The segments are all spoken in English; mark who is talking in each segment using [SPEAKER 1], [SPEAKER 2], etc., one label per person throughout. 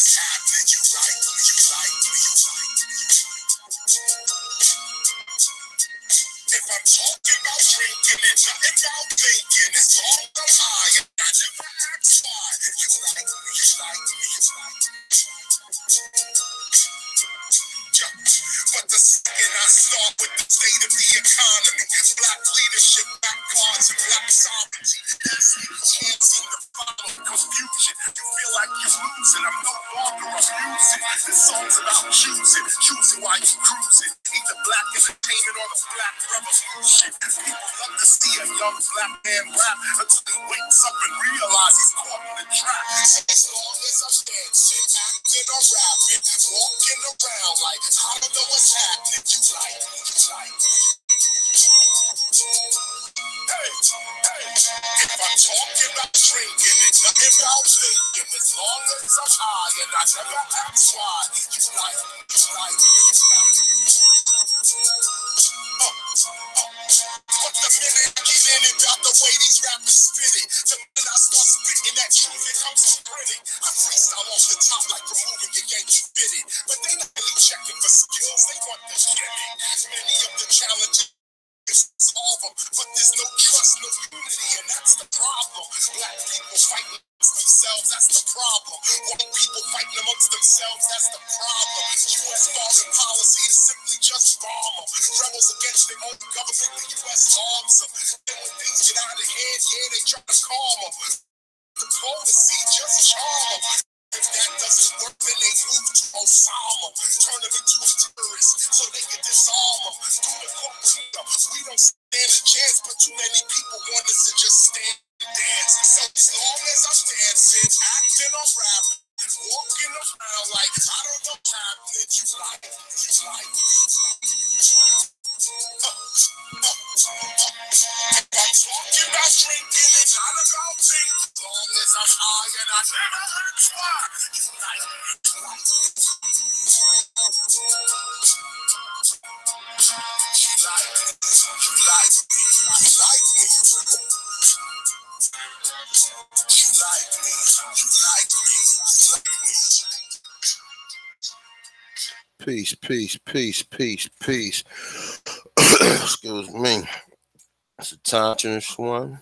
[SPEAKER 1] what's happening. You like me, you like me, you like me. If I'm talking about drinking, it's nothing about thinking. It's all I'm high, and I never ask why. You like me, you like me, you like me. But the second I start with the state of the economy, black leadership, black cards, and black sovereignty, can't seem to follow confusion. You feel like you're losing. I'm no longer amusing. This song's about choosing while you're cruising. Either black entertainment or the black revolution. People love to see a young black man rap until he wakes up and realizes he's caught in the trap. So as long as I'm dancing, acting or rapping, walking around like I don't know what's happening, you like me, you like me. Hey, if I'm talking about drinking, it's nothing about thinking. As long as I'm high and I never ask why, you like me, you like me, you like me. But the minute I get in it about the way these rappers spit it, the minute I start spitting that truth, it comes so pretty. I freestyle off the top like removing your Yankee fitted. But they not really checking for skills, they want the gimmick. Many of the challenges solve them, but there's no trust, no unity, and that's the problem. Black people fighting amongst themselves, that's the problem. White people fighting amongst themselves, that's the problem. U.S. foreign policy is simply just bomb them. Rebels against their own government, the U.S. arms them. Then when things get out of hand, yeah, they try to calm them. Diplomacy just charm them. If that doesn't work, then they move to Osama, turn them into a terrorist so they can disarm them. Do the corporate stuff. We don't stand a chance, but too many people want us to just stand and dance. So as long as I'm dancing, acting or rapping, walking around like I don't know what's happening, you like me, you like me. If I'm talking about drinking, it's not about drinking. As long as I'm high and I never ask why, you like me, you like me. You like me, you like me, you like me. You like me, you like me, you like me.
[SPEAKER 2] Peace, peace, peace, peace, peace. Excuse me. It's a time to this one.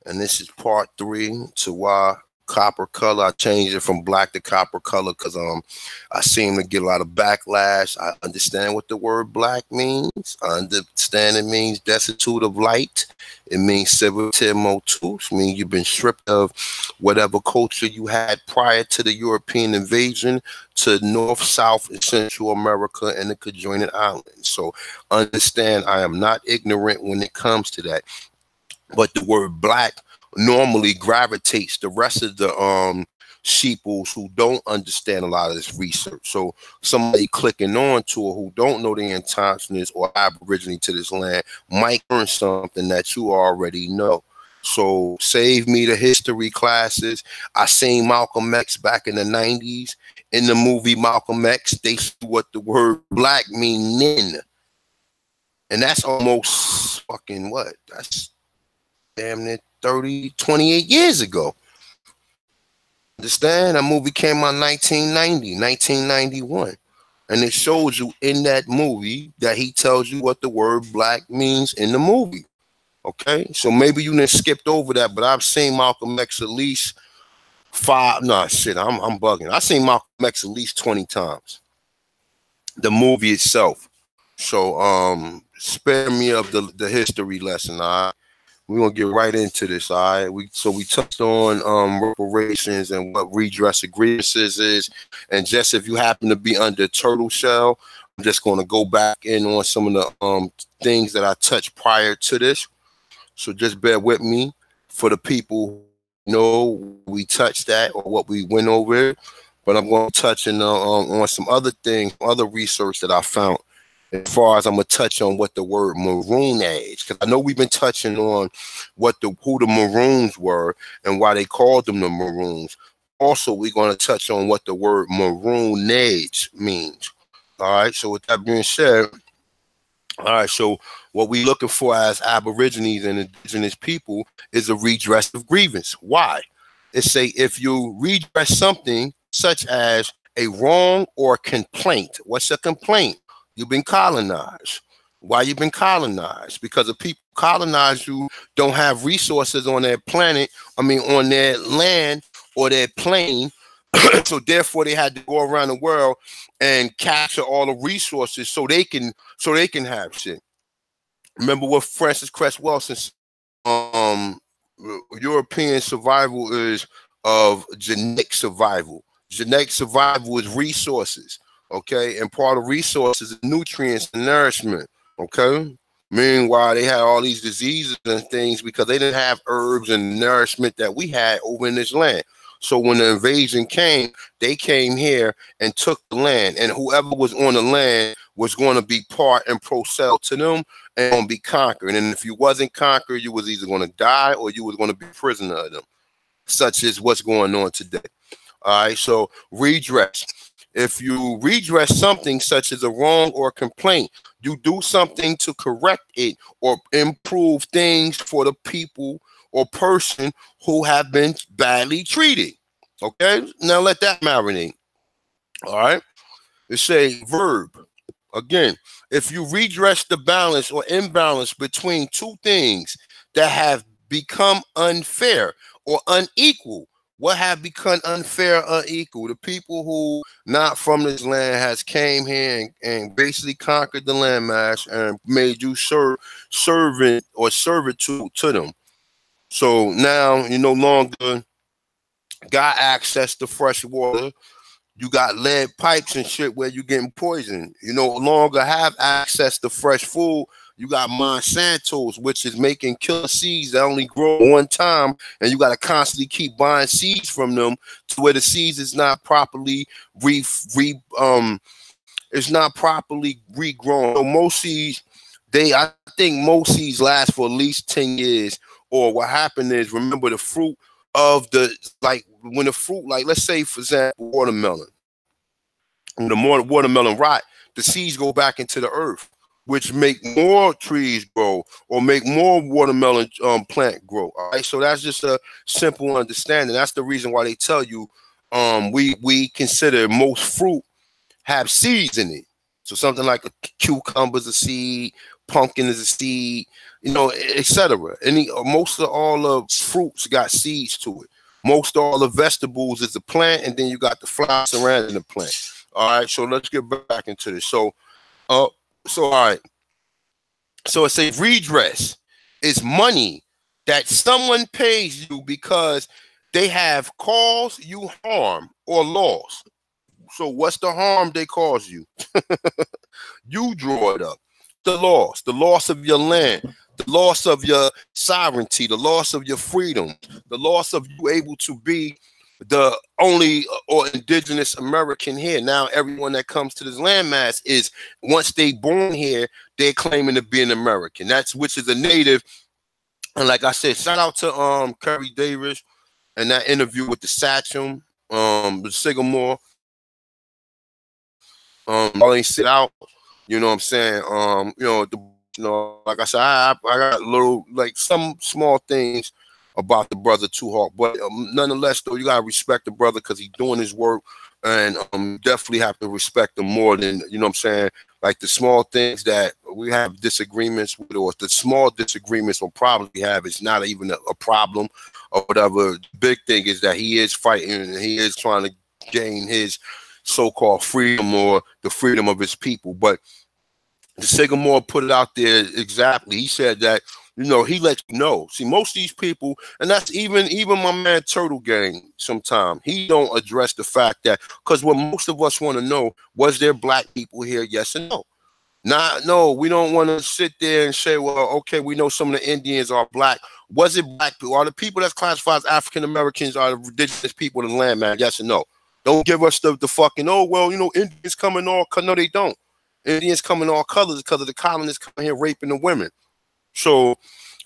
[SPEAKER 2] And this is part 3 to why copper color. I changed it from black to copper color because I seem to get a lot of backlash. I understand what the word black means. I understand it means destitute of light. It means servitor motus. It means you've been stripped of whatever culture you had prior to the European invasion to North, South, and Central America and the conjoined islands. So understand I am not ignorant when it comes to that. But the word black normally gravitates the rest of the sheeples who don't understand a lot of this research. So somebody clicking on to it who don't know the indigenous or aborigine to this land might learn something that you already know. So save me the history classes. I seen Malcolm X back in the 90s. In the movie Malcolm X, they see what the word black mean. And that's almost fucking what? That's damn near 28 years ago. Understand? That movie came out 1991. And it shows you in that movie that he tells you what the word black means in the movie. Okay? So maybe you done skipped over that, but I've seen Malcolm X at least I'm bugging. I've seen Malcolm X at least 20 times. The movie itself. So spare me of the history lesson, all right? We're gonna get right into this, all right? We touched on reparations and what redress of grievances is, and just if you happen to be under turtle shell, I'm just gonna go back in on some of the things that I touched prior to this. So just bear with me for the people who know we touched that or what we went over. But I'm going to touch on some other things, other research that I found. As far as I'm gonna touch on what the word Maroonage, because I know we've been touching on who the Maroons were and why they called them the Maroons. Also, we're gonna touch on what the word Maroonage means. All right. So with that being said, all right. So what we're looking for as Aborigines and indigenous people is a redress of grievance. Why? It say if you redress something, such as a wrong or complaint. What's a complaint? You've been colonized. Why you been colonized? Because the people colonized you don't have resources on their planet, on their land or their plane. So therefore they had to go around the world and capture all the resources so they can have shit. Remember what Francis Cress Wilson said, European survival is of genetic survival. Genetic survival is resources, okay? And part of resources is nutrients and nourishment, okay? Meanwhile, they had all these diseases and things because they didn't have herbs and nourishment that we had over in this land. So when the invasion came, they came here and took the land, and whoever was on the land was going to be part and pro-sell to them and going to be conquered. And if you wasn't conquered, you was either going to die or you was going to be a prisoner of them, such as what's going on today. All right, so redress. If you redress something such as a wrong or complaint, you do something to correct it or improve things for the people or person who have been badly treated. Okay, now let that marinate. All right, it's a verb. Again, if you redress the balance or imbalance between two things that have become unfair or unequal, what have become unfair or unequal? The people who not from this land has came here and basically conquered the landmass and made you servant or servitude to them. So now you no longer got access to fresh water. You got lead pipes and shit where you getting poisoned. You no longer have access to fresh food. You got Monsanto's, which is making killer seeds that only grow one time, and you got to constantly keep buying seeds from them to where the seeds is not properly regrown. So most seeds, I think most seeds last for at least 10 years. Or what happened is, remember the fruit of when the fruit, like let's say for example, watermelon. When the more watermelon rot, the seeds go back into the earth, which make more trees grow or make more watermelon plant grow. All right, so that's just a simple understanding. That's the reason why they tell you we consider most fruit have seeds in it. So something like a cucumber is a seed, pumpkin is a seed, etc. Most of all the fruits got seeds to it. Most all the vegetables is a plant, and then you got the flowers surrounding the plant. All right, so let's get back into this. So all right. So it's a redress. It's money that someone pays you because they have caused you harm or loss. So what's the harm they cause you? You draw it up. The loss of your land, the loss of your sovereignty, the loss of your freedom, the loss of you able to be the only or indigenous American here. Now everyone that comes to this landmass is, once they born here, they're claiming to be an American. That's which is a native. And like I said, shout out to Kerry Davis and that interview with the Satchel, the Sycamore. All ain't sit out. You know what I'm saying? Like I said, I got little, like some small things about the brother Too Hawk, but nonetheless, though, you gotta respect the brother because he's doing his work, and definitely have to respect him more than, you know what I'm saying, like the small things that we have disagreements with, or the small disagreements we'll probably have, is not even a problem or whatever. The big thing is that he is fighting and he is trying to gain his so-called freedom or the freedom of his people. But the Sycamore put it out there exactly. He said that, he let you know. See, most of these people, and that's even my man Turtle Gang, sometimes he don't address the fact that, because what most of us want to know, was there black people here? Yes or no? No, we don't want to sit there and say, well, okay, we know some of the Indians are black. Was it black people? Are the people that's classified as African Americans are the indigenous people in the land, man? Yes or no? Don't give us the fucking, Indians come in all colors. No, they don't. Indians come in all colors because of the colonists coming here raping the women. So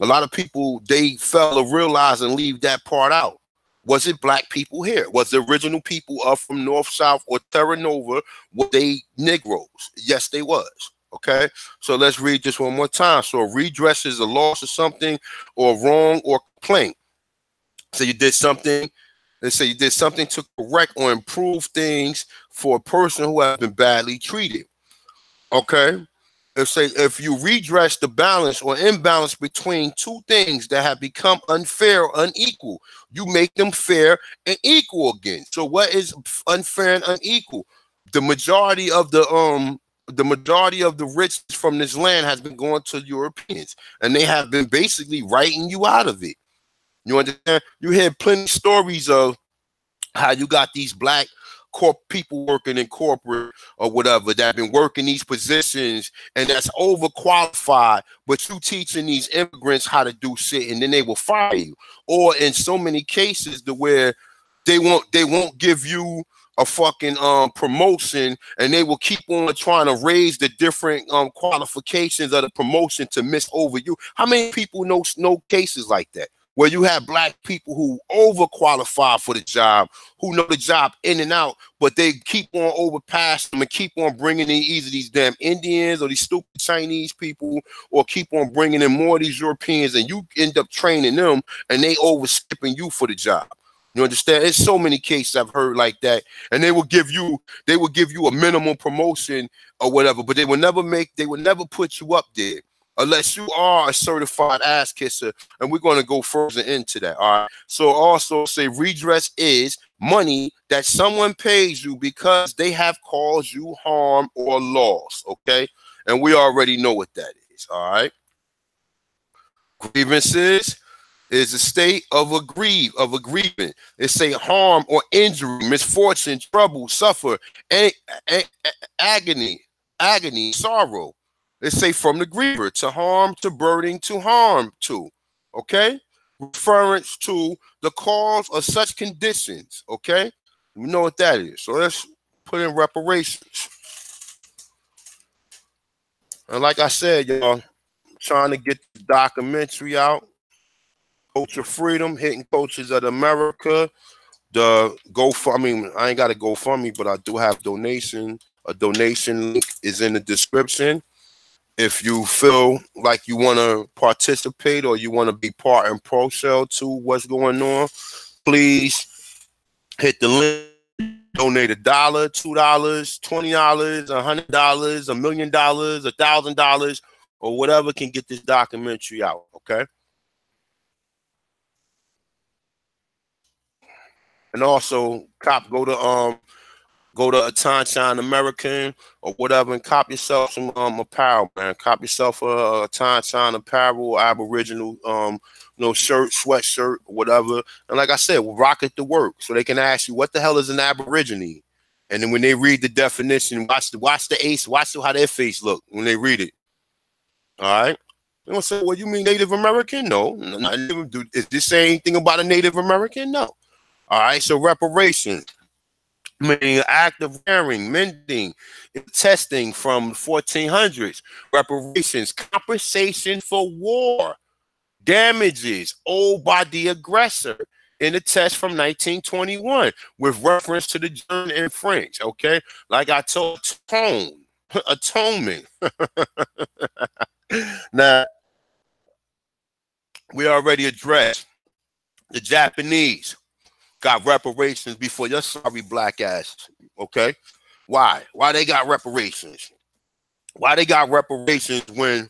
[SPEAKER 2] a lot of people, they fail to realize and leave that part out. Was it black people here? Was the original people up from North, South, or Terra Nova, were they Negroes? Yes, they was. Okay, so let's read this one more time. So redress is a loss of something or wrong or complaint. So you did something They say you did something to correct or improve things for a person who has been badly treated. Okay? They say if you redress the balance or imbalance between two things that have become unfair or unequal, you make them fair and equal again. So what is unfair and unequal? The majority of the rich from this land has been going to Europeans, and they have been basically writing you out of it. You understand? You hear plenty of stories of how you got these black people working in corporate or whatever that have been working these positions and that's overqualified, but you teaching these immigrants how to do shit and then they will fire you. Or in so many cases to where they won't give you a fucking promotion, and they will keep on trying to raise the different qualifications of the promotion to miss over you. How many people know cases like that, where you have black people who overqualified for the job, who know the job in and out, but they keep on overpassing them and keep on bringing in either these damn Indians or these stupid Chinese people, or keep on bringing in more of these Europeans, and you end up training them and they overskipping you for the job. You understand? There's so many cases I've heard like that, and they will give you a minimum promotion or whatever, but they will never put you up there unless you are a certified ass kisser. And we're going to go further into that. All right. So also say redress is money that someone pays you because they have caused you harm or loss. Okay. And we already know what that is. All right. Grievances is a state of aggrievement. It say harm or injury, misfortune, trouble, suffer, agony, sorrow. They say from the griever, to harm, to burden, to harm to. Okay? Reference to the cause of such conditions. Okay? We know what that is. So let's put in reparations. And like I said, y'all, trying to get the documentary out. Coach of Freedom, Hitting Coaches of America. The GoFundMe, I ain't got a GoFundMe, but I do have donation. A donation link is in the description. If you feel like you want to participate or you want to be part and pro-sell to what's going on, please hit the link. Donate $1, $2, $20, $100, $1 million, $1,000, or whatever can get this documentary out. Okay. And also, go to Attention American or whatever and cop yourself some apparel, man. Cop yourself a Attention apparel, Aboriginal shirt, sweatshirt, whatever. And like I said, we'll rock it to work. So they can ask you, what the hell is an Aborigine? And then when they read the definition, watch the ace, watch how their face look when they read it. All right. They gonna say, well, you mean Native American? No, not Native. Is this saying anything about a Native American? No. All right, so reparations, meaning an act of repairing, mending, testing from 1400s. Reparations, compensation for war, damages owed by the aggressor in a test from 1921 with reference to the German and French. Okay, like I told, atonement. Now, we already addressed the Japanese. Got reparations before your sorry black ass. Okay, why they got reparations? Why they got reparations when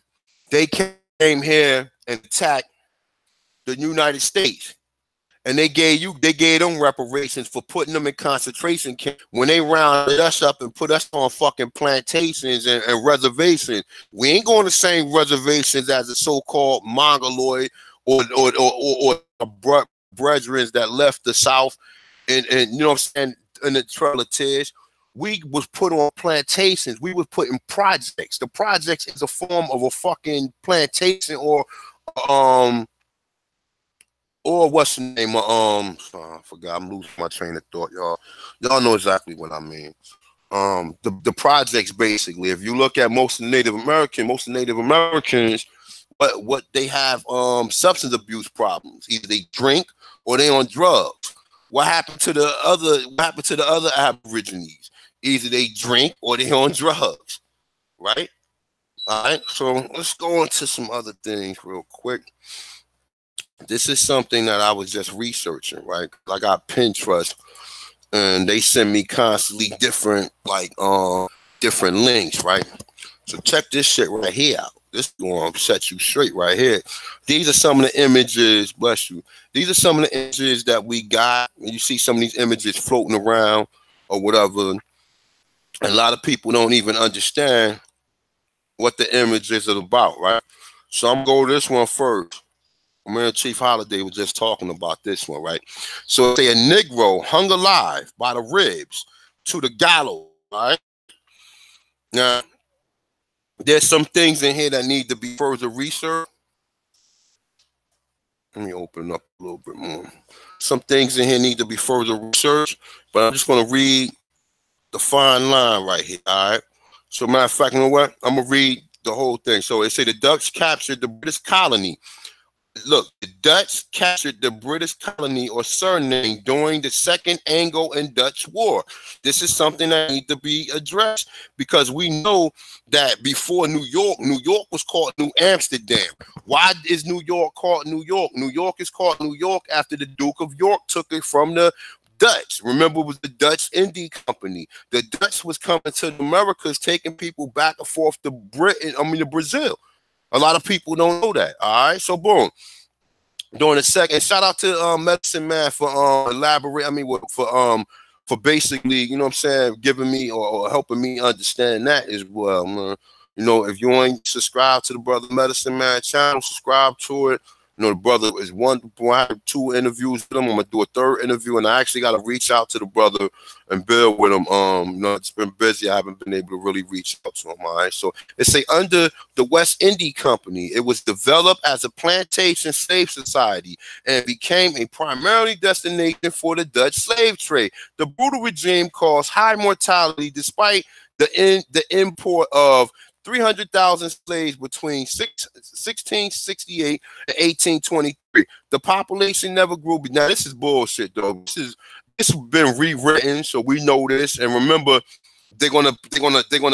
[SPEAKER 2] they came here and attacked the United States, and they gave them reparations for putting them in concentration camps when they rounded us up and put us on fucking plantations and reservations. We ain't going to the same reservations as the so-called Mongoloid or brethren that left the South and you know what I'm saying, in the Trail of Tears. We was put on plantations. We was put in projects. The projects is a form of a fucking plantation or what's the name of I forgot, I'm losing my train of thought, y'all. Y'all know exactly what I mean. The projects, basically, if you look at most Native Americans, what they have substance abuse problems. Either they drink or they on drugs. What happened to the other Aborigines? Either they drink or they on drugs. Right? All right. So let's go into some other things real quick. This is something that I was just researching, right? I got Pinterest, and they send me constantly different, like, different links, right? So check this shit right here out. This is going to set you straight right here. These are some of the images, bless you. These are some of the images that we got. You see some of these images floating around or whatever. And a lot of people don't even understand what the image is about, right? So I'm going to go to this one first. Mayor Chief Holiday was just talking about this one, right? So it's a Negro hung alive by the ribs to the gallows, right? Now, there's some things in here that need to be further researched. Let me open up a little bit more. Some things in here need to be further researched, but I'm just going to read the fine line right here, all right? So, matter of fact, you know what? I'm going to read the whole thing. So, it say the Dutch captured the British colony. Look, the Dutch captured the British colony or Suriname during the Second Anglo and Dutch War. This is something that needs to be addressed because we know that before New York was called New Amsterdam. Why is New York called New York? New York is called New York after the Duke of York took it from the Dutch. Remember, it was the Dutch India Company. The Dutch was coming to the Americas, taking people back and forth to to Brazil. A lot of people don't know that. All right, so boom. During the second, shout out to Medicine Man for for basically, you know what I'm saying, giving me or helping me understand that as well, man. You know, if you ain't subscribed to the Brother Medicine Man channel, subscribe to it. You know, the brother is wonderful. I have 2 interviews with him. I'm gonna do a 3rd interview, and I actually got to reach out to the brother and build with him. You know, it's been busy. I haven't been able to really reach out to him. All right. So it say under the West India Company, it was developed as a plantation slave society and became a primarily destination for the Dutch slave trade. The brutal regime caused high mortality despite the import of 300,000 slaves between 1668 and 1823. The population never grew. Now this is bullshit, though. This has been rewritten, so we know this. And remember, they're gonna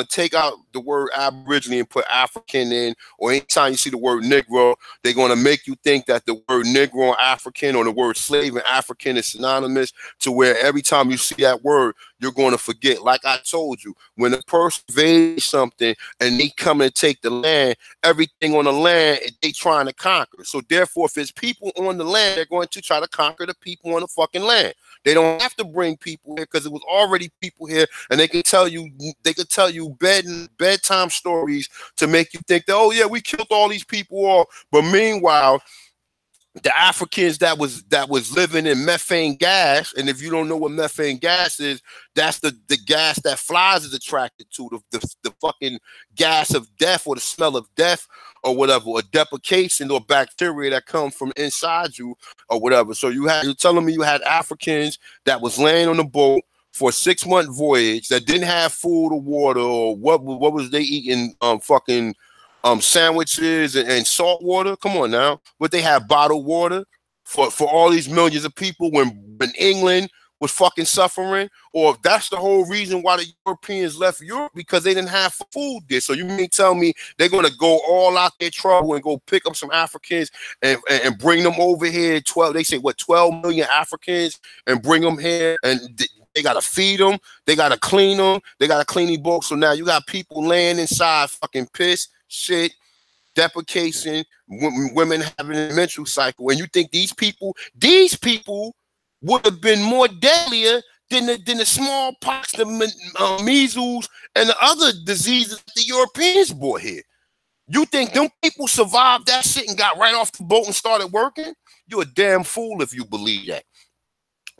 [SPEAKER 2] take out the word Aborigine and put African in, or anytime you see the word Negro, they're gonna make you think that the word Negro and African or the word slave and African is synonymous, to where every time you see that word, you're going to forget. Like I told you, when a person invades something and they come and take the land, everything on the land they trying to conquer. So therefore, if it's people on the land, they're going to try to conquer the people on the fucking land. They don't have to bring people here because it was already people here, and they can tell you bedtime stories to make you think that, oh yeah, we killed all these people off. But meanwhile, the Africans that was living in methane gas, and if you don't know what methane gas is, that's the gas that flies is attracted to, the fucking gas of death, or the smell of death, or whatever, or defecation or bacteria that come from inside you or whatever. So you're telling me you had Africans that was laying on the boat for a 6-month voyage that didn't have food or water, or what was they eating? Sandwiches and salt water. Come on now. But they have bottled water for all these millions of people when England was fucking suffering? Or if that's the whole reason why the Europeans left Europe, because they didn't have food there. So you mean tell me they're going to go all out their trouble and go pick up some Africans and bring them over here? 12 million Africans, and bring them here, and they got to feed them, they got to clean them, they got to clean these books. So now you got people laying inside fucking piss, shit, deprecation, women having a menstrual cycle, and you think these people would have been more deadlier than the smallpox, the measles, and the other diseases the Europeans brought here? You think them people survived that shit and got right off the boat and started working? You're a damn fool if you believe that.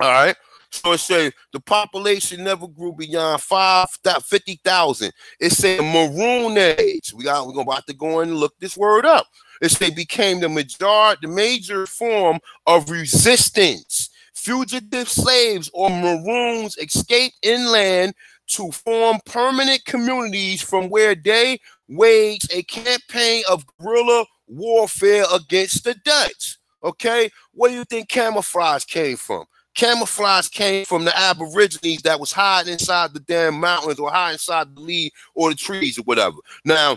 [SPEAKER 2] All right. So it says the population never grew beyond 50,000. It said Maroonage. We're about to go and look this word up. It said became the major form of resistance. Fugitive slaves or Maroons escaped inland to form permanent communities from where they waged a campaign of guerrilla warfare against the Dutch. Okay, where do you think camouflage came from? Camouflage came from the Aborigines that was hiding inside the damn mountains, or hiding inside the leaves or the trees or whatever. Now,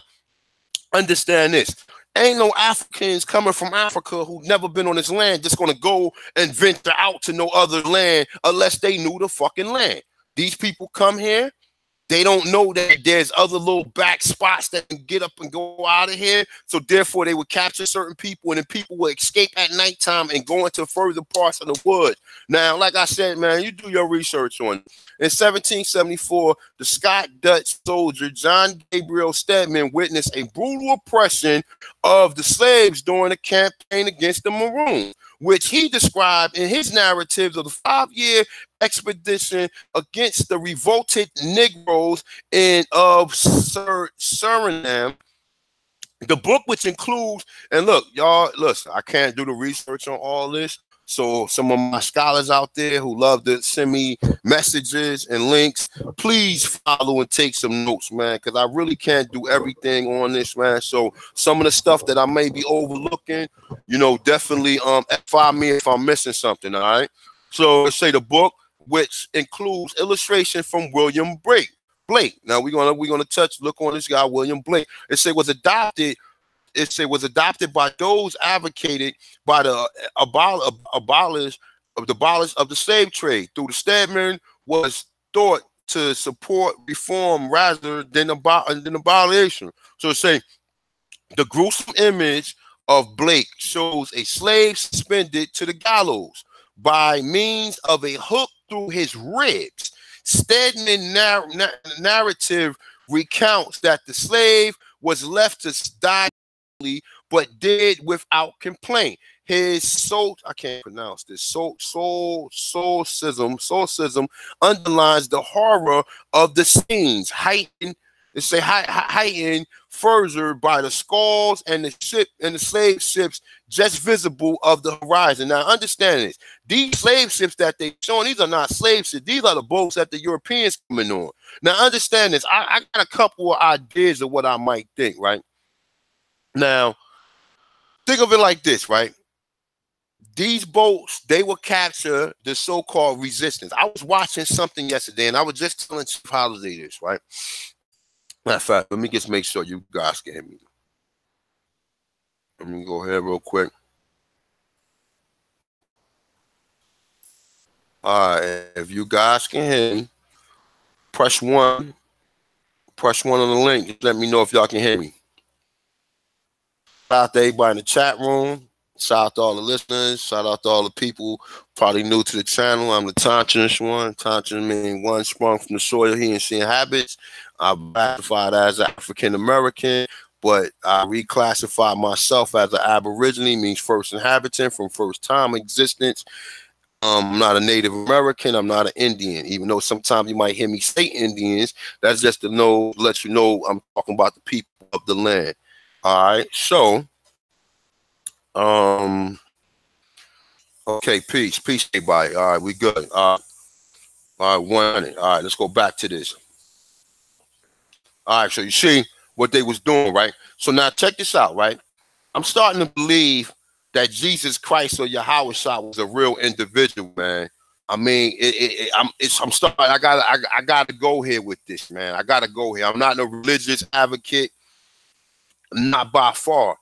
[SPEAKER 2] understand this. Ain't no Africans coming from Africa who never been on this land just gonna go and venture out to no other land unless they knew the fucking land. These people come here. They don't know that there's other little back spots that can get up and go out of here. So therefore, they would capture certain people, and then people would escape at nighttime and go into further parts of the woods. Now, like I said, man, you do your research on it. In 1774, the Scotch-Dutch soldier John Gabriel Stedman witnessed a brutal oppression of the slaves during the campaign against the Maroons, which he described in his narratives of the 5-year expedition against the revolted Negroes of Suriname. The book, which includes, and look, y'all, listen, I can't do the research on all this. So some of my scholars out there who love to send me messages and links, please follow and take some notes, man, because I really can't do everything on this, man. So some of the stuff that I may be overlooking, you know, definitely find me if I'm missing something, all right? So let's say the book, which includes illustration from William Blake. Now we're gonna look on this guy, William Blake. It say was adopted by those advocated by the abolish of the slave trade. Through the Stedman was thought to support reform rather than abolition. So it's saying the gruesome image of Blake shows a slave suspended to the gallows by means of a hook through his ribs. Stedman narrative recounts that the slave was left to die, but did without complaint. His soul, I can't pronounce this, soulcism underlines the horror of the scenes, heightened further by the skulls and the slave ships just visible of the horizon. Now understand this, these slave ships that they showing, these are not slave ships, these are the boats that the Europeans coming on. Now understand this, I got a couple of ideas of what I might think, right? Now think of it like this, right? These boats, they will capture the so-called resistance. I was watching something yesterday and I was just telling Chief Holiday this, right? Matter of fact, let me just make sure you guys can hear me. Let me go ahead real quick. All right, if you guys can hear me, press one on the link. Just let me know if y'all can hear me. Shout out to everybody in the chat room. Shout out to all the listeners. Shout out to all the people probably new to the channel. I'm the Tontonist one. Tonton meaning one sprung from the soil he inhabits. I'm classified as African American, but I reclassified myself as an Aborigine, means first inhabitant from first time existence. I'm not a Native American. I'm not an Indian, even though sometimes you might hear me say Indians. That's just to let you know I'm talking about the people of the land. All right, so okay, peace, everybody. All right, we good. All right, 100. All right, let's go back to this. All right, so you see what they was doing, right? So now check this out, right? I'm starting to believe that Jesus Christ or Yahweh was a real individual, man. I mean, I'm starting. I gotta go here with this, man. I gotta go here. I'm not a religious advocate, not by far,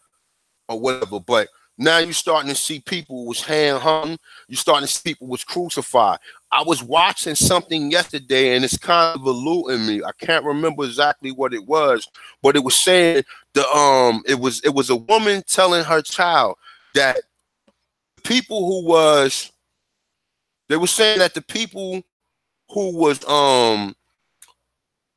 [SPEAKER 2] or whatever. But now you're starting to see people was hand hung. You're starting to see people was crucified. I was watching something yesterday, and it's kind of eluding me. I can't remember exactly what it was, but it was saying it was a woman telling her child that people who was, they were saying that the people who was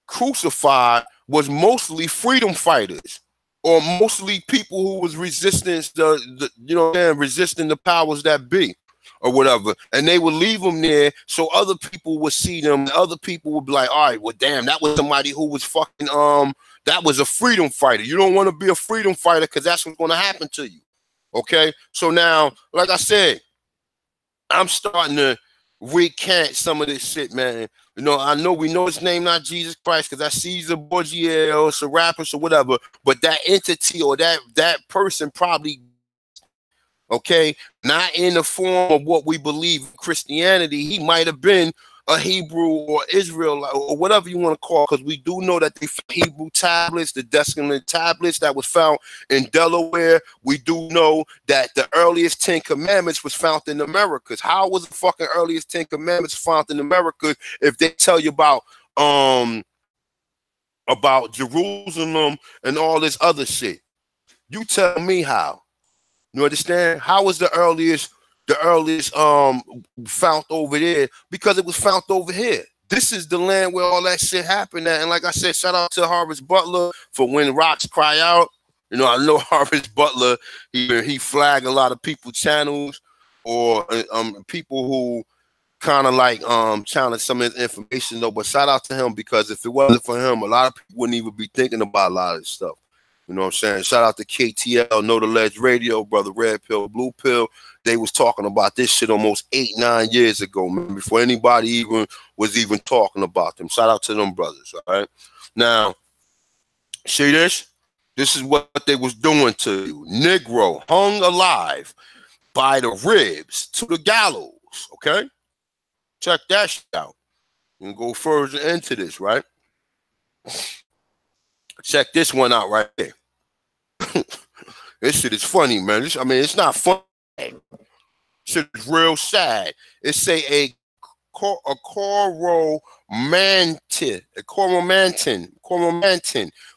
[SPEAKER 2] crucified was mostly freedom fighters, or mostly people who was resistance, resisting the powers that be, or whatever. And they would leave them there so other people would see them. And other people would be like, all right, well, damn, that was somebody who was fucking, that was a freedom fighter. You don't want to be a freedom fighter because that's what's going to happen to you. Okay? So now, like I said, I'm starting to recant some of this shit, man. You know, I know we know his name, not Jesus Christ, because that's Caesar Borgia or Serapis or whatever, but that entity or that person probably, okay, not in the form of what we believe in Christianity. He might have been a Hebrew or Israel or whatever you want to call, because we do know that the Hebrew tablets, the Descendant tablets that was found in Delaware, we do know that the earliest 10 commandments was found in Americas. How was the fucking earliest 10 commandments found in America if they tell you about Jerusalem and all this other shit? You tell me how. You understand? How was the earliest found over there? Because it was found over here. This is the land where all that shit happened at. And like I said, shout out to Harvest Butler for When Rocks Cry Out. You know, I know Harvest Butler, he flagged a lot of people channels or people who kind of like challenge some of his information though. But shout out to him, because if it wasn't for him, a lot of people wouldn't even be thinking about a lot of this stuff. You know what I'm saying? Shout out to KTL, Know the Ledge Radio, Brother Red Pill, Blue Pill. They was talking about this shit almost 8-9 years ago, man, before anybody was even talking about them. Shout out to them brothers, all right? Now, see this? This is what they was doing to you. Negro hung alive by the ribs to the gallows, okay? Check that shit out. You can go further into this, right? Check this one out right there. This shit is funny, man. I mean, it's not funny. Shit is real sad. It say a Coromantin,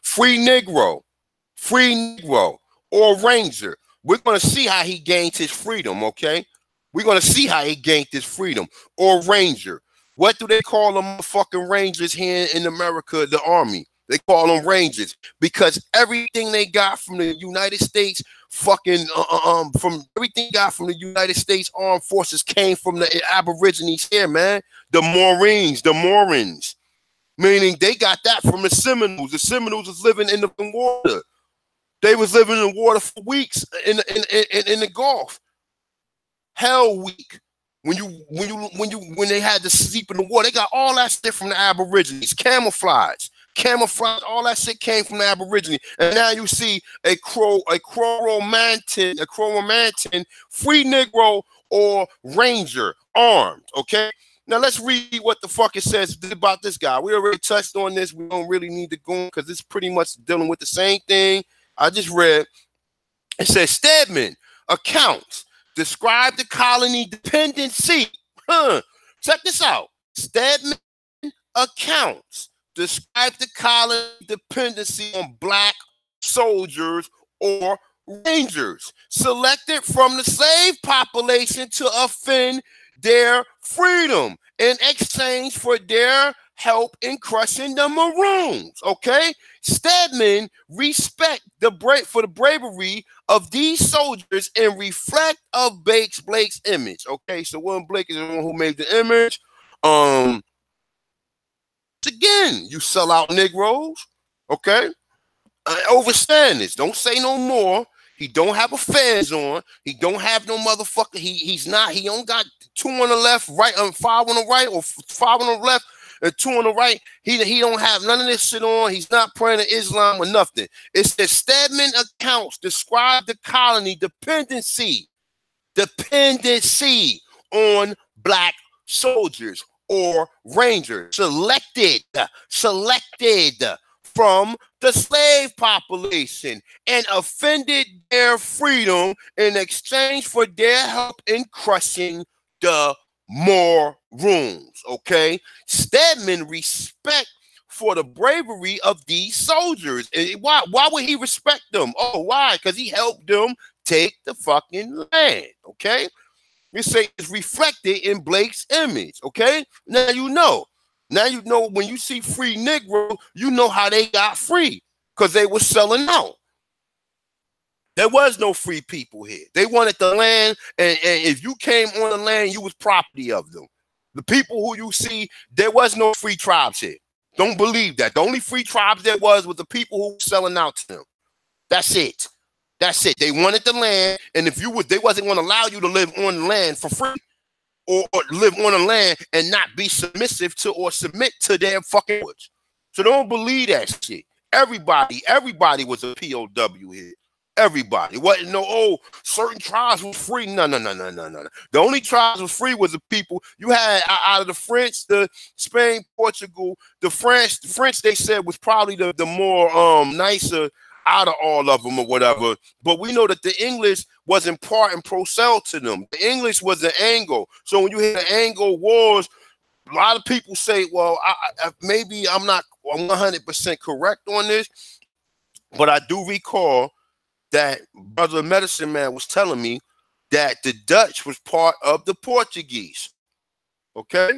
[SPEAKER 2] free Negro, or Ranger. We're going to see how he gained his freedom, okay? We're going to see how he gained his freedom, or Ranger. What do they call them fucking Rangers here in America, the Army? They call them Rangers because everything they got from the United States from everything got from the United States Armed Forces came from the Aborigines here, man. The Morins. Meaning they got that from the Seminoles. The Seminoles was living in the water. They was living in the water for weeks in the Gulf. Hell week. When they had to sleep in the water, they got all that shit from the Aborigines. Camouflage, all that shit came from the Aborigines. And now you see a Coromantin, free Negro or Ranger, armed. Okay. Now let's read what the fuck it says about this guy. We already touched on this. We don't really need to go because it's pretty much dealing with the same thing I just read. It says Stedman accounts describe the colony dependency. Check this out. Stedman accounts describe the colony dependency on black soldiers or Rangers selected from the slave population to offend their freedom in exchange for their help in crushing the Maroons. Okay, Stedman respect for the bravery of these soldiers and reflect of Blake's image. Okay, so William Blake is the one who made the image. Again, you sell out Negroes. Okay, overstand this. Don't say no more. He don't have a fez on. He don't have no motherfucker. He don't got 2 on the left, right, 5 on the right, or 5 on the left and 2 on the right. He don't have none of this shit on. He's not praying to Islam or nothing. It says Stedman accounts describe the colony dependency on black soldiers or Rangers selected from the slave population and offended their freedom in exchange for their help in crushing the Maroons. Okay, Stedman respect for the bravery of these soldiers. Why would he respect them? Oh, why? Because he helped them take the fucking land. Okay, you say it's reflected in Blake's image. Okay, now you know. Now you know when you see free Negro, you know how they got free because they were selling out. There was no free people here. They wanted the land, and if you came on the land, you was property of them. The people who you see, there was no free tribes here. Don't believe that. The only free tribes there was the people who were selling out to them. That's it. That's it. They wanted the land, and if you would, they wasn't going to allow you to live on the land for free. Or live on the land and not be submissive to or submit to their fucking words. So don't believe that shit. Everybody was a POW here. Everybody. It wasn't no, oh, certain tribes was free. No. The only tribes was free was the people you had out of the French, the Spain, Portugal, the French. The French, they said, was probably the more nicer out of all of them or whatever. But we know that the English wasn't part and pro-sell to them. The English was the Anglo. So when you hear the Anglo wars, a lot of people say, well, maybe I'm not 100% correct on this, but I do recall that Brother Medicine Man was telling me that the Dutch was part of the Portuguese. Okay?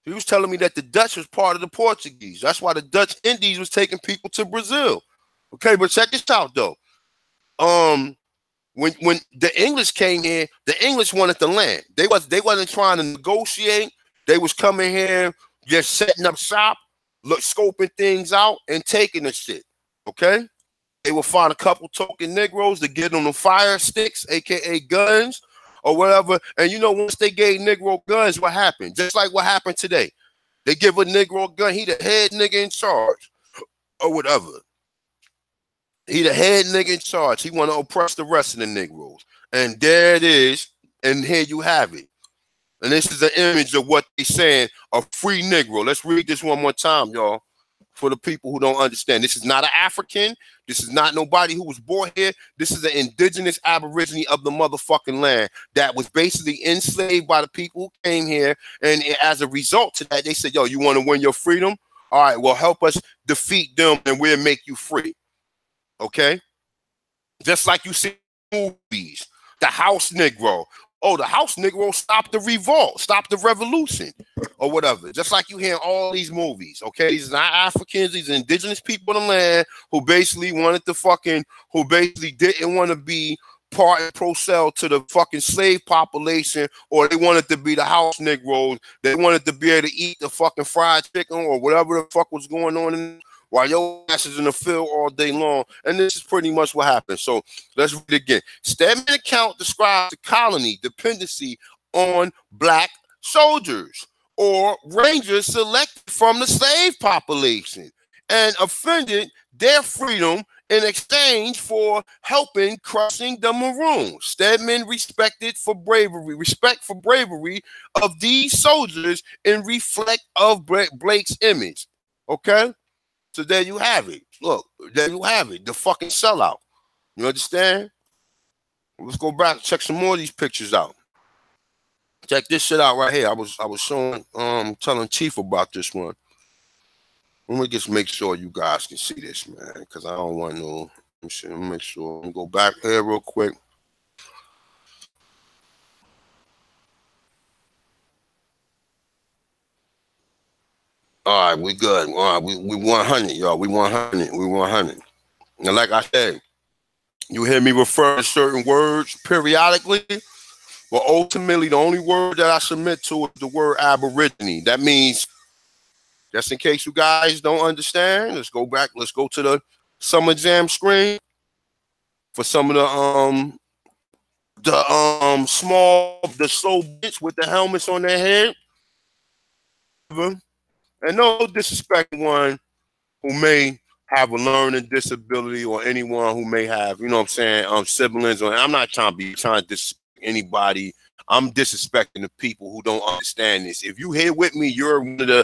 [SPEAKER 2] He was telling me that the Dutch was part of the Portuguese. That's why the Dutch Indies was taking people to Brazil. Okay, but check this out though. When the English came here, the English wanted the land. They wasn't trying to negotiate. They was coming here, just setting up shop, scoping things out, and taking the shit. Okay? They will find a couple token Negroes to get them the fire sticks, aka guns, or whatever. And you know, once they gave Negro guns, what happened? Just like what happened today. They give a Negro a gun, he the head nigga in charge, or whatever. He the head nigga in charge. He want to oppress the rest of the Negroes. And there it is. And here you have it. And this is an image of what they saying, a free Negro. Let's read this one more time, y'all, for the people who don't understand. This is not an African. This is not nobody who was born here. This is an indigenous aborigine of the motherfucking land that was basically enslaved by the people who came here. And as a result to that, they said, yo, you want to win your freedom? All right, well, help us defeat them and we'll make you free. Okay? Just like you see movies, the House Negro. Oh, the House Negro stopped the revolt, stopped the revolution, or whatever. Just like you hear in all these movies, okay? These are not Africans, these are indigenous people in the land who basically wanted to who basically didn't want to be part and pro-sell to the fucking slave population, or they wanted to be the House Negroes. They wanted to be able to eat the fucking fried chicken or whatever the fuck was going on while your ass is in the field all day long. And this is pretty much what happened. So let's read it again. Stedman account describes the colony dependency on black soldiers or rangers selected from the slave population and offended their freedom in exchange for helping crushing the Maroons. Stedman respect for bravery of these soldiers in reflect of Blake's image. Okay? So there you have it. Look, there you have it. The fucking sellout. You understand? Let's go back and check some more of these pictures out. Check this shit out right here. I was showing, telling Chief about this one. Let me just make sure you guys can see this, man, because I don't want no. Let me make sure. Let me go back here real quick. All right, we good. All right, we 100, y'all. We 100. We 100. And like I said, you hear me refer to certain words periodically, but ultimately the only word that I submit to is the word Aborigine. That means, just in case you guys don't understand, let's go back. Let's go to the summer jam screen for some of the slow bitch with the helmets on their head. And no disrespect one who may have a learning disability or anyone who may have, you know what I'm saying, siblings. Or I'm not trying to disrespect anybody. I'm disrespecting the people who don't understand this. If you here with me, you're one of the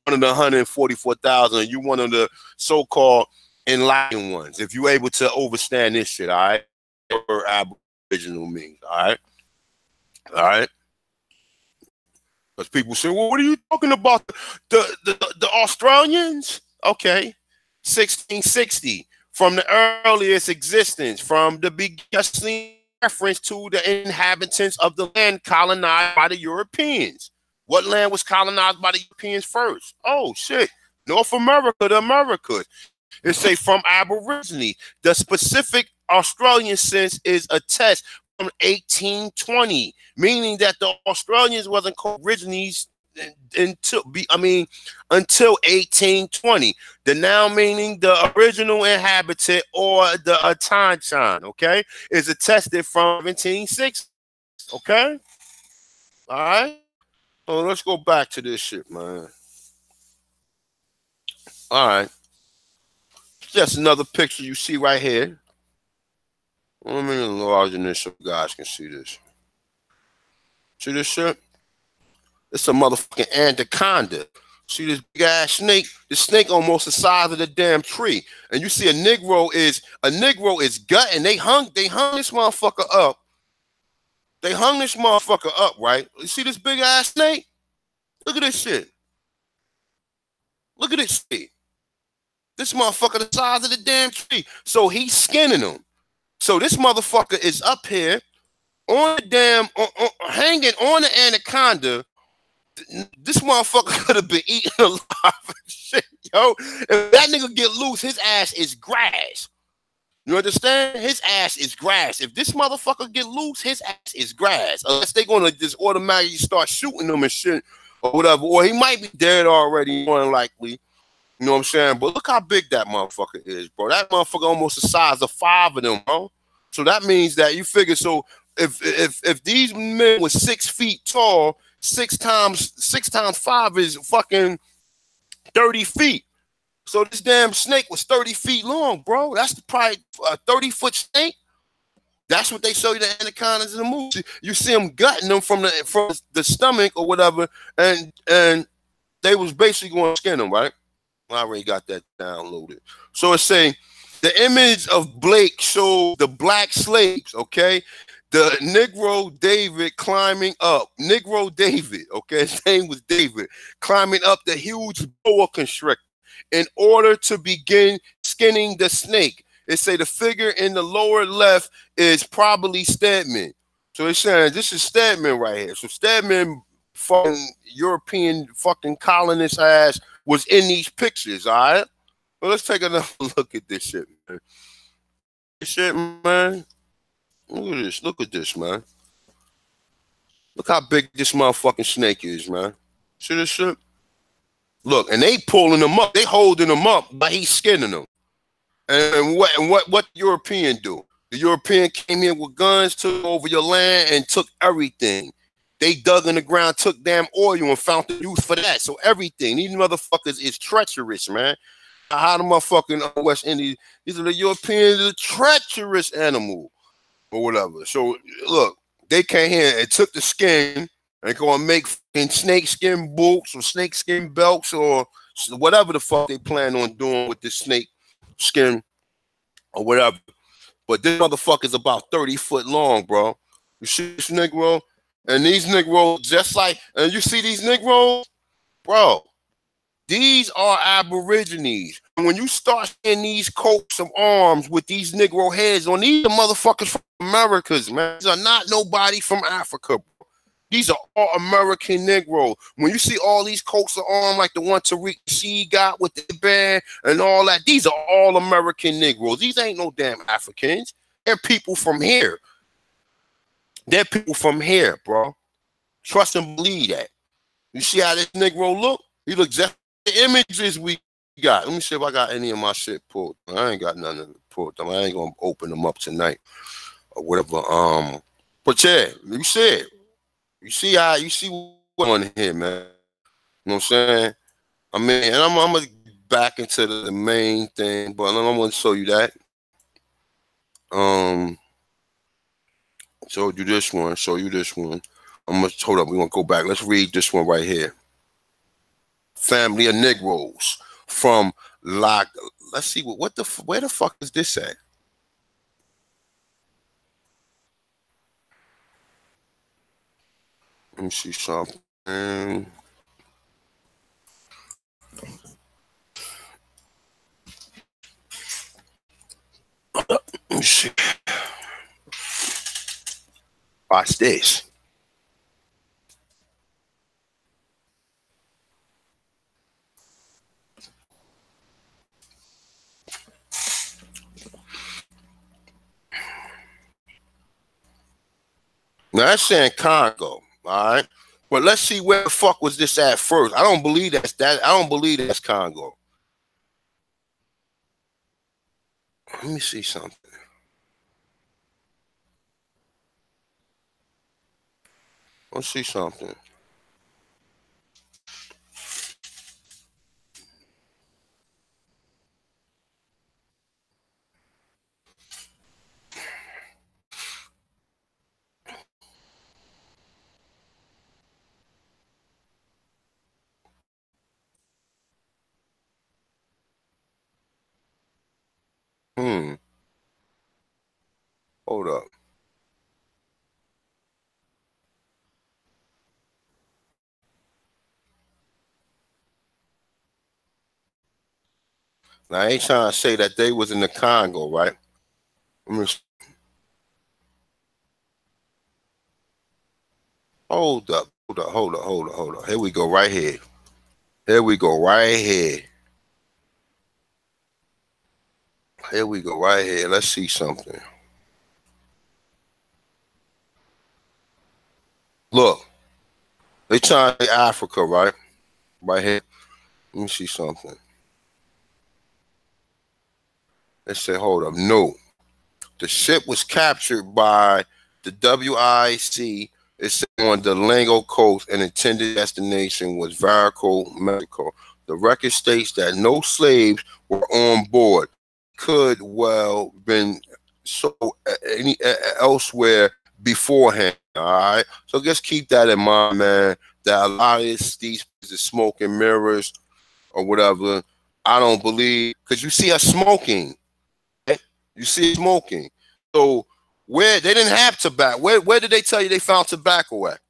[SPEAKER 2] 144,000. You're one of the so-called enlightened ones. If you're able to understand this shit, all right? Or Aboriginal means, all right? All right? Because people say, well, what are you talking about? The Australians? Okay. 1660. From the earliest existence, from the beginning, reference to the inhabitants of the land colonized by the Europeans. What land was colonized by the Europeans first? Oh, shit. North America, the Americas. It say from Aborigine. The specific Australian sense is a test from 1820, meaning that the Australians wasn't called Aborigines until 1820. The noun meaning the original inhabitant or the Atanchan, okay, is attested from 1760. Okay, all right. So let's go back to this shit, man. All right, just another picture you see right here. Let me enlarge this so you guys can see this. See this shit? It's a motherfucking anaconda. See this big ass snake? The snake almost the size of the damn tree. And you see a Negro is gutting. They hung this motherfucker up. They hung this motherfucker up, right? You see this big ass snake? Look at this shit. Look at this shit. This motherfucker the size of the damn tree. So he's skinning them. So this motherfucker is up here on the damn, hanging on the anaconda. This motherfucker could have been eaten alive. Shit, yo. If that nigga get loose, his ass is grass. You understand? His ass is grass. If this motherfucker get loose, his ass is grass. Unless they gonna just automatically start shooting him and shit or whatever. Or he might be dead already, more than likely. You know what I'm saying? But look how big that motherfucker is, bro. That motherfucker almost the size of 5 of them, bro. So that means that you figure, so if these men were 6 feet tall, 6 times 5 is fucking 30 feet. So this damn snake was 30 feet long, bro. That's probably a 30-foot snake. That's what they show you the anacondas in the movie. You see them gutting them from the stomach or whatever, and they was basically going to skin them, right? I already got that downloaded. So it's saying the image of Blake showed the black slaves, okay? The Negro David climbing up. Negro David, okay? His name was David, climbing up the huge boa constrictor in order to begin skinning the snake. It say the figure in the lower left is probably Stedman. So it's saying this is Stedman right here. So Stedman, fucking European fucking colonist ass, was in these pictures, all right? Well, let's take another look at this shit, man. This shit, man. Look at this. Look at this, man. Look how big this motherfucking snake is, man. See this shit? Look, and they pulling him up. They holding him up, but he's skinning them. And what the European do? The European came here with guns, took over your land, and took everything. They dug in the ground, took damn oil, and found the use for that. So everything. These motherfuckers is treacherous, man. How the motherfucking West Indies, these are the Europeans, a treacherous animal or whatever. So look, they came here and took the skin and go and make snake skin boots or snake skin belts or whatever the fuck they plan on doing with this snake skin or whatever. But this motherfucker is about 30 foot long, bro. You see this Negro? And these Negroes, just like, and you see these Negroes, bro, these are Aborigines. And when you start seeing these coats of arms with these Negro heads on, these are motherfuckers from Americas, man. These are not nobody from Africa, bro. These are all American Negroes. When you see all these coats of arms like the one Tariq C got with the band and all that, these are all American Negroes. These ain't no damn Africans. They're people from here. They're people from here, bro. Trust and believe that. You see how this Negro look? He looks just the images we got. Let me see if I got any of my shit pulled. I ain't got none of it pulled. I ain't gonna open them up tonight or whatever. But yeah, you see it. You see what on here, man. You know what I'm saying? I mean, and I'm gonna back into the main thing, but I'm gonna show you that. Showed you this one, show you this one. I'm gonna hold up, we're gonna go back. Let's read this one right here. Family of Negroes from let's see where the fuck is this at? Let me see something. Let me see. Watch this. Now that's saying Congo, all right? But let's see where the fuck was this at first. I don't believe that's that. I don't believe that's Congo. Let me see something. Let's see something. Hold up. Now, I ain't trying to say that they was in the Congo, right? Hold up. Here we go, right here. Here we go, right here. Here we go, right here. Let's see something. Look, they trying to say Africa, right? Right here. Let me see something. They say, hold up. No. The ship was captured by the WIC. It's on the Lango coast and intended destination was Veracruz, Mexico. The record states that no slaves were on board. Could well been so elsewhere beforehand. All right. So just keep that in mind, man. That a lot of these smoke and mirrors or whatever. I don't believe because you see us smoking. You see it smoking. So where they didn't have tobacco, where did they tell you they found tobacco at?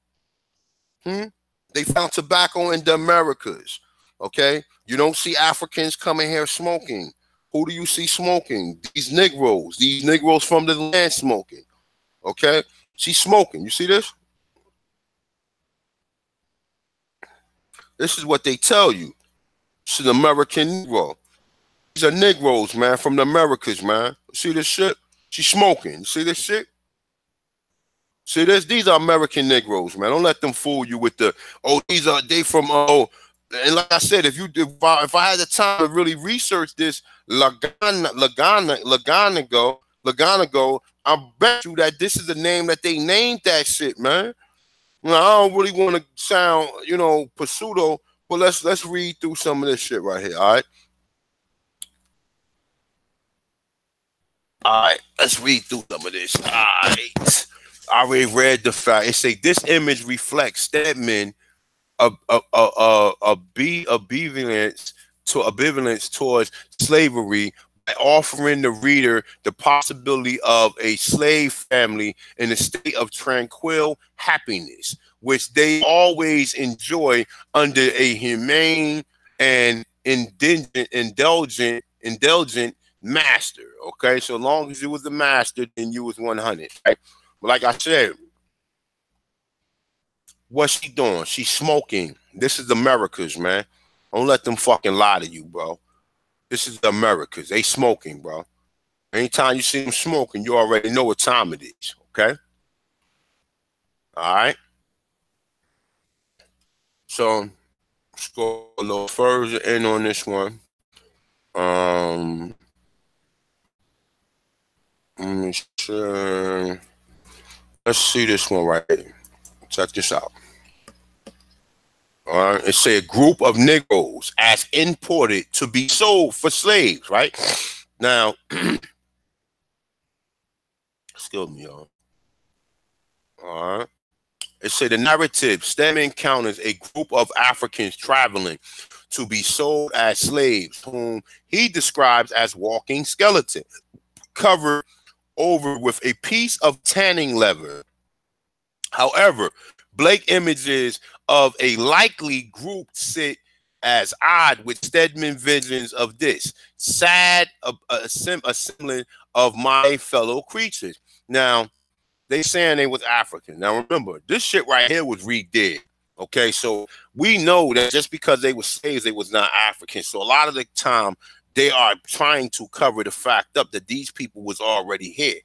[SPEAKER 2] They found tobacco in the Americas. Okay, you don't see Africans coming here smoking. Who do you see smoking? These Negroes from the land smoking. Okay, she's smoking. You see this? This is what they tell you. She's an American Negro. These are Negroes, man, from the Americas, man. See this shit? She's smoking. See this shit? See this? These are American Negroes, man. Don't let them fool you with the, oh, they from, oh. And like I said, if I had the time to really research this Lagana go, I bet you that this is the name that they named that shit, man. Now, I don't really want to sound, pseudo, but let's read through some of this shit right here, all right? All right, let's read through some of this. All right. I already read the fact. It say this image reflects Stedman ambivalence towards slavery by offering the reader the possibility of a slave family in a state of tranquil happiness, which they always enjoy under a humane and indulgent master. Okay, so long as you was the master, then you was 100, right? But like I said, what's she doing? She's smoking. This is the Americas, man. Don't let them fucking lie to you, bro. This is the Americas. They smoking, bro. Anytime you see them smoking, you already know what time it is, okay? All right. So let's go a little further in on this one. Let's see this one right here. Check this out. All right. It say a group of Negroes as imported to be sold for slaves, right? Now, excuse me, y'all. All right. It say the narrative Stedman encounters a group of Africans traveling to be sold as slaves, whom he describes as walking skeletons, covered over with a piece of tanning leather. However, Blake images of a likely group sit as odd with Stedman visions of this sad assembly of my fellow creatures. Now, they saying they was African. Now, remember, this shit right here was redid. Okay, so we know that just because they were slaves, they was not African. So a lot of the time, they are trying to cover the fact up that these people was already here.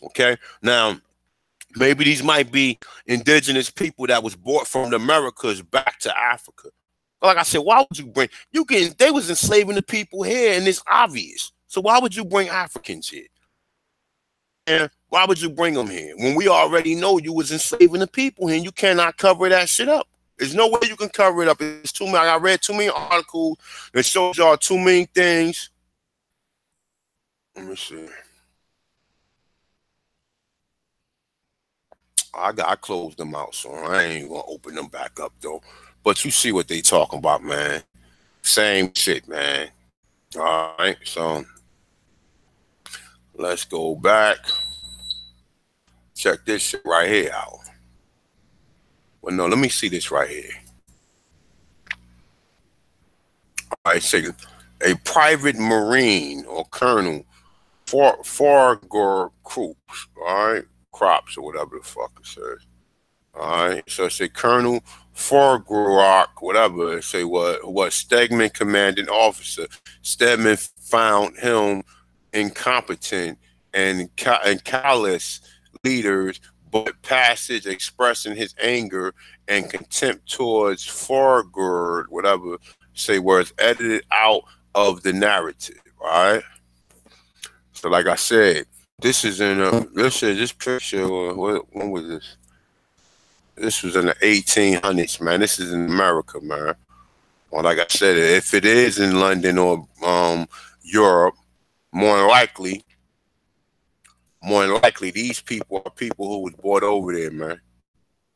[SPEAKER 2] Okay, now maybe these might be indigenous people that was brought from the Americas back to Africa. Like I said, why would you bring they was enslaving the people here, and it's obvious. So why would you bring Africans here? And why would you bring them here when we already know you was enslaving the people here and you cannot cover that shit up? There's no way you can cover it up. It's too many. I read too many articles that shows y'all too many things. Let me see. I closed them out, so I ain't gonna open them back up though. But you see what they talking about, man. Same shit, man. All right, so let's go back. Check this shit right here out. Well, no, let me see this right here. All right, say a private Marine or Colonel Fargo Crops, all right, Crops or whatever the fuck it says. All right, so it say Colonel Fargo, whatever. It say what Stegman commanding officer. Stegman found him incompetent and callous leaders, but passage expressing his anger and contempt towards Fargo, whatever. Say was edited out of the narrative. All right. So like I said, this is in this picture. When was this? This was in the 1800s, man. This is in America, man. Well, like I said, if it is in London or Europe, more than likely, these people are people who was brought over there, man.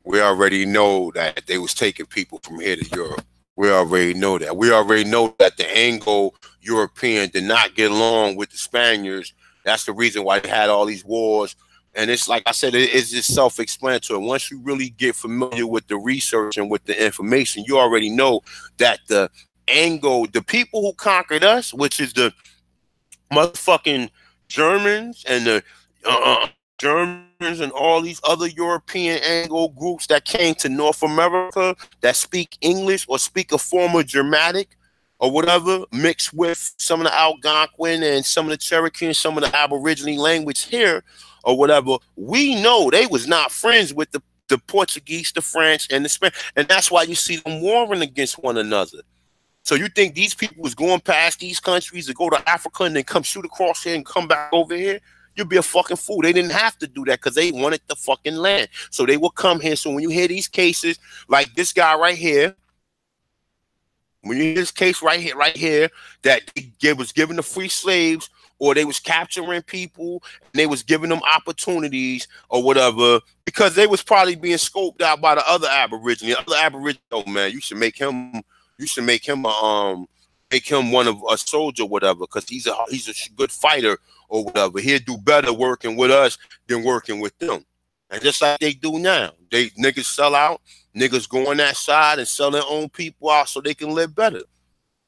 [SPEAKER 2] We already know that they was taking people from here to Europe. We already know that. We already know that the Anglo-European did not get along with the Spaniards. That's the reason why they had all these wars. And it's like I said, it's just self-explanatory. Once you really get familiar with the research and with the information, you already know that the people who conquered us, which is the motherfucking Germans and the Germans and all these other European Anglo groups that came to North America that speak English or speak a form of Germanic or whatever, mixed with some of the Algonquin and some of the Cherokee and some of the Aborigine language here or whatever, we know they was not friends with the Portuguese, the French, and the Spanish. And that's why you see them warring against one another. So you think these people was going past these countries to go to Africa and then come shoot across here and come back over here? You'd be a fucking fool. They didn't have to do that because they wanted the fucking land. So they would come here. So when you hear these cases, like this guy right here, when you hear this case right here, that they was giving the free slaves or they was capturing people and they was giving them opportunities or whatever, because they was probably being scoped out by the other Aborigine. Oh man, you should make him one of a soldier, whatever, because he's a good fighter or whatever. He'll do better working with us than working with them. And just like they do now, niggas sell out, niggas go on that side and sell their own people out so they can live better.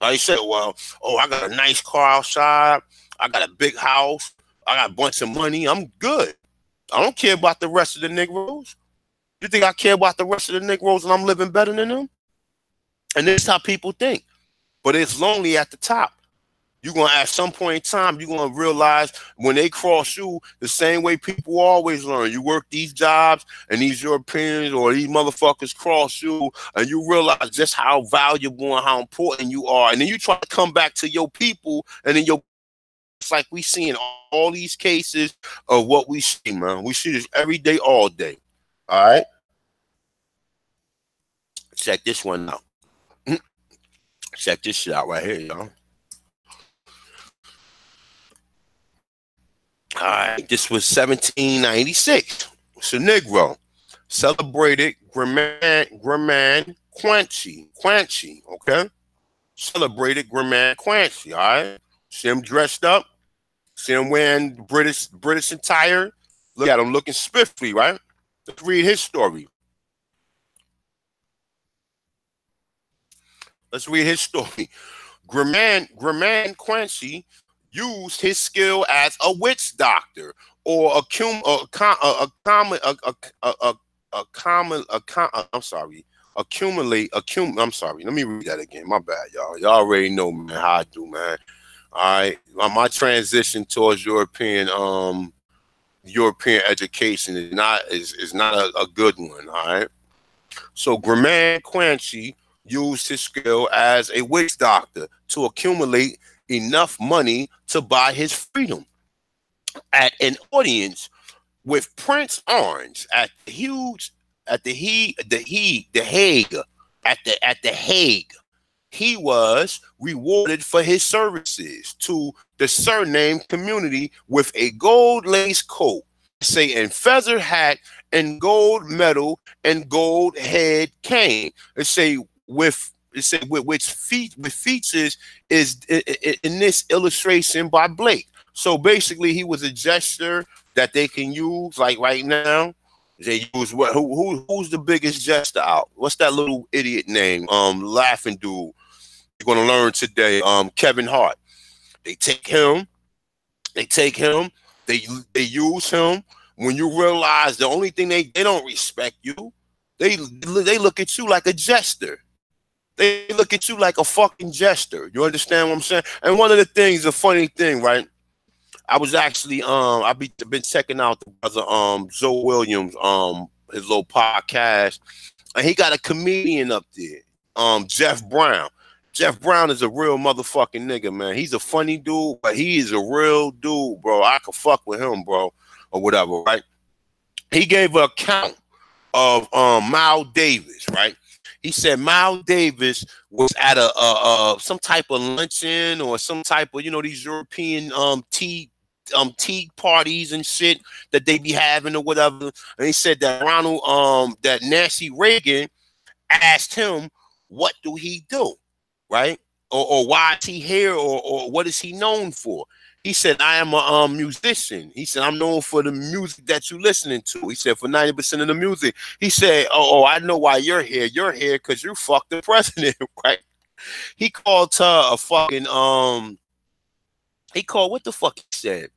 [SPEAKER 2] Like I said, well, oh, I got a nice car outside, I got a big house, I got a bunch of money, I'm good. I don't care about the rest of the Negroes. You think I care about the rest of the Negroes and I'm living better than them? And this is how people think. But it's lonely at the top. You're going to, at some point in time, you're going to realize when they cross you, the same way people always learn. You work these jobs and these Europeans or these motherfuckers cross you and you realize just how valuable and how important you are. And then you try to come back to your people and then it's like we see in all these cases of what we see, man. We see this every day, all day. All right? Check this one out. Check this shit out right here, y'all. All right, this was 1796. It's a Negro. Celebrated Graman Quanchi, okay? Celebrated Graman Quanchi, all right? See him dressed up? See him wearing British attire? Look at him looking spiffy, right? Let's read his story. Let's read his story. Graman Quanchi used his skill as a witch doctor or I'm sorry, let me read that again. My bad, y'all. Y'all already know, man, how I do, man. All right. My transition towards European education is not a good one. All right. So Graman Quanchi used his skill as a witch doctor to accumulate enough money to buy his freedom. At an audience with Prince Orange at the Hague, he was rewarded for his services to the surname community with a gold lace coat, say, and feather hat and gold medal and gold head cane. It say with features is in this illustration by Blake. So basically, he was a jester that they can use, like right now. They use what? Who's the biggest jester out? What's that little idiot name? Laughing dude. You're gonna learn today. Kevin Hart. They take him. They take him. They use him. When you realize the only thing they don't respect you, they look at you like a jester. They look at you like a fucking jester. You understand what I'm saying? And one of the things, the funny thing, right? I was actually I've been checking out the brother Zoe Williams his little podcast, and he got a comedian up there, Jeff Brown. Jeff Brown is a real motherfucking nigga, man. He's a funny dude, but he is a real dude, bro. I could fuck with him, bro, or whatever, right? He gave an account of Miles Davis, right? He said Miles Davis was at a some type of luncheon or some type of, you know, these European tea parties and shit that they be having or whatever. And he said that that Nancy Reagan asked him, what do he do? Right? Or why is he here, or what is he known for? He said, I am a musician. He said, I'm known for the music that you're listening to. He said, for 90% of the music. He said, oh, I know why you're here. You're here because you fucked the president, right? He called her a fucking, he called, what the fuck he said?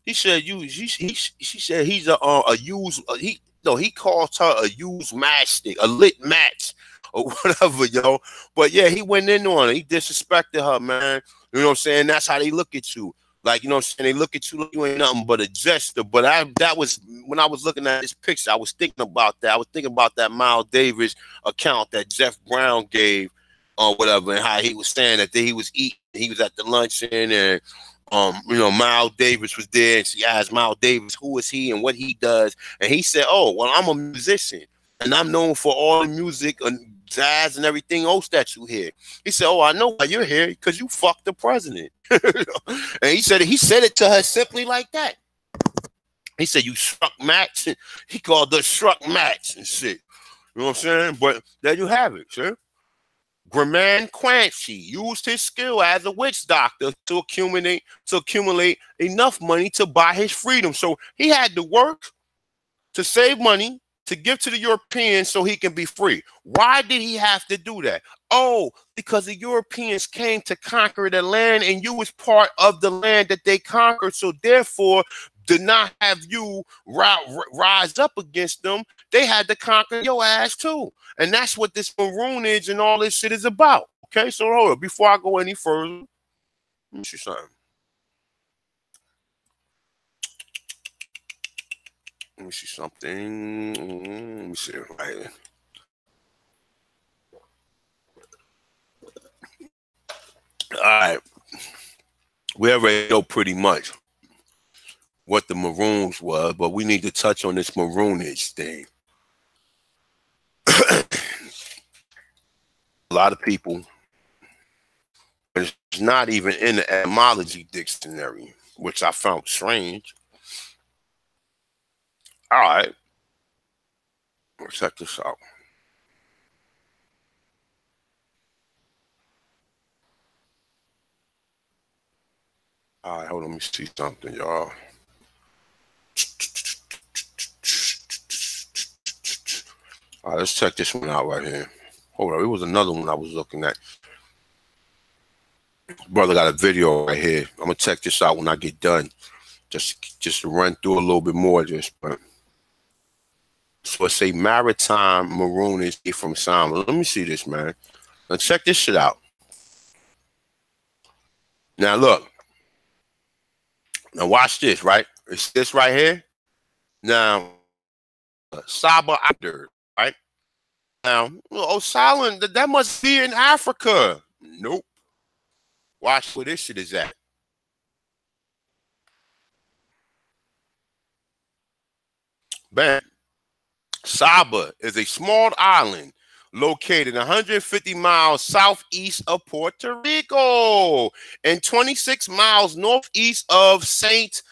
[SPEAKER 2] He said, she said he's a used, he called her a used matchstick, a lit match, or whatever, yo. But yeah, he went in on it. He disrespected her, man. You know what I'm saying? That's how they look at you. Like, you know what I'm saying? They look at you like you ain't nothing but a jester. But that was, when I was looking at this picture, I was thinking about that. I was thinking about that Miles Davis account that Jeff Brown gave, or whatever, and how he was saying that he was eating. He was at the luncheon, and you know, Miles Davis was there, and she asked Miles Davis who is he and what he does, and he said, "Oh, well, I'm a musician, and I'm known for all the music and jazz and everything else that you hear." He said, "Oh, I know why you're here, because you fucked the president." And he said it to her simply like that. He said, "You struck match." He called her struck match and shit. You know what I'm saying? But there you have it, sir. Graman Quanchi used his skill as a witch doctor to accumulate enough money to buy his freedom. So he had to work to save money to give to the Europeans so he can be free. Why did he have to do that? Oh, because the Europeans came to conquer the land, and you was part of the land that they conquered. So therefore, did not have you rise up against them. They had to conquer your ass too. And that's what this Maroonage and all this shit is about. Okay, so hold on. Before I go any further, let me see something. Let me see something. Let me see it right here. All right. We already know pretty much what the Maroons were, but we need to touch on this Maroonage thing. A lot of people, it's not even in the etymology dictionary, which I found strange. All right, let's check this out. All right, hold on, let me see something, y'all. All right, let's check this one out right here. Hold on, it was another one I was looking at. Brother got a video right here. I'm gonna check this out when I get done, just to run through a little bit more. But so it's a maritime Maroonage from Simon. Let me see this, man. Now check this shit out. Now look. Now watch this, right? It's this right here. Now, Saba Abdur, right? Now, Silent, that must be in Africa. Nope. Watch where this shit is at. Bam. Saba is a small island located 150 miles southeast of Puerto Rico and 26 miles northeast of Saint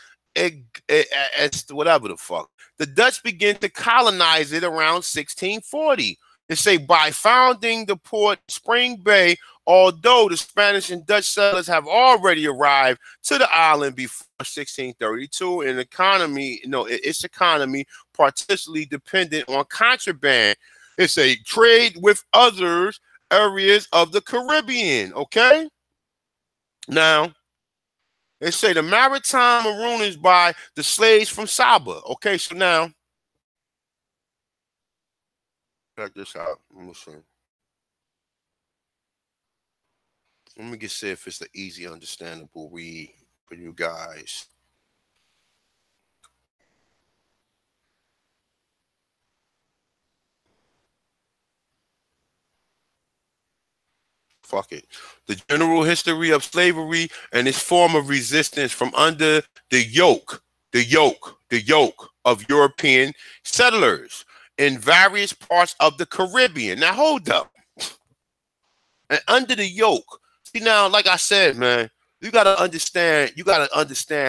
[SPEAKER 2] whatever the fuck. The Dutch began to colonize it around 1640. It say by founding the port Spring Bay, although the Spanish and Dutch settlers have already arrived to the island before 1632, and its economy particularly dependent on contraband. It's a trade with others areas of the Caribbean. Okay, now they say the maritime Maroonage by the slaves from Saba. Okay, so now check this out. Let me see. Let me just see if it's an easy, understandable read for you guys. Fuck it. The general history of slavery and its form of resistance from under the yoke of European settlers in various parts of the Caribbean. Now hold up. And under the yoke. See now, like I said, man, you gotta understand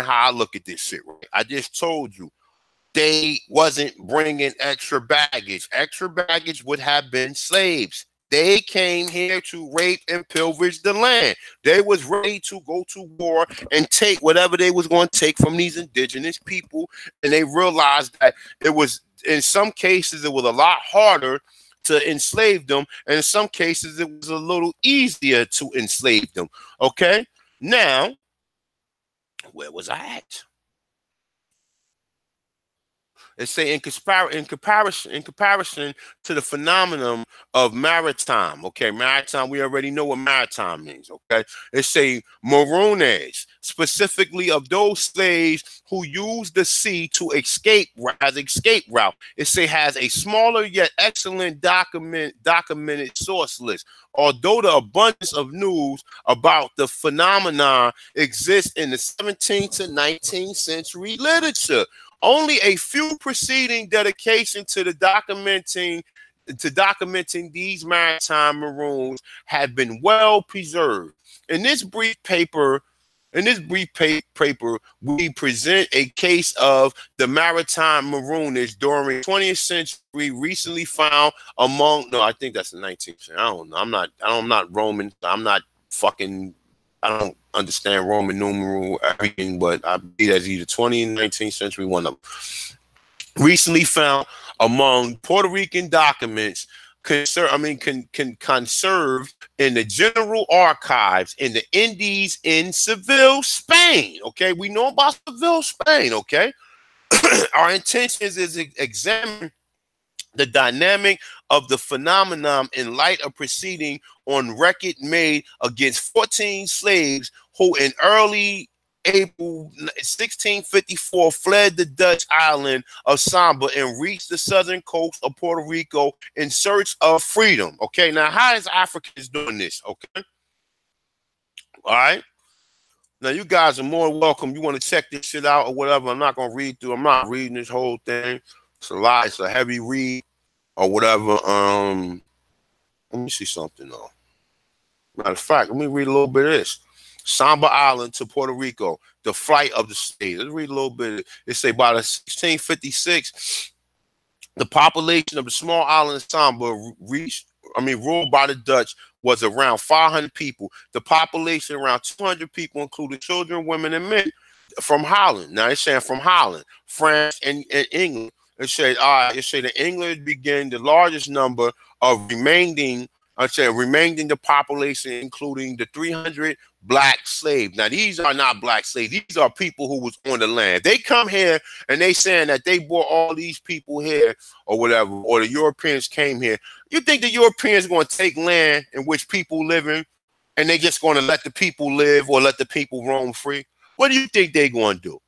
[SPEAKER 2] how I look at this shit, right? I just told you they wasn't bringing extra baggage. Extra baggage would have been slaves. They came here to rape and pillage the land. They was ready to go to war and take whatever they was going to take from these indigenous people. And they realized that it was, in some cases, it was a lot harder to enslave them. And in some cases, it was a little easier to enslave them. Okay? Now, where was I at? It say in comparison to the phenomenon of maritime. Okay, maritime, we already know what maritime means. Okay, it say Maroonage, specifically of those slaves who use the sea to escape as escape route. It say has a smaller yet excellent documented source list. Although the abundance of news about the phenomenon exists in the 17th to 19th century literature, only a few preceding dedication to documenting these maritime maroons have been well preserved. In this brief paper, we present a case of the maritime maroonage during 20th century, recently found among. No, I think that's the 19th century. I don't know. I'm not Roman. I'm not fucking. I don't understand Roman numeral everything, but I believe that's either 20th and 19th century, one of them. Recently found among Puerto Rican documents conserved in the general archives in the Indies in Seville, Spain. Okay, we know about Seville, Spain. Okay, our intention is to examine the dynamic of the phenomenon in light of proceeding on record made against 14 slaves who in early April 1654 fled the Dutch island of Samba and reached the southern coast of Puerto Rico in search of freedom. Okay, now how is Africans doing this? Okay, all right. Now you guys are more welcome. You want to check this shit out or whatever. I'm not gonna read through. I'm not reading this whole thing. It's a lot. It's a heavy read or whatever. Let me see something though. Matter of fact, let me read a little bit of this. Samba Island to Puerto Rico, the flight of the slaves. Let's read a little bit. It say by the 1656, the population of the small island of Samba ruled by the Dutch was around 500 people. The population around 200 people, including children, women, and men from Holland. Now it's saying from Holland, France, and England. It said, that England began the largest number of remaining the population, including the 300 black slaves. Now, these are not black slaves. These are people who was on the land. They come here and they saying that they brought all these people here or whatever, or the Europeans came here. You think the Europeans are going to take land in which people live in and they just going to let the people live or let the people roam free? What do you think they're going to do?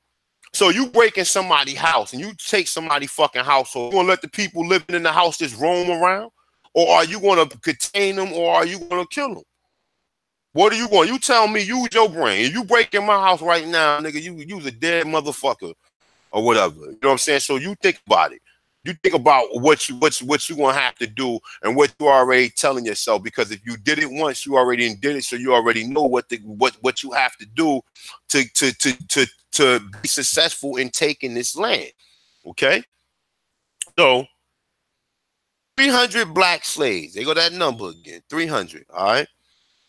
[SPEAKER 2] So you break in somebody's house and you take somebody's fucking household. You going to let the people living in the house just roam around? Or are you going to contain them, or are you going to kill them? What are you going? You tell me, use your brain. If you break in my house right now, nigga, you's a dead motherfucker or whatever. You know what I'm saying? So you think about it. You think about what you gonna have to do and what you already telling yourself. Because if you did it once, you already did it, so you already know what you have to do to be successful in taking this land. Okay, so 300 black slaves. They go that number again, 300, all right?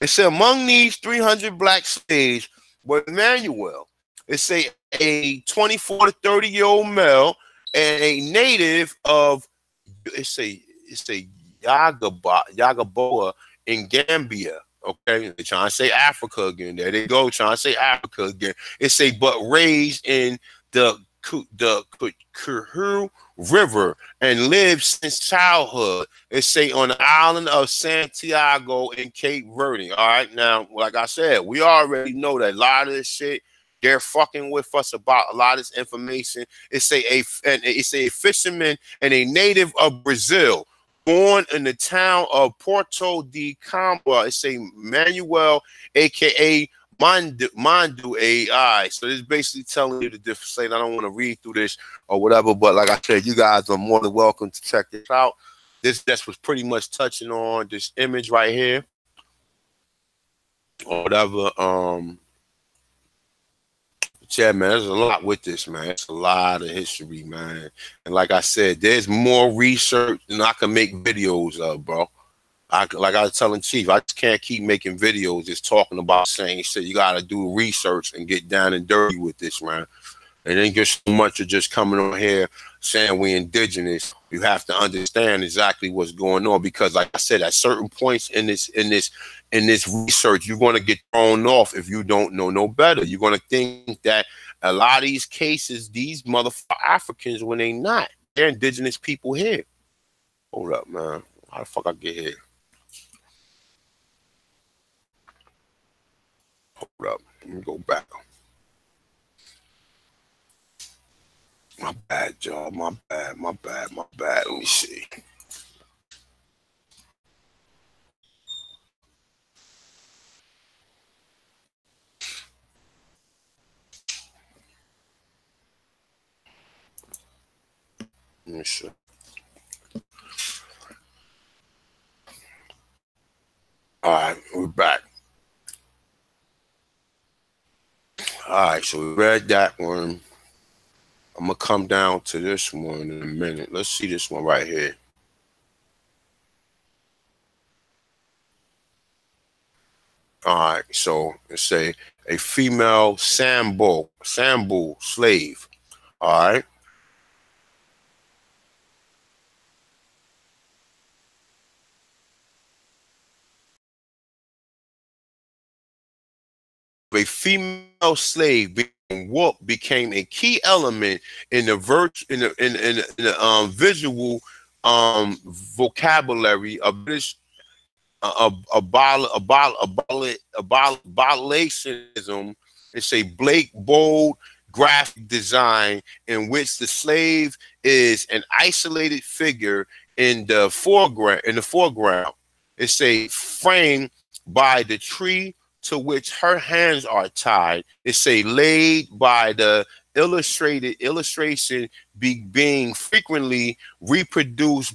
[SPEAKER 2] It said among these 300 black slaves was Emmanuel. It say a 24 to 30-year-old male and a native of, it's a Yagaboa in Gambia. Okay, they're trying to say Africa again. There they go, trying to say Africa again. It say, but raised in the Kuhuru River and lived since childhood. It say on the island of Santiago in Cape Verde. All right, now, like I said, we already know that a lot of this shit, they're fucking with us about a lot of this information. It's a fisherman and a native of Brazil, born in the town of Porto de Cambra. It's a Manuel, aka Mandu AI. So this is basically telling you the difference. Saying I don't want to read through this or whatever, but like I said, you guys are more than welcome to check this out. This was pretty much touching on this image right here or whatever. Yeah, man, there's a lot with this, man. It's a lot of history, man. And like I said, there's more research than I can make videos of, bro. Like I was telling Chief, I just can't keep making videos just talking about saying shit. You got to do research and get down and dirty with this, man. And then get so much of just coming on here saying we indigenous. You have to understand exactly what's going on, because like I said, at certain points in this research, you're going to get thrown off if you don't know no better. You're going to think that a lot of these cases, these motherfucking Africans, when they not, they're indigenous people here. Hold up, man. How the fuck I get here? Hold up. Let me go back. My bad, y'all. My bad. Let me see. Let me see. All right, we're back. All right, so we read that one. I'm going to come down to this one in a minute. Let's see this one right here. All right, so let's say a female Sambo slave. All right. A female slave being whooped became a key element in the visual vocabulary of this abolitionism. It's a bold graphic design in which the slave is an isolated figure in the foreground. It's a frame by the tree to which her hands are tied. It's a laid by the illustration being frequently reproduced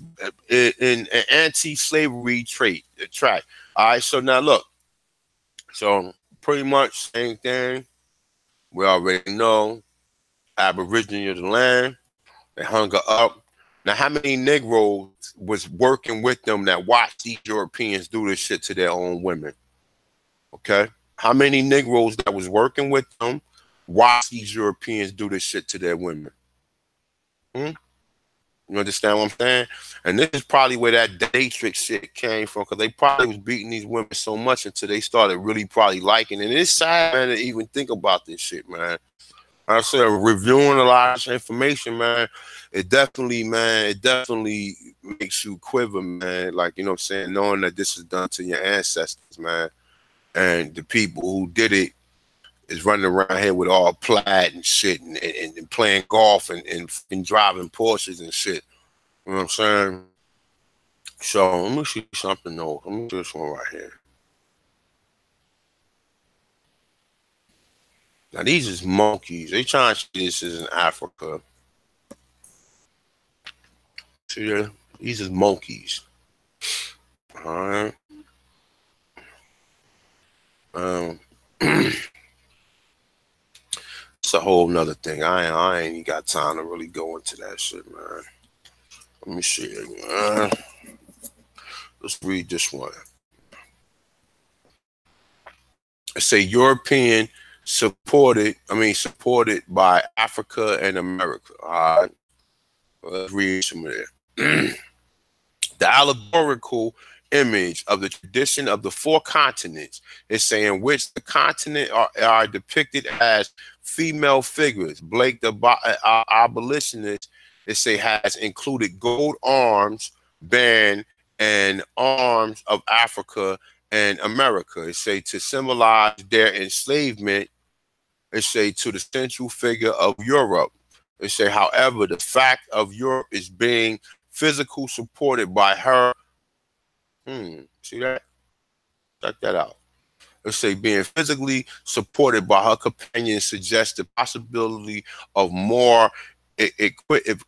[SPEAKER 2] in an anti-slavery track. All right, so now look. So pretty much same thing. We already know. Aboriginal of the land. They hung her up. Now, how many Negroes was working with them that watched these Europeans do this shit to their own women? Okay, how many Negroes that was working with them watch these Europeans do this shit to their women? You understand what I'm saying? And this is probably where that datrix shit came from, because they probably was beating these women so much until they started really probably liking it. And it's sad, man, to even think about this shit, man. I said, reviewing a lot of information, man, it definitely makes you quiver, man. Like, you know what I'm saying? Knowing that this is done to your ancestors, man. And the people who did it is running around here with all plaid and shit and playing golf and driving Porsches and shit. You know what I'm saying? So let me see something else. Let me do this one right here. Now these is monkeys. They trying to see this is in Africa. See, these is monkeys. All right. It's a whole nother thing. I ain't got time to really go into that shit, man. Let me see. Let's read this one. It say European supported by Africa and America. All right. Let's read some of that. The allegorical image of the tradition of the four continents is saying which the continent are depicted as female figures. Blake, the abolitionist, it say has included gold arms band and arms of Africa and America. It say to symbolize their enslavement. It say to the central figure of Europe. It say, however, the fact of Europe is being physical supported by her. See that? Check that out. Let's say being physically supported by her companion suggests the possibility of more equipable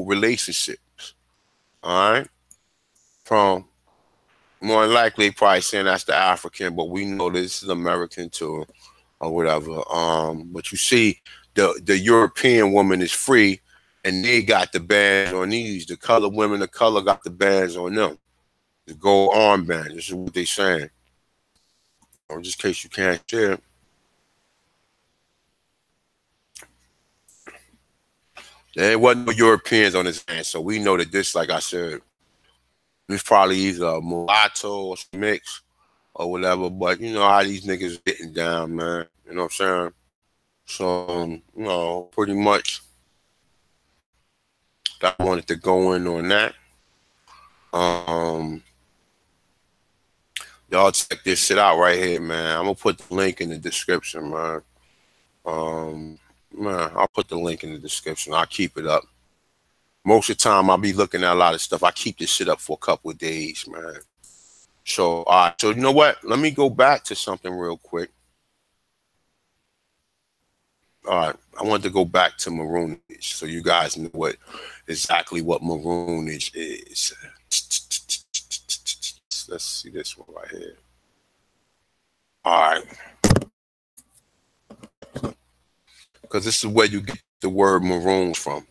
[SPEAKER 2] relationships. All right. From more likely probably saying that's the African, but we know this is American too, or whatever. But you see, the European woman is free, and they got the bands on these. The color women, the color got the bands on them. The gold armband. This is what they saying. Or just in case you can't share. There wasn't no Europeans on this hand, so we know that this, like I said, this probably either a mulatto or some mix or whatever. But you know how these niggas getting down, man. You know what I'm saying? So, you know, pretty much I wanted to go in on that. Y'all check this shit out right here, man. I'm gonna put the link in the description, man. Man, I'll put the link in the description. I'll keep it up. Most of the time, I'll be looking at a lot of stuff. I keep this shit up for a couple of days, man. So, all right. So, you know what? Let me go back to something real quick. All right. I want to go back to Maroonage so you guys know exactly what Maroonage is. Let's see this one right here. All right. Because this is where you get the word maroons from.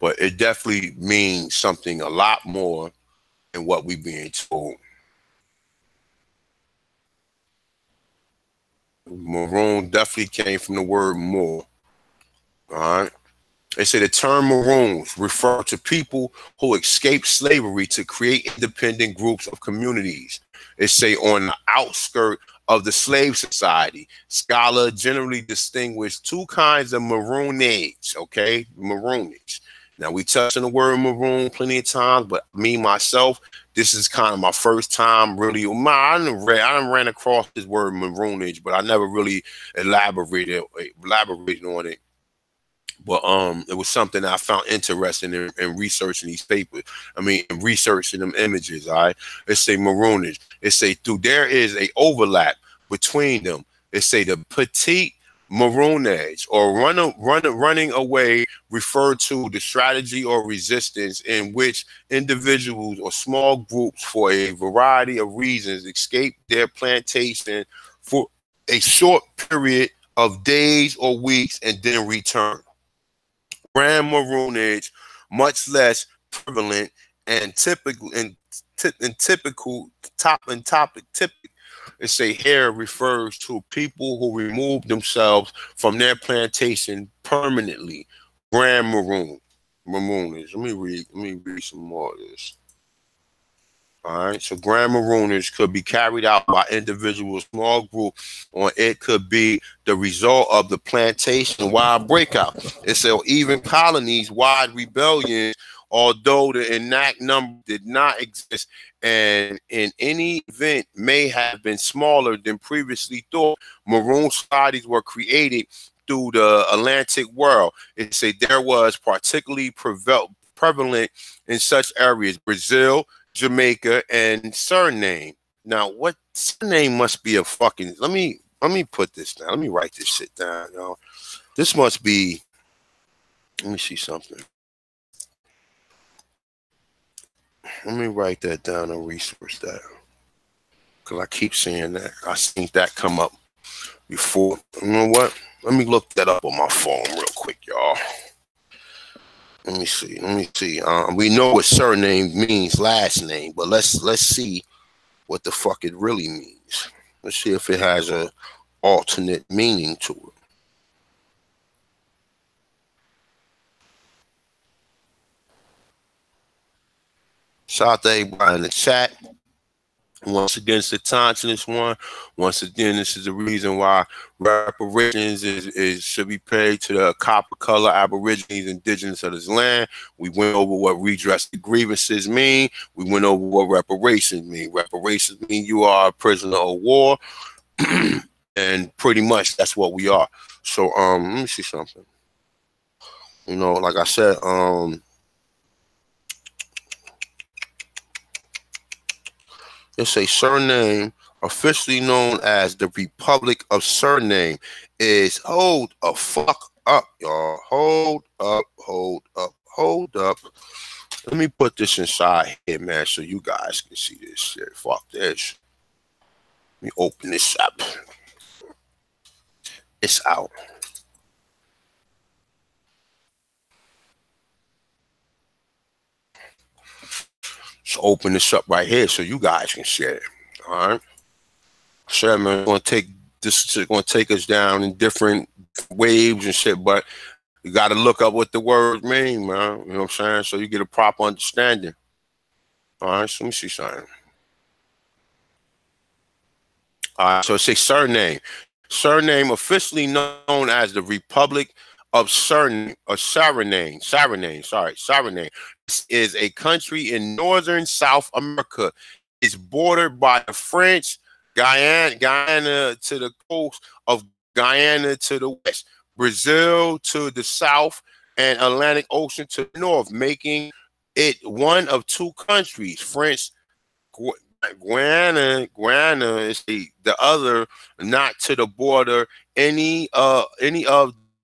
[SPEAKER 2] But it definitely means something a lot more than what we're being told. Maroon definitely came from the word more. All right. They say the term Maroons refer to people who escaped slavery to create independent groups of communities. They say on the outskirts of the slave society. Scholar generally distinguish two kinds of Maroonage, okay? Maroonage. Now, we touched on the word maroon plenty of times, but me, myself, this is kind of my first time really. I done ran across this word maroonage, but I never really elaborated on it. But it was something that I found interesting in researching these papers. I mean, in researching them images. All right, it say maroonage. It say there is a overlap between them. It say the petite maroonage or running away refer to the strategy or resistance in which individuals or small groups for a variety of reasons escape their plantation for a short period of days or weeks and then return. Grand maroonage, much less prevalent and typical it say here refers to people who remove themselves from their plantation permanently. Grand maroonage. Let me read some more of this. All right, so grand maroonage could be carried out by individuals, small group, or it could be the result of the plantation-wide breakout. It's even colonies-wide rebellions, although the exact number did not exist, and in any event may have been smaller than previously thought. Maroon societies were created through the Atlantic world. It say there was particularly prevalent in such areas: Brazil, Jamaica, and Suriname. Now, what Suriname must be a fucking. Let me put this down. Let me write this shit down, y'all. This must be. Let me see something. Let me write that down and research that, because I keep seeing that. I seen that come up before. You know what? Let me look that up on my phone real quick, y'all. Let me see. We know what surname means, last name, but let's see what the fuck it really means. Let's see if it has a alternate meaning to it. Shout out to everybody in the chat. Once again, it's the time to this one. Once again, this is the reason why reparations should be paid to the copper color Aborigines, indigenous of this land. We went over what redress the grievances mean. We went over what reparations mean. Reparations mean you are a prisoner of war, and pretty much that's what we are. So let me see something. You know, like I said, it's a surname officially known as the Republic of Surname is, hold a fuck up, y'all. Hold up. Let me put this inside here, man, so you guys can see this shit. Fuck this. Let me open this up. It's out. So open this up right here so you guys can share it. All right. Sure, man. Gonna take this is gonna take us down in different waves and shit, but you gotta look up what the words mean, man. You know what I'm saying? So you get a proper understanding. All right, so let me see something. All right, so it says surname. Surname officially known as the Republic of Suriname, or Suriname. This is a country in northern South America. It's bordered by the French Guyana to the coast of Guyana to the west, Brazil to the south, and Atlantic Ocean to the north, making it one of two countries. French Guyana is the other, not to the border any of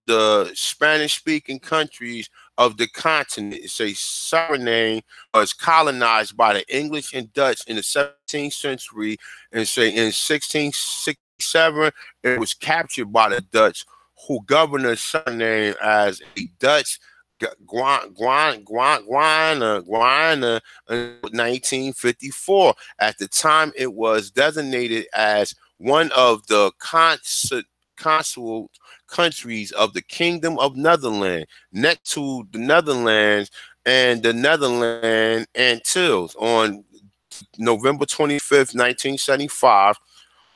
[SPEAKER 2] the Spanish-speaking countries of the continent. It's a Suriname was colonized by the English and Dutch in the 17th century, and say in 1667 it was captured by the Dutch, who governed the Suriname as a Dutch Guyana in 1954. At the time, it was designated as one of the consular countries of the Kingdom of Netherlands, next to the Netherlands and the Netherlands Antilles. On November 25th, 1975,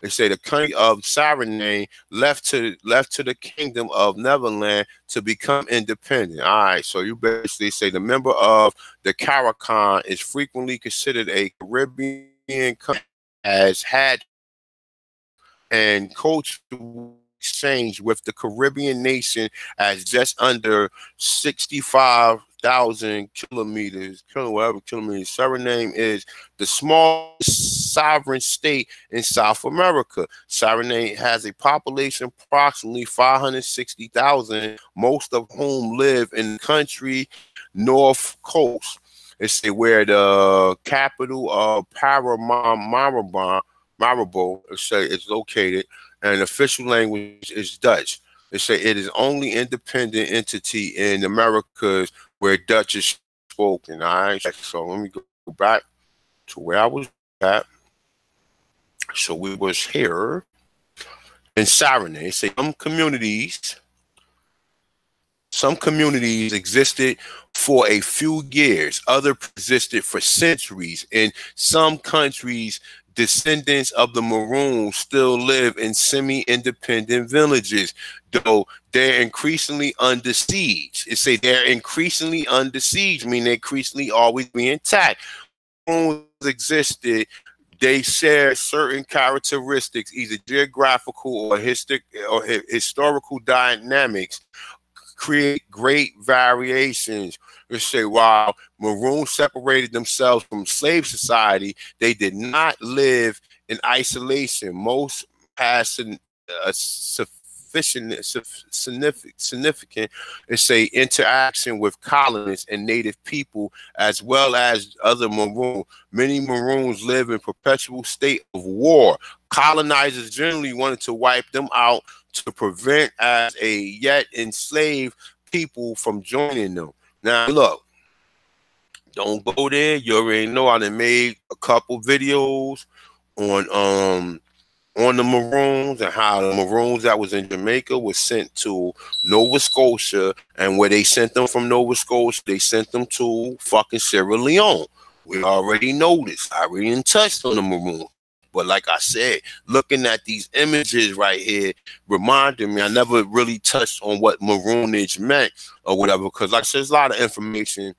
[SPEAKER 2] they say the country of Suriname left to the Kingdom of Netherlands to become independent. All right, so you basically say the member of the Caribbean is frequently considered a Caribbean country, has had and cultural exchange with the Caribbean nation as just under 65,000 kilometers. Suriname is the smallest sovereign state in South America. Suriname has a population approximately 560,000, most of whom live in the country north coast. It's where the capital of Paramaribo is located, and official language is Dutch. They say it is only independent entity in Americas where Dutch is spoken. All right, so let me go back to where I was at. So we was here in Suriname. They say some communities existed for a few years, others existed for centuries. In some countries, descendants of the Maroons still live in semi-independent villages, though they're increasingly under siege. It say they're increasingly under siege, meaning they're increasingly always being attacked. Maroons existed. They share certain characteristics, either geographical or historical dynamics, create great variations. They say while Maroons separated themselves from slave society, they did not live in isolation. Most had significant. It's a interaction with colonists and native people, as well as other Maroons. Many Maroons live in perpetual state of war. Colonizers generally wanted to wipe them out to prevent as a yet enslaved people from joining them. Now look, don't go there. You already know I done made a couple videos on the Maroons and how the Maroons that was in Jamaica was sent to Nova Scotia, and where they sent them from Nova Scotia, they sent them to fucking Sierra Leone. We already know this. I already touched on the Maroons. But like I said, looking at these images right here reminded me I never really touched on what Maroonage meant or whatever, because like I said, there's a lot of information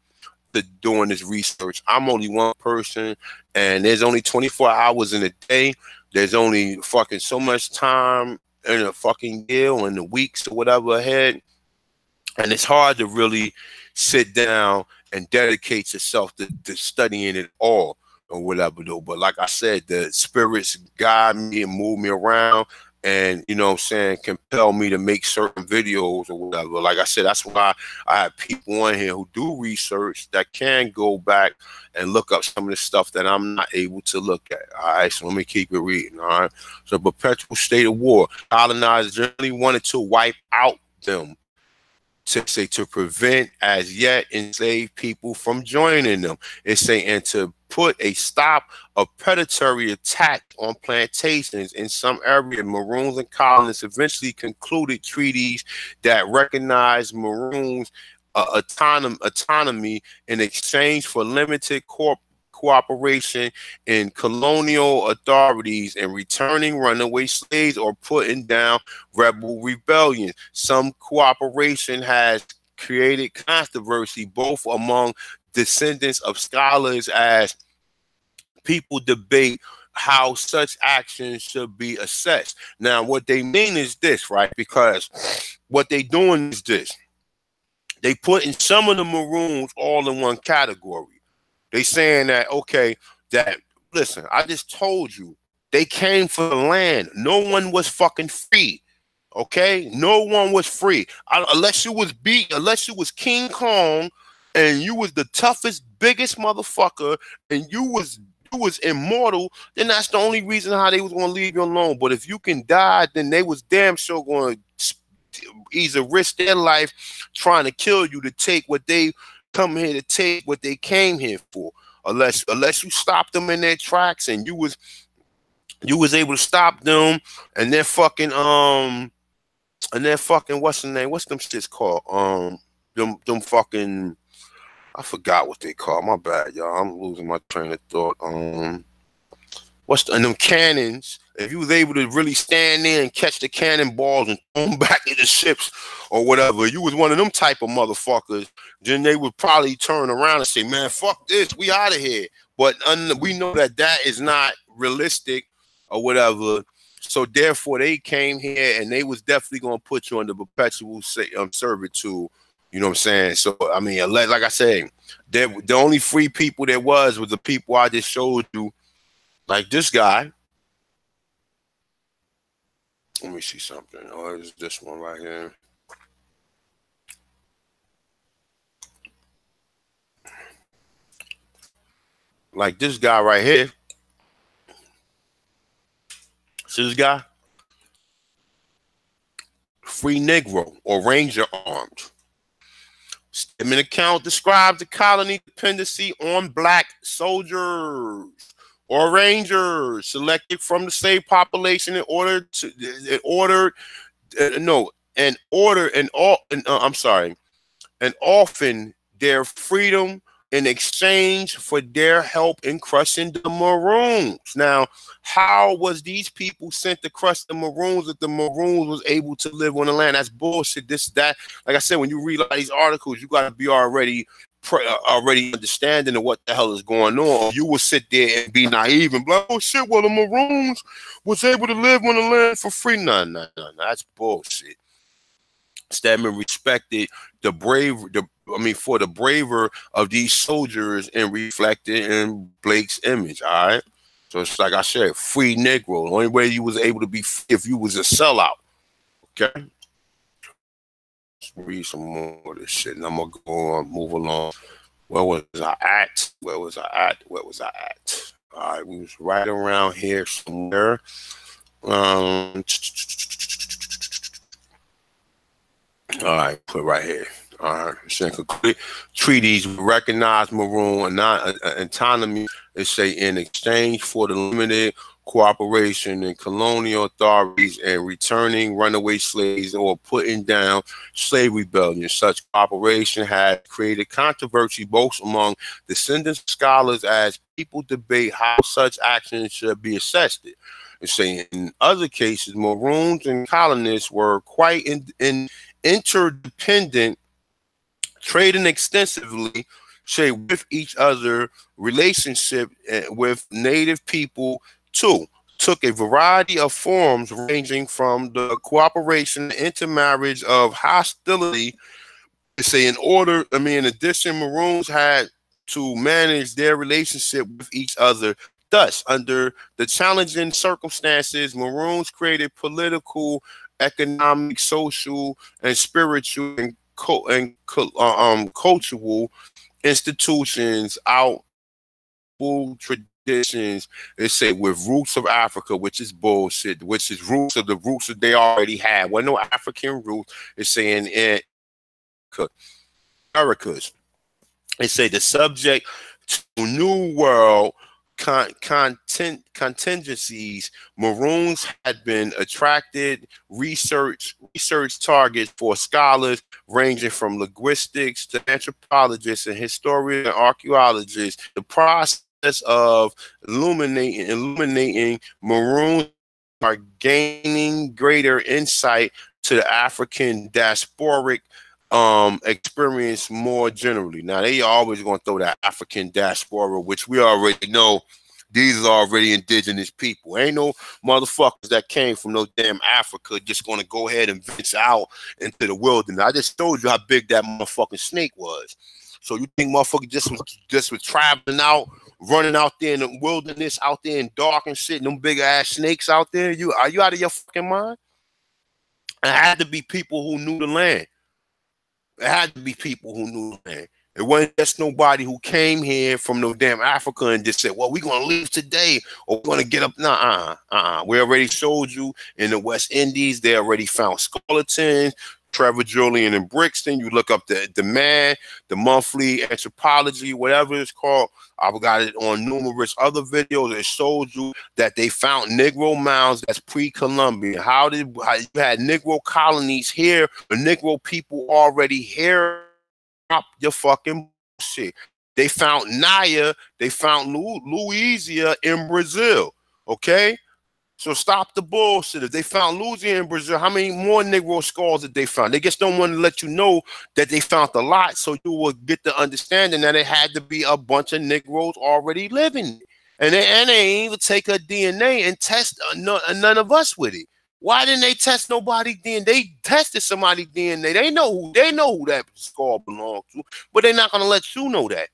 [SPEAKER 2] to doing this research. I'm only one person, and there's only 24 hours in a day. There's only fucking so much time in a fucking year or in the weeks or whatever ahead. And it's hard to really sit down and dedicate yourself to studying it all or whatever though. But like I said, the spirits guide me and move me around and, you know what I'm saying, compel me to make certain videos or whatever. Like I said, that's why I have people on here who do research that can go back and look up some of the stuff that I'm not able to look at. All right, so let me keep it reading. All right, so perpetual state of war. Colonizers generally wanted to wipe out them, to prevent as yet enslaved people from joining them. It's saying, and to put a stop of predatory attack on plantations in some areas. Maroons and colonists eventually concluded treaties that recognized Maroons autonomy in exchange for limited cooperation in colonial authorities and returning runaway slaves or putting down rebel rebellions. Some cooperation has created controversy both among descendants of scholars as people debate how such actions should be assessed. Now, what they mean is this, right? Because what they doing is this. They putting some of the Maroons all in one category. They saying that, okay, that, listen, I just told you, they came for the land. No one was fucking free. Okay? No one was free. Unless you was unless you was King Kong and you was the toughest, biggest motherfucker and you was immortal, then that's the only reason how they was going to leave you alone. But if you can die, then they was damn sure going to either risk their life trying to kill you to take what they come here to take, what they came here for. Unless you stop them in their tracks and you was able to stop them and they're fucking what's the name? What's them shits called? Them fucking, I forgot what they call. My bad, y'all. I'm losing my train of thought. And them cannons, if you was able to really stand there and catch the cannonballs and throw them back into ships or whatever, you was one of them type of motherfuckers, then they would probably turn around and say, man, fuck this, we out of here. But we know that is not realistic or whatever. So therefore, they came here and they was definitely going to put you under perpetual servitude. You know what I'm saying? So, I mean, like I said, the only free people there was the people I just showed you, like this guy. Let me see something. Oh, it's this one right here. Like this guy right here. See this guy? Free Negro or Ranger Armed. Statement account describes the colony dependency on black soldiers or rangers selected from the slave population and often their freedom in exchange for their help in crushing the Maroons. Now, how was these people sent to crush the Maroons if the Maroons was able to live on the land? That's bullshit. That. Like I said, when you read these articles, you got to be already understanding of what the hell is going on. You will sit there and be naive and be like, oh shit, well, the Maroons was able to live on the land for free. No, that's bullshit. Stedman respected the braver of these soldiers and reflected in Blake's image. All right, so it's like I said, free Negro. The only way you was able to be free if you was a sellout. Okay. Let's read some more of this shit, and I'm gonna go on, move along. Where was I at? Where was I at? Where was I at? All right, we was right around here somewhere. All right, put right here. All right, saying complete treaties recognize Maroon autonomy. They say in exchange for the limited cooperation in colonial authorities and returning runaway slaves or putting down slave rebellion. Such cooperation has created controversy both among descendant scholars as people debate how such actions should be assessed. It's saying in other cases, Maroons and colonists were quite interdependent, trading extensively, say with each other, relationship with native people too. Took a variety of forms ranging from the cooperation, intermarriage of hostility. They say in addition, Maroons had to manage their relationship with each other. Thus, under the challenging circumstances, Maroons created political, economic, social, and spiritual and cultural institutions, out traditions. They say with roots of Africa, which is bullshit, which is roots of the roots that they already had. Well, no African roots. It's saying in Americas. They say the subject to New World contingencies, Maroons had been attracted research targets for scholars ranging from linguistics to anthropologists and historians and archaeologists. The process of illuminating Maroons are gaining greater insight to the African diasporic experience more generally. Now they always going to throw that African diaspora, which we already know these are already indigenous people. Ain't no motherfuckers that came from no damn Africa just going to go ahead and venture out into the wilderness. I just told you how big that motherfucking snake was. So you think motherfucker just was traveling out, running out there in the wilderness, out there in dark and shit, and them big ass snakes out there? Are you out of your fucking mind? It had to be people who knew the land. It had to be people who knew the land. It wasn't just nobody who came here from no damn Africa and just said, well, we're going to leave today or we're going to get up. Nah, We already showed you in the West Indies, they already found skeletons. Trevor Julian and Brixton, you look up the man, the monthly anthropology, whatever it's called. I've got it on numerous other videos. It shows you that they found Negro mounds that's pre-Columbian. How you had Negro colonies here, the Negro people already here. Drop your fucking shit. They found Naya, they found Louisiana in Brazil. Okay? So stop the bullshit. If they found Louisiana in Brazil, how many more Negro skulls did they find? They just don't want to let you know that they found a lot, so you will get the understanding that it had to be a bunch of Negroes already living. And they ain't even take her DNA and test none of us with it. Why didn't they test nobody DNA? They tested somebody's DNA. They know who that skull belongs to, but they're not gonna let you know that.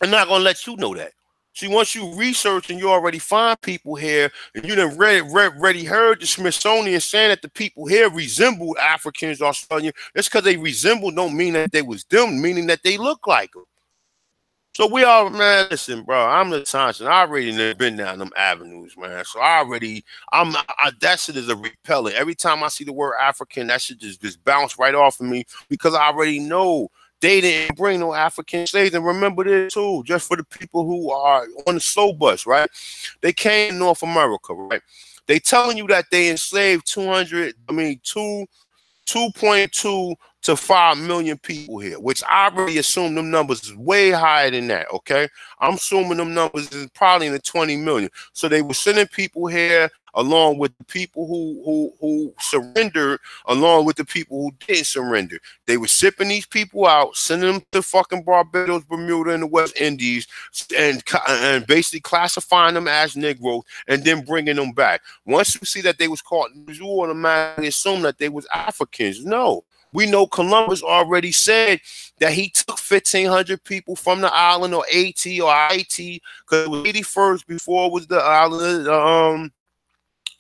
[SPEAKER 2] They're not gonna let you know that. See, once you research and you already find people here, and you done already heard the Smithsonian saying that the people here resembled Africans or Australians, it's because they resemble don't mean that they was them, meaning that they look like them. So we all, man, listen, bro, I'm the Thompson. I already been down them avenues, man. So that shit is a repellent. Every time I see the word African, that shit just bounce right off of me because I already know they didn't bring no African slaves. And remember this too, just for the people who are on the slow bus, right? They came to North America, right? They telling you that they enslaved 2.2 to 5 million people here, which I already assume them numbers is way higher than that, okay? I'm assuming them numbers is probably in the 20 million. So they were sending people here along with the people who surrendered, along with the people who didn't surrender. They were shipping these people out, sending them to fucking Barbados, Bermuda, and the West Indies, and basically classifying them as Negroes and then bringing them back. Once you see that they was caught, you automatically assume that they was Africans. No. We know Columbus already said that he took 1,500 people from the island, or AT or IT, because it was 81st before it was the island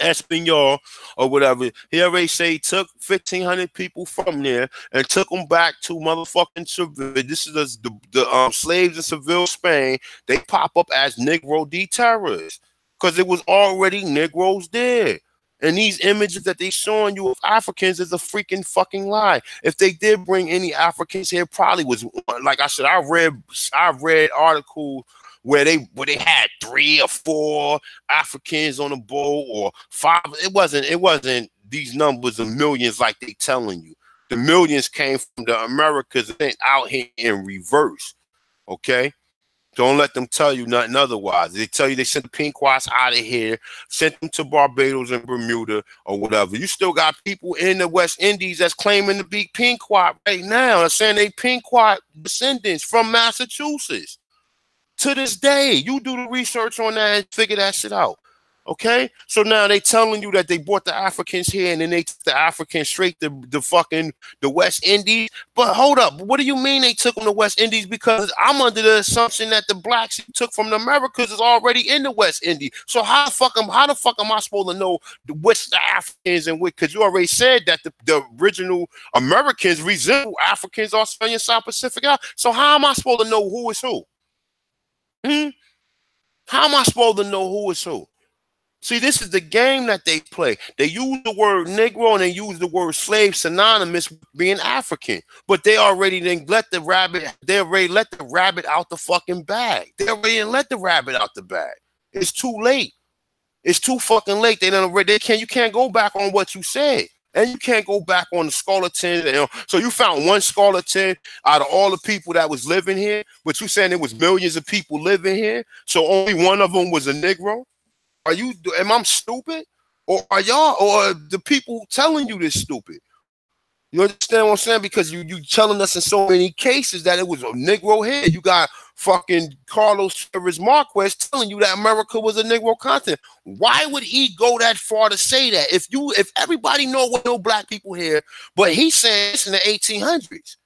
[SPEAKER 2] Espanol or whatever. He already say he took 1,500 people from there and took them back to motherfucking Seville. This is the slaves in Seville, Spain. They pop up as Negro de terrorists because it was already Negroes there. And these images that they showing you of Africans is a freaking fucking lie. If they did bring any Africans here, probably was, like I said, I read articles where they had 3 or 4 Africans on the boat or 5. It wasn't these numbers of millions like they telling you. The millions came from the Americas and out here in reverse. Okay? Don't let them tell you nothing otherwise. They tell you they sent the Pequots out of here, sent them to Barbados and Bermuda or whatever. You still got people in the West Indies that's claiming to be Pequot right now. They're saying they Pequot descendants from Massachusetts. To this day, you do the research on that and figure that shit out. Okay? So now they telling you that they brought the Africans here and then they took the Africans straight to the West Indies. But hold up, what do you mean they took them to West Indies? Because I'm under the assumption that the blacks you took from the Americas is already in the West Indies. So how the fuck am I supposed to know which the Africans and which? Because you already said that the original Americans resemble Africans, Australian, South Pacific. So how am I supposed to know who is who? How am I supposed to know who is who? See, this is the game that they play. They use the word Negro and they use the word slave synonymous with being African. But they already then let the rabbit out the fucking bag. They already let the rabbit out the bag. It's too late. It's too fucking late. You can't go back on what you said. And you can't go back on the charlatan. So you found one charlatan out of all the people that was living here, but you saying there was millions of people living here, so only one of them was a Negro? Am I stupid? Or are y'all, or the people telling you this stupid? You understand what I'm saying? Because you telling us in so many cases that it was a Negro here. You got fucking Carlos Torres Marquez telling you that America was a Negro continent. Why would he go that far to say that? If everybody know what no black people here, but he's saying it's in the 1800s.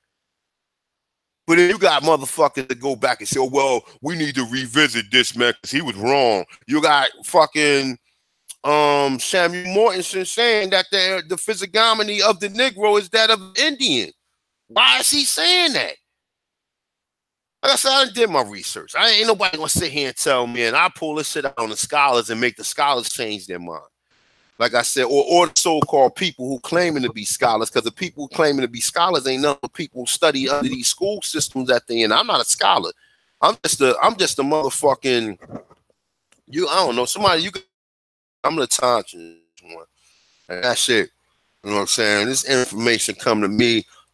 [SPEAKER 2] But then you got motherfuckers that go back and say, oh, well, we need to revisit this, man, because he was wrong. You got fucking Samuel Mortensen saying that the physiognomy of the Negro is that of Indian. Why is he saying that? Like I said, I did my research. Ain't nobody gonna sit here and tell me, and I pull this shit out on the scholars and make the scholars change their mind. Like I said, or the so-called people who claiming to be scholars, because the people who claiming to be scholars ain't none of the people who study under these school systems that they in. I'm not a scholar. I'm just a motherfucking I don't know, I'm the conscious one. And that's it. You know what I'm saying? This information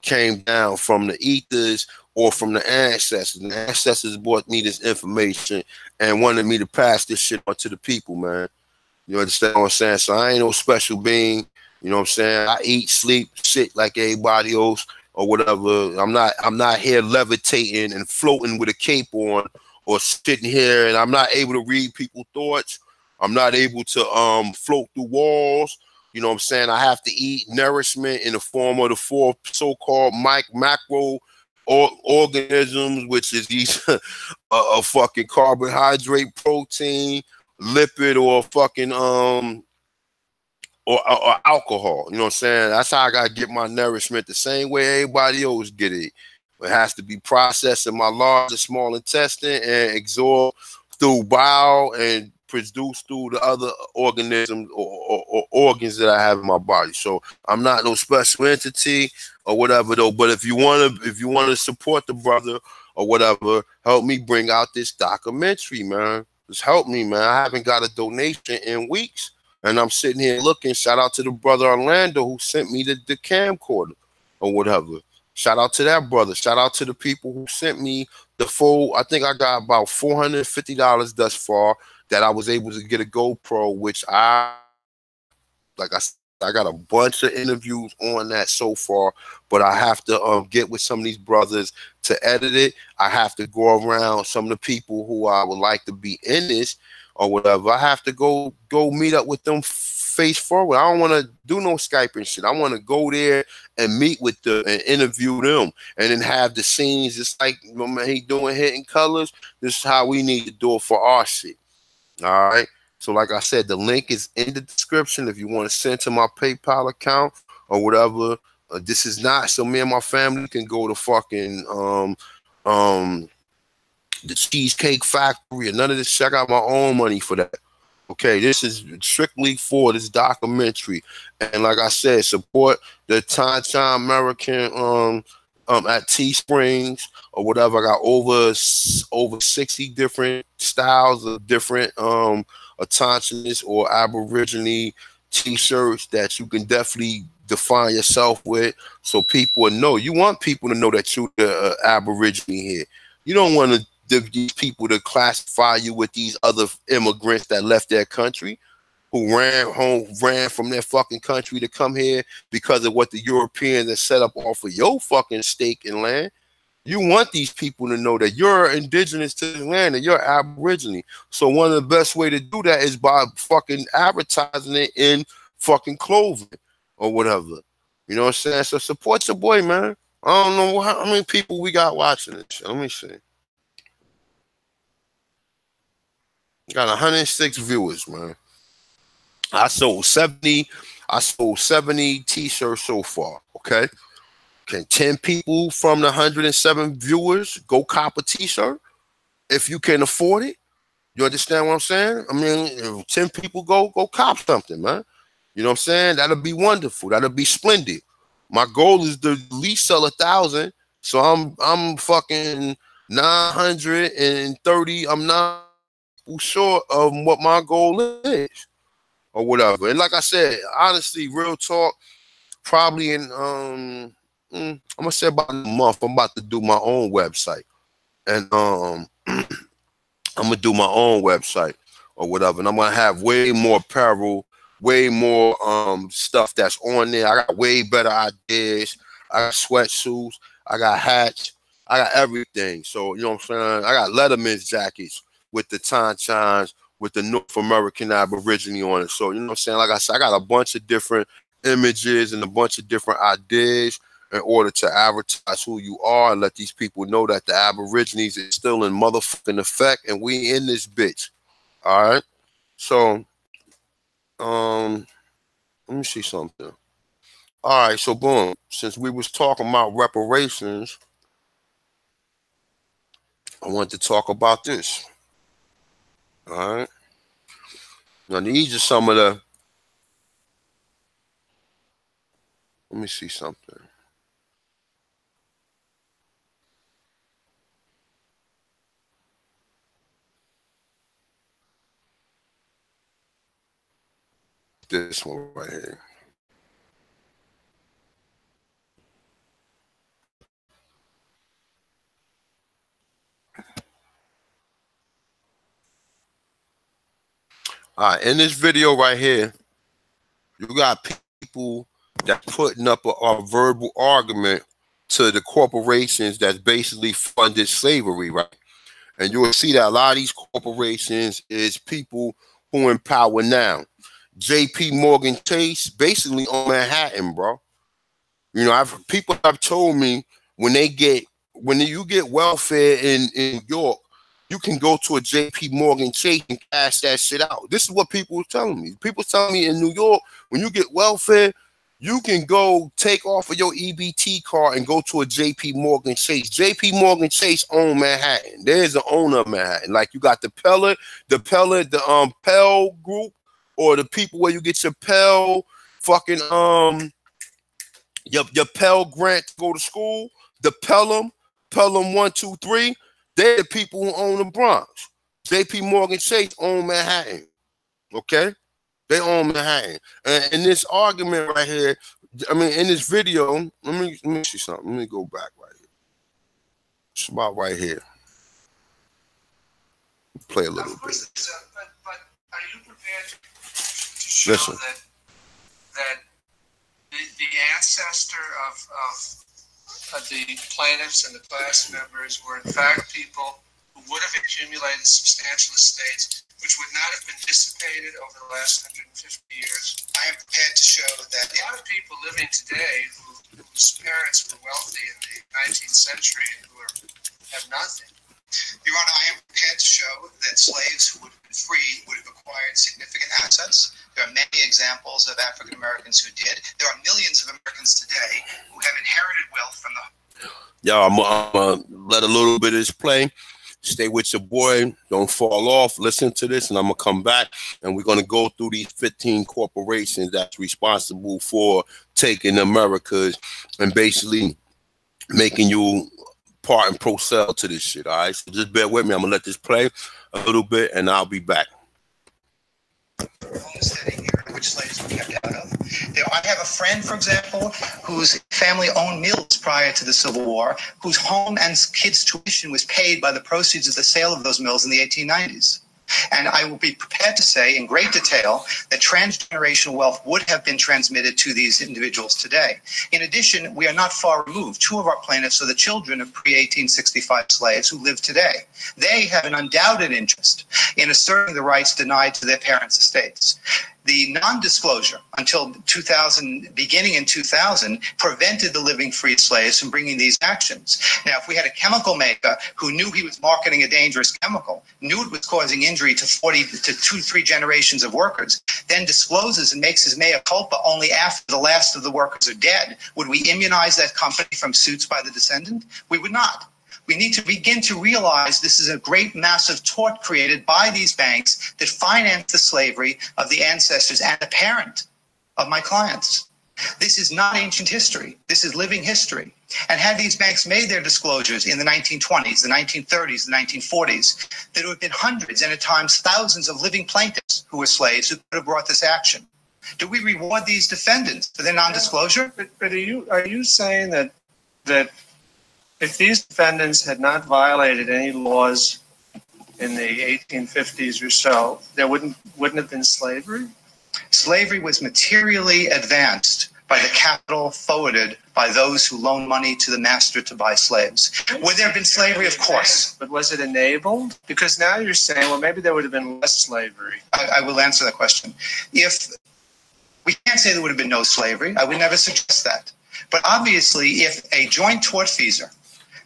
[SPEAKER 2] came down from the ethers or from the ancestors. And the ancestors brought me this information and wanted me to pass this shit on to the people, man. You understand what I'm saying? So I ain't no special being. You know what I'm saying? I eat, sleep, shit like everybody else or whatever. I'm not here levitating and floating with a cape on or sitting here, and I'm not able to read people's thoughts. I'm not able to float through walls. You know what I'm saying? I have to eat nourishment in the form of the 4 so-called macro organisms, which is these a fucking carbohydrate, protein, lipid, or fucking or alcohol. You know what I'm saying? That's how I gotta get my nourishment the same way everybody else get it. It has to be processed in my large and small intestine and absorbed through bile and produced through the other organisms or organs that I have in my body. So I'm not no special entity or whatever though. But if you wanna support the brother or whatever, help me bring out this documentary, man. Just help me, man. I haven't got a donation in weeks, and I'm sitting here looking. Shout out to the brother Orlando who sent me the camcorder or whatever. Shout out to that brother. Shout out to the people who sent me the full. I think I got about $450 thus far that I was able to get a GoPro, which I got a bunch of interviews on that so far, but I have to get with some of these brothers to edit it. I have to go around some of the people who I would like to be in this or whatever. I have to go meet up with them face forward. I don't want to do no Skype and shit. I want to go there and meet with them and interview them and then have the scenes just like he doing Hidden Colors. This is how we need to do it for our shit. All right. So like I said, the link is in the description if you want to send to my PayPal account or whatever. This is not so me and my family can go to fucking the Cheesecake Factory and none of this. Check out my own money for that. Okay, this is strictly for this documentary. And like I said, support the Tantan American at Teesprings or whatever. I got over 60 different styles of different Tantanese or Aborigine t-shirts that you can definitely define yourself with, so people will know. You want people to know that you're the Aborigine here. You don't want these people to classify you with these other immigrants that left their country, who ran from their fucking country to come here because of what the Europeans have set up off of your fucking stake and land. You want these people to know that you're indigenous to the land and you're Aborigine. So one of the best way to do that is by fucking advertising it in fucking clothing or whatever. You know what I'm saying? So support your boy, man. I don't know how many people we got watching this shit. Let me see. Got 106 viewers, man. I sold 70 t-shirts so far. Okay. Can 10 people from the 107 viewers go cop a t-shirt if you can afford it? You understand what I'm saying? I mean, if 10 people go cop something, man. You know what I'm saying? That'll be wonderful. That'll be splendid. My goal is to at least sell 1,000. So I'm fucking 930. I'm not short of what my goal is or whatever. And like I said, honestly, real talk, probably in I'm gonna say about a month, I'm about to do my own website. And I'm gonna do my own website or whatever. And I'm gonna have way more apparel, way more stuff that's on there. I got way better ideas. I got sweatsuits, I got hats, I got everything. So you know what I'm saying? I got Letterman's jackets with the Tantans, with the North American Aborigine on it. So you know what I'm saying? Like I said, I got a bunch of different images and a bunch of different ideas in order to advertise who you are and let these people know that the Aborigines is still in motherfucking effect and we in this bitch. All right. So let me see something. All right, so boom. Since we was talking about reparations, I want to talk about this. All right. Now these are some of the. Let me see something. This one right here. All right, in this video right here, you got people that putting up a verbal argument to the corporations that's basically funded slavery, right? And you will see that a lot of these corporations is people who in power now. J.P. Morgan Chase basically on Manhattan, bro. You know, people have told me when you get welfare in New York, you can go to a J.P. Morgan Chase and cash that shit out. This is what people were telling me. People telling me in New York, when you get welfare, you can go take off of your EBT card and go to a J.P. Morgan Chase. J.P. Morgan Chase own Manhattan. There's the owner of Manhattan. Like you got the Pell group, or the people where you get your Pell fucking your Pell grant to go to school, the Pelham 1, 2, 3, they're the people who own the Bronx. J.P. Morgan Chase own Manhattan. Okay? They own Manhattan. And in this argument right here, I mean, in this video, let me see something. Let me go back right here. It's about right here. Play a little bit.
[SPEAKER 1] But are you prepared to show
[SPEAKER 2] Listen.
[SPEAKER 1] that the ancestor of the plaintiffs and the class members were in fact people who would have accumulated substantial estates which would not have been dissipated over the last 150 years? I am prepared to show that a lot of people living today whose parents were wealthy in the 19th century and who have nothing. Your Honor, I am prepared to show that slaves who would have been freed would have acquired acquired significant assets. There are many examples of African Americans who did. There are millions of Americans today who have inherited wealth from the...
[SPEAKER 2] Yo, I'm gonna let a little bit of this play. Stay with your boy. Don't fall off. Listen to this, and I'm gonna come back, and we're gonna go through these 15 corporations that's responsible for taking Americas and basically making you part and pro-sell to this shit. All right, so just bear with me. I'm gonna let this play a little bit, and I'll be back.
[SPEAKER 1] Homesteading era, which slaves were kept out of. I have a friend, for example, whose family owned mills prior to the Civil War, whose home and kids' tuition was paid by the proceeds of the sale of those mills in the 1890s. And I will be prepared to say in great detail that transgenerational wealth would have been transmitted to these individuals today. In addition, we are not far removed. Two of our plaintiffs are the children of pre-1865 slaves who live today. They have an undoubted interest in asserting the rights denied to their parents' estates. The non-disclosure until 2000, beginning in 2000, prevented the living free slaves from bringing these actions. Now, if we had a chemical maker who knew he was marketing a dangerous chemical, knew it was causing injury to 2-3 generations of workers, then discloses and makes his mea culpa only after the last of the workers are dead, would we immunize that company from suits by the descendant? We would not. We need to begin to realize this is a great massive tort created by these banks that finance the slavery of the ancestors and the parent of my clients. This is not ancient history. This is living history. And had these banks made their disclosures in the 1920s, the 1930s, the 1940s, there would have been hundreds and at times thousands of living plaintiffs who were slaves who could have brought this action. Do we reward these defendants for their non-disclosure?
[SPEAKER 3] But are you saying that if these defendants had not violated any laws in the 1850s or so, there wouldn't have been slavery?
[SPEAKER 1] Slavery was materially advanced by the capital forwarded by those who loaned money to the master to buy slaves. Would there have been slavery? Of course.
[SPEAKER 3] But was it enabled? Because now you're saying, well, maybe there would have been less slavery.
[SPEAKER 1] I will answer that question. If we can't say there would have been no slavery, I would never suggest that. But obviously, if a joint tortfeasor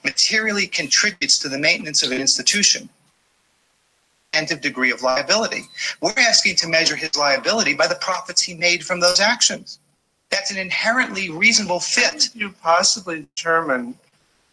[SPEAKER 1] materially contributes to the maintenance of an institution and a degree of liability, we're asking to measure his liability by the profits he made from those actions. That's an inherently reasonable fit.
[SPEAKER 3] How could you possibly determine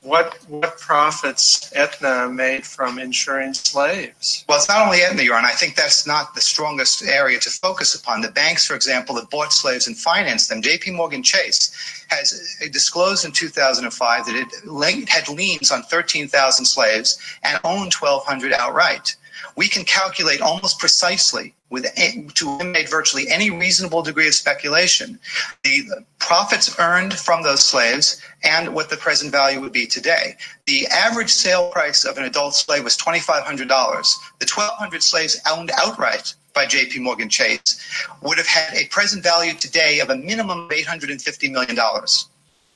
[SPEAKER 3] what profits Aetna made from insuring slaves?
[SPEAKER 1] Well, it's not only Aetna, Your Honor. I think that's not the strongest area to focus upon. The banks, for example, that bought slaves and financed them, JP Chase, has disclosed in 2005 that it had liens on 13,000 slaves and owned 1,200 outright. We can calculate almost precisely, to eliminate virtually any reasonable degree of speculation, the profits earned from those slaves and what the present value would be today. The average sale price of an adult slave was $2,500. The 1,200 slaves owned outright by JP Chase would have had a present value today of a minimum of $850 million.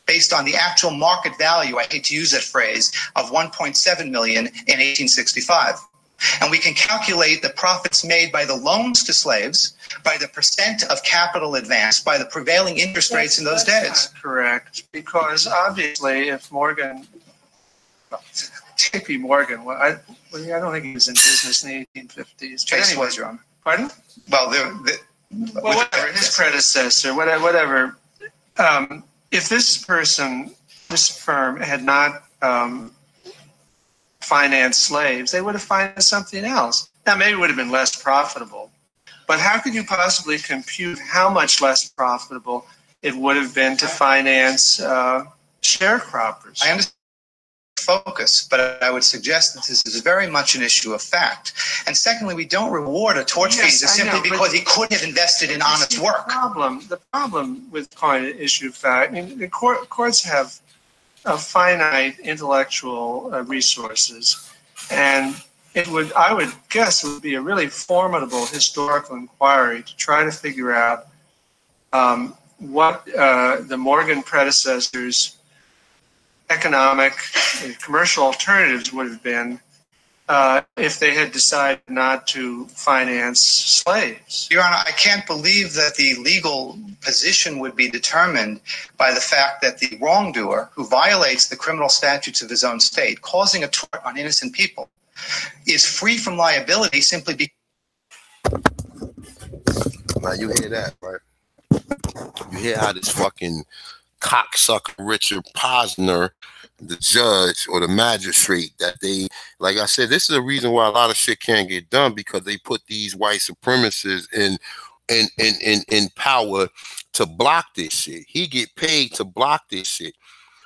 [SPEAKER 1] Based on the actual market value, I hate to use that phrase, of $1.7 million in 1865. And we can calculate the profits made by the loans to slaves, by the percent of capital advanced, by the prevailing interest rates in those days.
[SPEAKER 3] That's not correct, because obviously if J.P. Morgan, I don't think he was in business in the 1850s.
[SPEAKER 1] Chase was, Your Honor.
[SPEAKER 3] Pardon?
[SPEAKER 1] Well,
[SPEAKER 3] whatever, his predecessor, whatever. If this firm had not financed slaves, they would have financed something else. Now, maybe it would have been less profitable, but how could you possibly compute how much less profitable it would have been to finance sharecroppers?
[SPEAKER 1] I understand focus, but I would suggest that this is very much an issue of fact. And secondly, we don't reward a tortfeasor simply because he could have invested in honest work.
[SPEAKER 3] The problem with calling it an issue of fact, I mean, the courts have finite intellectual resources, and I would guess it would be a really formidable historical inquiry to try to figure out what the Morgan predecessors' economic and commercial alternatives would have been if they had decided not to finance slaves.
[SPEAKER 1] Your Honor, I can't believe that the legal position would be determined by the fact that the wrongdoer who violates the criminal statutes of his own state, causing a tort on innocent people, is free from liability simply because...
[SPEAKER 2] Now you hear that, right? You hear how this fucking cocksucker Richard Posner, the judge or the magistrate, that they, like I said, this is a reason why a lot of shit can't get done, because they put these white supremacists in power to block this shit. He get paid to block this shit.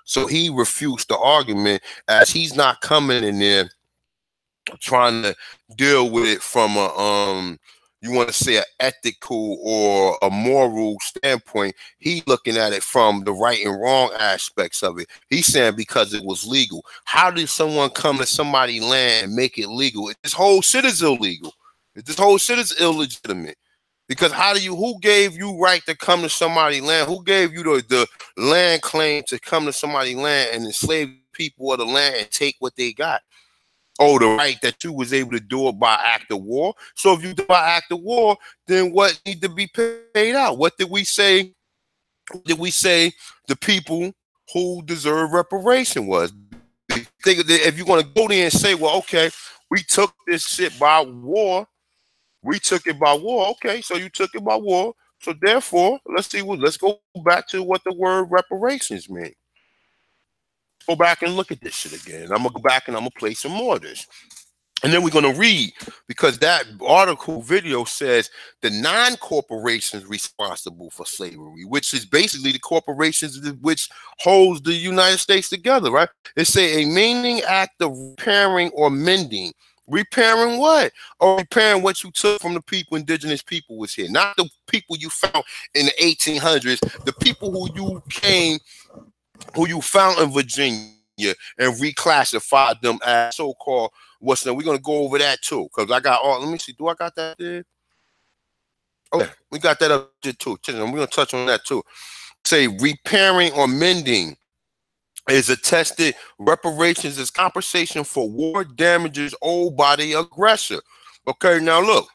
[SPEAKER 2] So he refutes the argument, as he's not coming in there trying to deal with it from a you want to say an ethical or a moral standpoint. He looking at it from the right and wrong aspects of it. He's saying because it was legal. How did someone come to somebody's land and make it legal? This whole shit is illegal. This whole shit is illegitimate. Because who gave you right to come to somebody's land? Who gave you the land claim to come to somebody's land and enslave people of the land and take what they got? Oh, the right that you was able to do it by act of war. So if you do it by act of war, then what need to be paid out? What did we say? Did we say the people who deserve reparation was? If you're going to go there and say, well, okay, we took this shit by war. We took it by war. Okay, so you took it by war. So therefore, let's go back to what the word reparations mean. Go back and look at this shit again. I'm gonna go back and I'm gonna play some more of this. And then we're gonna read, because that article video says the non-corporations responsible for slavery, which is basically the corporations which holds the United States together, right? It say a meaning act of repairing or mending. Repairing what? Or repairing what you took from the people, indigenous people was here. Not the people you found in the 1800s, the people who you found in Virginia and reclassified them as so-called what's that? We're gonna go over that too, because I got all. Let me see. Do I got that there? Okay, we got that up there too. We're gonna touch on that too. Say repairing or mending is attested. Reparations is compensation for war damages owed by the aggressor. Okay, now look.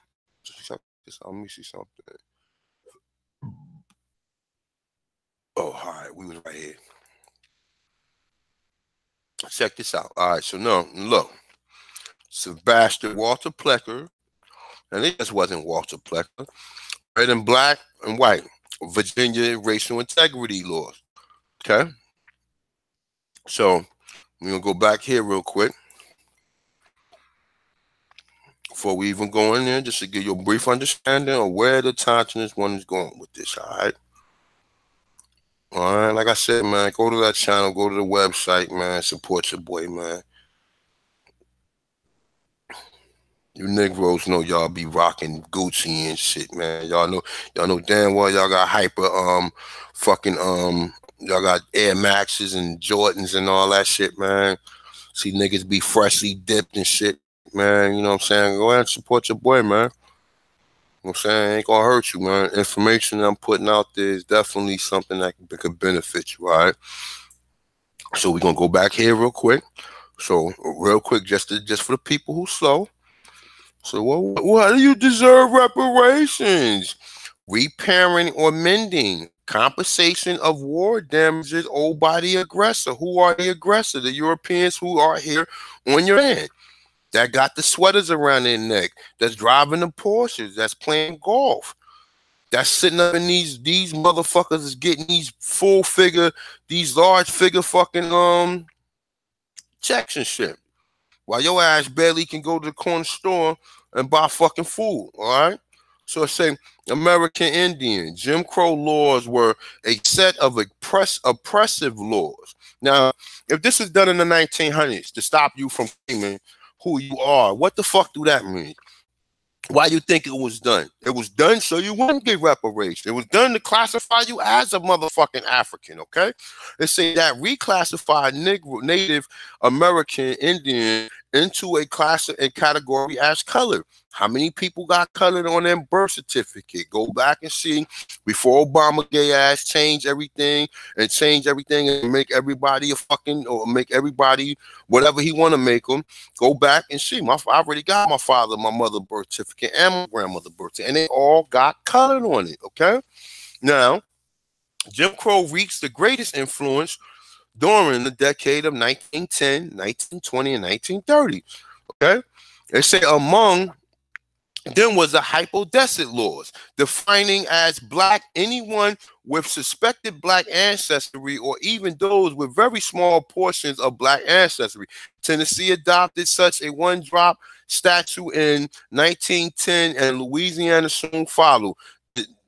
[SPEAKER 2] Let me see something. Oh, all right, we was right here. Check this out. All right, so no, look. Sebastian Walter Plecker, and it just wasn't Walter Plecker. Red and black and white, Virginia racial integrity laws. Okay. So we're gonna go back here real quick before we even go in there, just to give you a brief understanding of where the Tachinus one is going with this. All right. All right, like I said, man, go to that channel, go to the website, man, support your boy, man. You Negroes know y'all be rocking Gucci and shit, man. Y'all know damn well y'all got y'all got Air Maxes and Jordans and all that shit, man. See niggas be freshly dipped and shit, man. You know what I'm saying? Go ahead and support your boy, man. You know what I'm saying? Ain't gonna hurt you, man. Information I'm putting out there is definitely something that can benefit you, all right? So we're gonna go back here real quick. So real quick, just for the people who slow. So what do you deserve reparations? Repairing or mending, compensation of war damages owed by the aggressor. Who are the aggressor? The Europeans who are here on your land, that got the sweaters around their neck, that's driving the Porsches, that's playing golf, that's sitting up in these motherfuckers is getting these these large figure fucking checks and shit, while your ass barely can go to the corner store and buy fucking food, all right? So it's saying American Indian, Jim Crow laws were a set of oppressive laws. Now, if this is done in the 1900s to stop you from claiming who you are, what the fuck do that mean? Why you think it was done? It was done so you wouldn't get reparations. It was done to classify you as a motherfucking African, okay? They say that reclassified Native American Indian into a class and category as colored. How many people got colored on their birth certificate? Go back and see before Obama gay ass change everything and make everybody a fucking, or make everybody whatever he want to make them. Go back and see. I already got my father, my mother birth certificate and my grandmother birth certificate, and they all got colored on it, okay? Now, Jim Crow reached the greatest influence during the decade of 1910, 1920, and 1930, okay? They say among Then was the hypodescent laws, defining as black anyone with suspected black ancestry or even those with very small portions of black ancestry. Tennessee adopted such a one-drop statute in 1910, and Louisiana soon followed.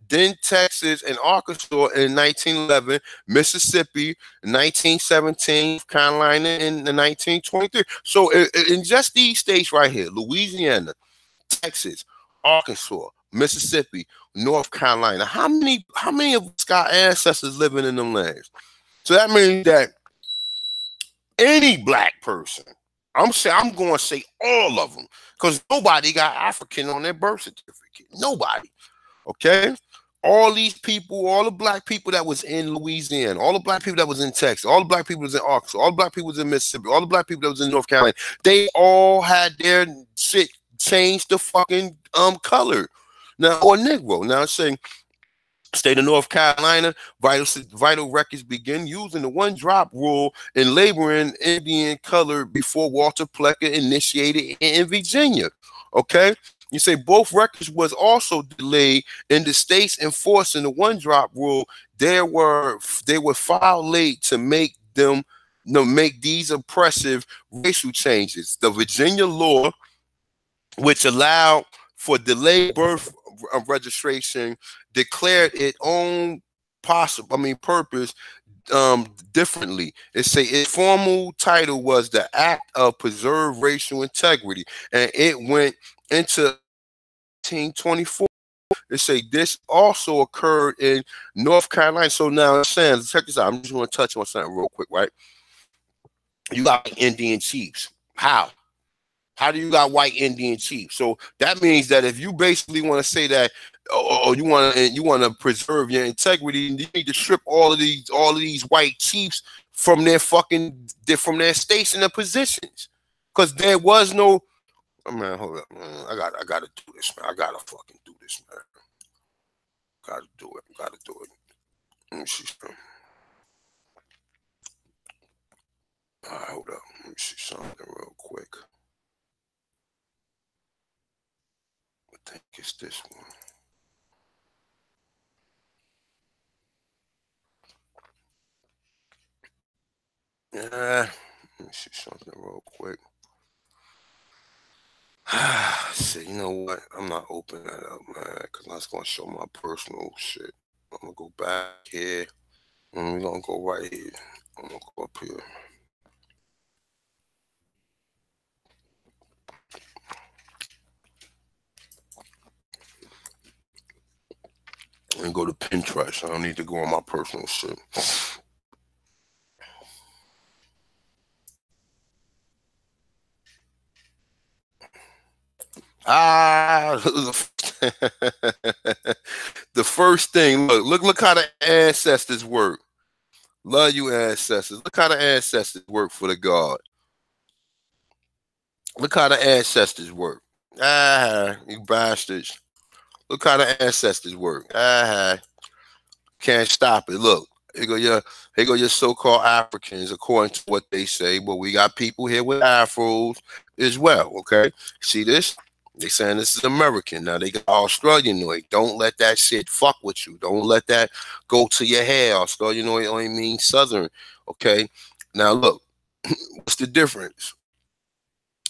[SPEAKER 2] Then Texas and Arkansas in 1911, Mississippi in 1917, Carolina in the 1923. So in just these states right here, Louisiana, Texas, Arkansas, Mississippi, North Carolina. How many of us got ancestors living in them lands? So that means that any black person, I'm going to say all of them, because nobody got African on their birth certificate. Nobody. Okay? All these people, all the black people that was in Louisiana, all the black people that was in Texas, all the black people that was in Arkansas, all the black people that was in Mississippi, all the black people that was in North Carolina, they all had their shit changed the fucking color. Now, or Negro. Now it's saying state of North Carolina, vital records begin using the one-drop rule in labeling Indian color before Walter Plecker initiated in Virginia. Okay? You say both records was also delayed in the states enforcing the one-drop rule. They were filed late to make these oppressive racial changes. The Virginia law, which allowed for delayed birth registration, declared its own purpose differently. It say its formal title was the Act of Preserve Racial Integrity, and it went into 1924. It say this also occurred in North Carolina. So now it's saying, check this out. I'm just going to touch on something real quick, right? You got Indian chiefs. How? How do you got white Indian chiefs? So that means that if you basically want to say that, or you want to preserve your integrity, you need to strip all of these white chiefs from their states and their positions, because there was no. Oh, man, hold up, man. I gotta do this, man. I gotta fucking do this, man. Gotta do it. Let me see something. All right, hold up. Let me see something real quick. I think it's this one. Yeah, let me see something real quick. So you know what? I'm not opening that up, man, because that's gonna show my personal shit. I'm gonna go back here, and we're gonna go right here. I'm gonna go up here. And go to Pinterest. I don't need to go on my personal shit. The first thing, look how the ancestors work. Love you, ancestors. Look how the ancestors work for the God. Look how the ancestors work. You bastards. Look how the ancestors work. Can't stop it. Look, here go your so-called Africans, according to what they say. But we got people here with afros as well. Okay, see this? They saying this is American. Now they got Australianoid. Don't let that shit fuck with you. Don't let that go to your hair. Australianoid only means Southern. Okay. Now look, what's the difference?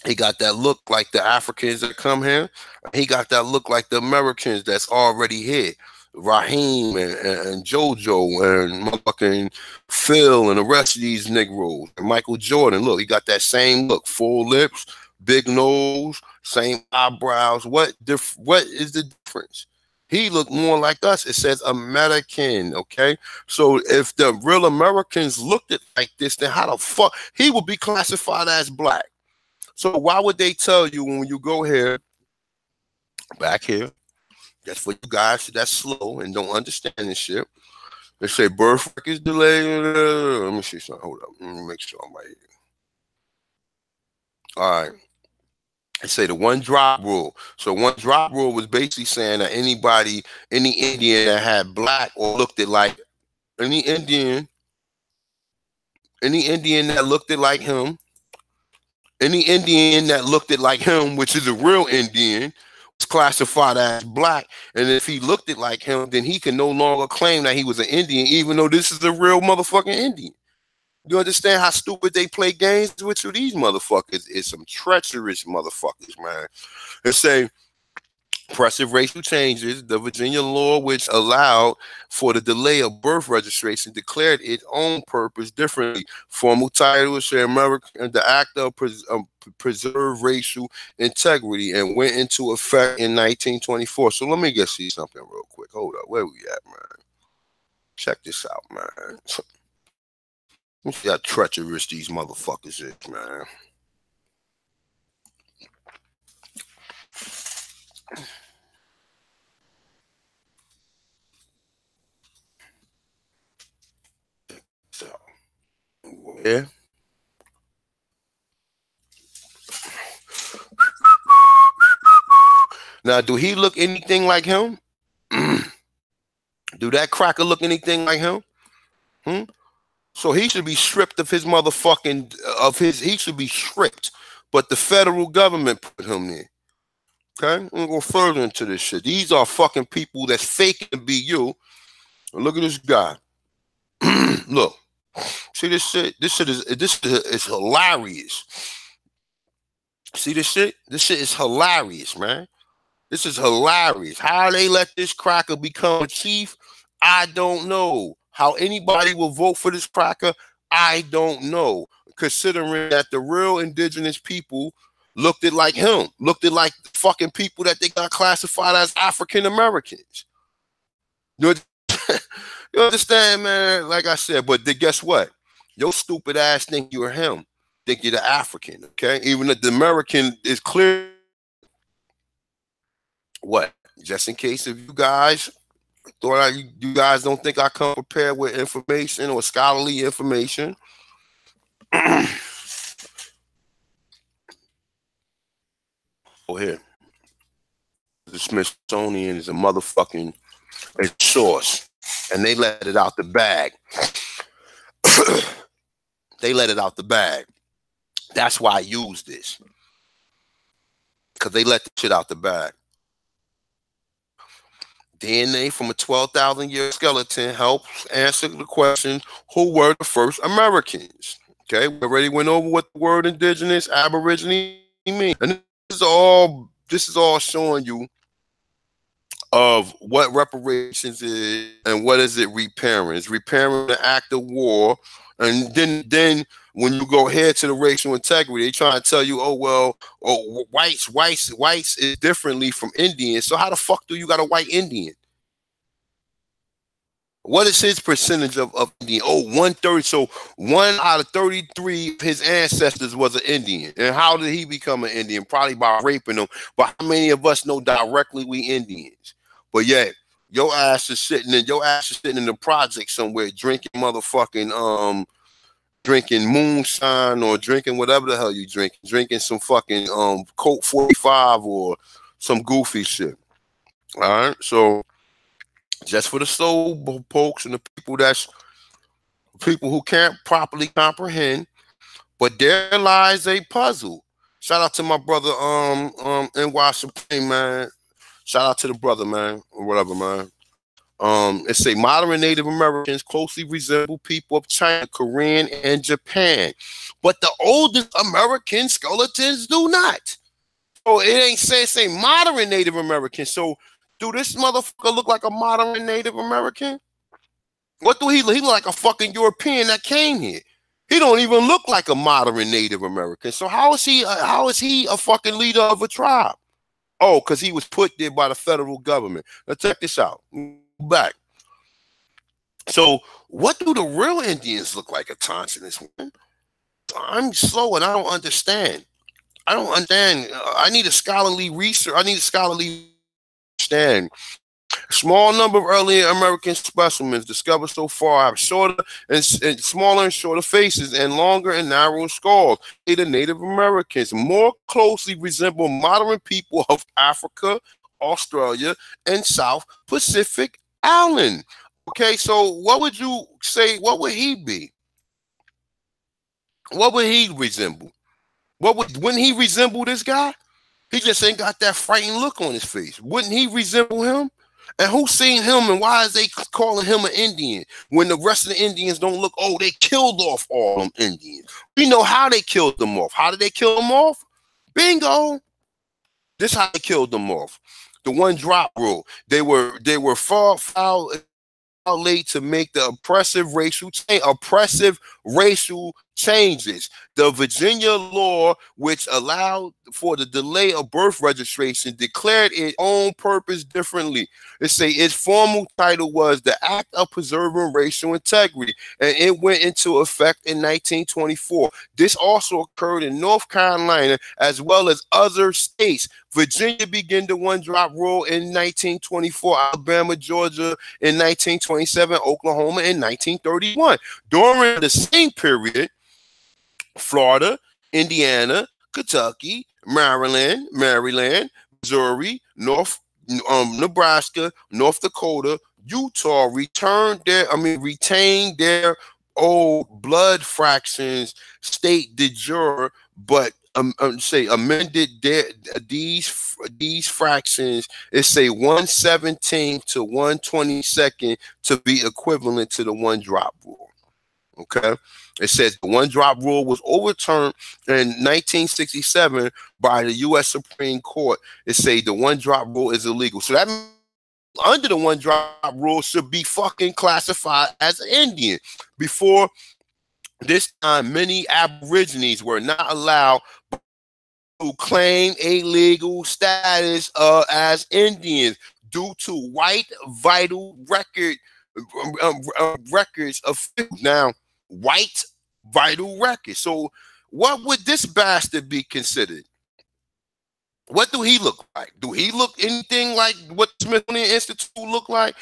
[SPEAKER 2] He got that look like the Africans that come here. He got that look like the Americans that's already here. Raheem and JoJo and motherfucking Phil and the rest of these Negroes. And Michael Jordan, look, he got that same look. Full lips, big nose, same eyebrows. What is the difference? He looked more like us. It says American, okay? So if the real Americans looked at like this, then how the fuck he would be classified as black? So why would they tell you when you go here, back here, that's for you guys that's slow and don't understand this shit. They say birth records delayed. Let me see something. Hold up. Let me make sure I'm right here. All right. They say the one-drop rule. So one-drop rule was basically saying that any Indian that had black or looked it like any Indian that looked it like him, any Indian that looked it like him, which is a real Indian, classified as black, and if he looked it like him, then he can no longer claim that he was an Indian, even though this is a real motherfucking Indian. You understand how stupid they play games with you? These motherfuckers is some treacherous motherfuckers, man. They say oppressive racial changes. The Virginia law, which allowed for the delay of birth registration, declared its own purpose differently. Formal title say American, the act of preserve racial integrity, and went into effect in 1924. So let me get see something real quick. Hold up, where we at, man? Check this out, man. Let me see how treacherous these motherfuckers is, man. So, yeah. Now, do he look anything like him? Do that cracker look anything like him? So he should be stripped of his motherfucking, he should be stripped. But the federal government put him there. Okay? I'm gonna go further into this shit. These are fucking people that's faking to be you. And look at this guy. Look. See this shit? This shit is hilarious. See this shit? This shit is hilarious, man. This is hilarious. How they let this cracker become a chief, I don't know. How anybody will vote for this cracker, I don't know. Considering that the real indigenous people looked it like him, looked it like the fucking people that they got classified as African Americans. You understand, man? Like I said, but guess what? Your stupid ass think you're him. Think you're the African, okay? Even if the American is clear. What? Just in case if you guys thought you guys don't think I come prepared with information or scholarly information. Oh, here. The Smithsonian is a motherfucking source. And they let it out the bag. They let it out the bag. That's why I use this. Because they let the shit out the bag. DNA from a 12,000-year skeleton helps answer the question, who were the first Americans? Okay, we already went over what the word indigenous, aborigine means. And this is all showing you of what reparations is and what is it repairing. It's repairing the act of war. And then when you go ahead to the racial integrity, they try to tell you, oh, well, whites is differently from Indians. So how the fuck do you got a white Indian? What is his percentage of Indian? Oh, 1/3. So 1 out of 33 of his ancestors was an Indian. And how did he become an Indian? Probably by raping them. But how many of us know directly we Indians? But yet, your ass is sitting in the project somewhere drinking motherfucking drinking moonshine or drinking whatever the hell you drinking some fucking Coke 45 or some goofy shit. All right, so just for the soul pokes and the people who can't properly comprehend, but there lies a puzzle. Shout out to my brother NY Supreme, man. Shout out to the brother, man, or whatever, man. It say modern Native Americans closely resemble people of China, Korean, and Japan, but the oldest American skeletons do not. So it ain't say modern Native Americans. So do this motherfucker look like a modern Native American? What do he look? He look like a fucking European that came here. He don't even look like a modern Native American. So how is he a fucking leader of a tribe? Oh, because he was put there by the federal government. Now check this out. Back. So what do the real Indians look like at times in this one? I'm slow and I don't understand. I need a scholarly research. I need a scholarly understand. A small number of early American specimens discovered so far have shorter and smaller and shorter faces and longer and narrower skulls. The Native Americans more closely resemble modern people of Africa, Australia, and South Pacific Island. Okay, so what would you say? What would he be? What would he resemble? Wouldn't he resemble this guy? He just ain't got that frightened look on his face. Wouldn't he resemble him? And who's seen him, and why is they calling him an Indian when the rest of the Indians don't look? Oh, they killed off all them Indians. We know how they killed them off. How did they kill them off? Bingo. This is how they killed them off. The one drop rule. They were far foul late to make the oppressive racial changes. The Virginia law, which allowed for the delay of birth registration, declared its own purpose differently. It say its formal title was the Act of Preserving Racial Integrity, and it went into effect in 1924. This also occurred in North Carolina as well as other states. Virginia began the one-drop rule in 1924, Alabama, Georgia in 1927, Oklahoma in 1931. During the same period, Florida, Indiana, Kentucky, Maryland, Missouri, Nebraska, North Dakota, Utah retained their old blood fractions state de jure, but amended these fractions. It say 1/17 to 1/22 to be equivalent to the one drop rule. Okay, it says the one drop rule was overturned in 1967 by the U.S. Supreme Court. It say the one drop rule is illegal. So that means under the one drop rule should be fucking classified as an Indian. Before this time, many Aborigines were not allowed to claim a legal status as Indians due to white vital records of now white vital records. So what would this bastard be considered? What do he look like? Do he look anything like what Smithsonian Institute look like?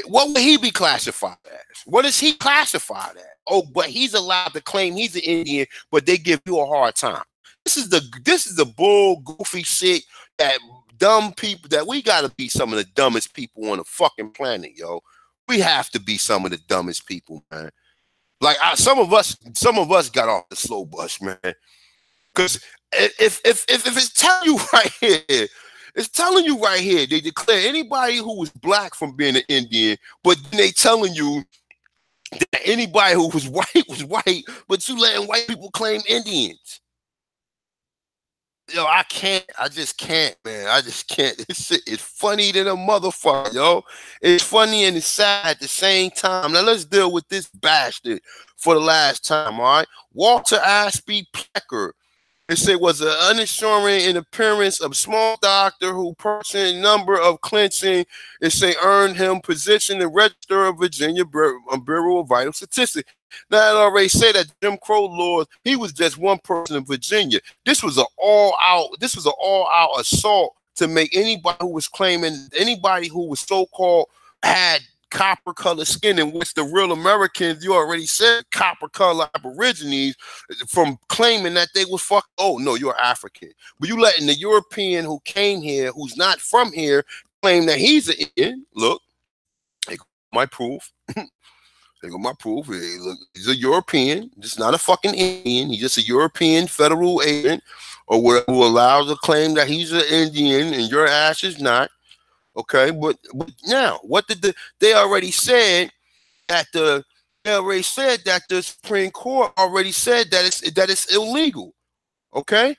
[SPEAKER 2] What would he be classified as? What is he classified as? Oh, but he's allowed to claim he's an Indian, but they give you a hard time. This is the bull goofy shit that dumb people, that we gotta be some of the dumbest people on the fucking planet, yo. We have to be some of the dumbest people, man. Like some of us got off the slow bus, man. Because if it's telling you right here, it's telling you right here, they declare anybody who was black from being an Indian, but then they telling you that anybody who was white, but you letting white people claim Indians. Yo, I just can't, man. I just can't. This shit is funny than a motherfucker, yo. It's funny and it's sad at the same time. Now let's deal with this bastard for the last time, all right? Walter Ashby Plecker. It said was an unassuring in appearance of small doctor who purchased a number of clinching. It say earned him position in Register of Virginia Bureau of Vital Statistics. Now I already said that Jim Crow laws, he was just one person in Virginia. This was an all-out assault to make anybody who was claiming, anybody who was so-called had copper colored skin, in which the real Americans, you already said copper color Aborigines, from claiming that they was oh no, you're African. But you letting the European who came here, who's not from here, claim that he's an Indian. Look, they got my proof. They got my proof. Hey, look, he's a European, just not a fucking Indian. He's just a European federal agent or whatever who allows to claim that he's an Indian and your ass is not. Okay, but now what did they already said that the Supreme Court already said that it's illegal. Okay,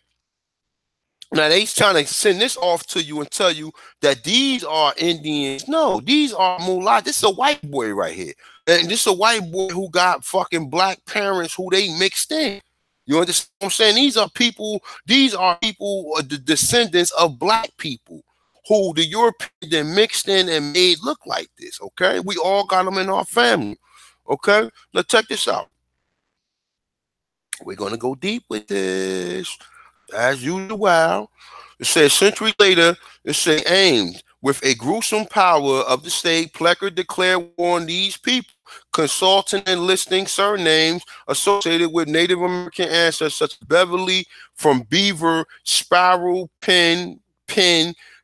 [SPEAKER 2] now they's trying to send this off to you and tell you that these are Indians. No, these are mulattoes. This is a white boy right here, and this is a white boy who got fucking black parents who they mixed in. You understand what I'm saying? These are people, the descendants of black people who the Europeans then mixed in and made look like this, okay? We all got them in our family, okay? Now check this out. We're going to go deep with this. As usual, it says century later, it says aimed with a gruesome power of the state, Plecker declared war on these people, consulting and listing surnames associated with Native American ancestors such as Beverly, from Beaver, Sparrow, Penn,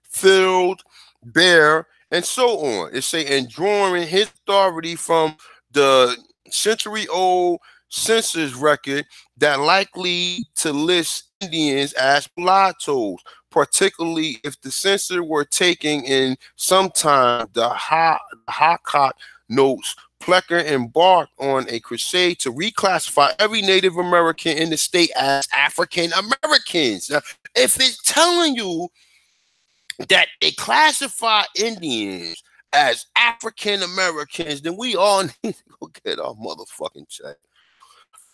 [SPEAKER 2] Field, Bear, and so on. It say, and drawing his authority from the century-old census record that likely to list Indians as mulattoes, particularly if the census were taking in sometime the Hawkeye notes. Plecker embarked on a crusade to reclassify every Native American in the state as African Americans. Now, if it's telling you that they classify Indians as African Americans, then we all need to go get our motherfucking check.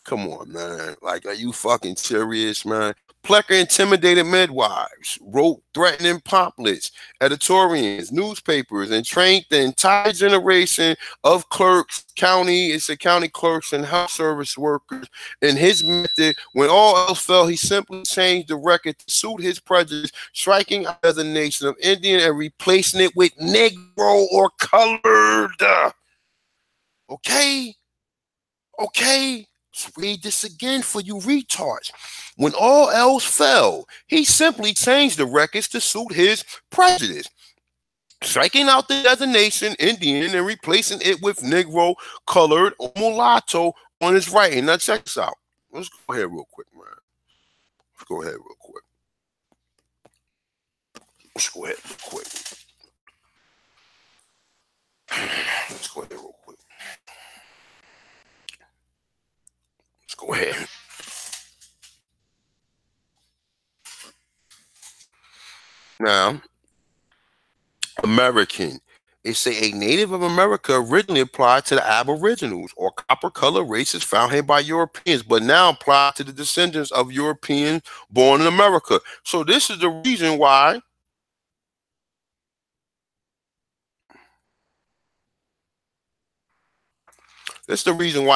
[SPEAKER 2] Come on, man. Like, are you fucking serious, man? Plecker intimidated midwives, wrote threatening pamphlets, editorials, newspapers, and trained the entire generation of clerks, county clerks and health service workers in his method. When all else failed, he simply changed the record to suit his prejudice, striking out as a nation of Indian and replacing it with Negro or colored. Okay? Okay? Let's read this again for you retards. When all else failed, he simply changed the records to suit his prejudice, striking out the designation Indian and replacing it with Negro, colored, or mulatto on his writing. Now check this out. Let's go ahead real quick, man. Let's go ahead real quick. Let's go ahead real quick. Let's go ahead real quick. Let's go ahead. Now, American. It's a Native of America originally applied to the Aboriginals or copper color races found here by Europeans, but now applied to the descendants of Europeans born in America. So this is the reason why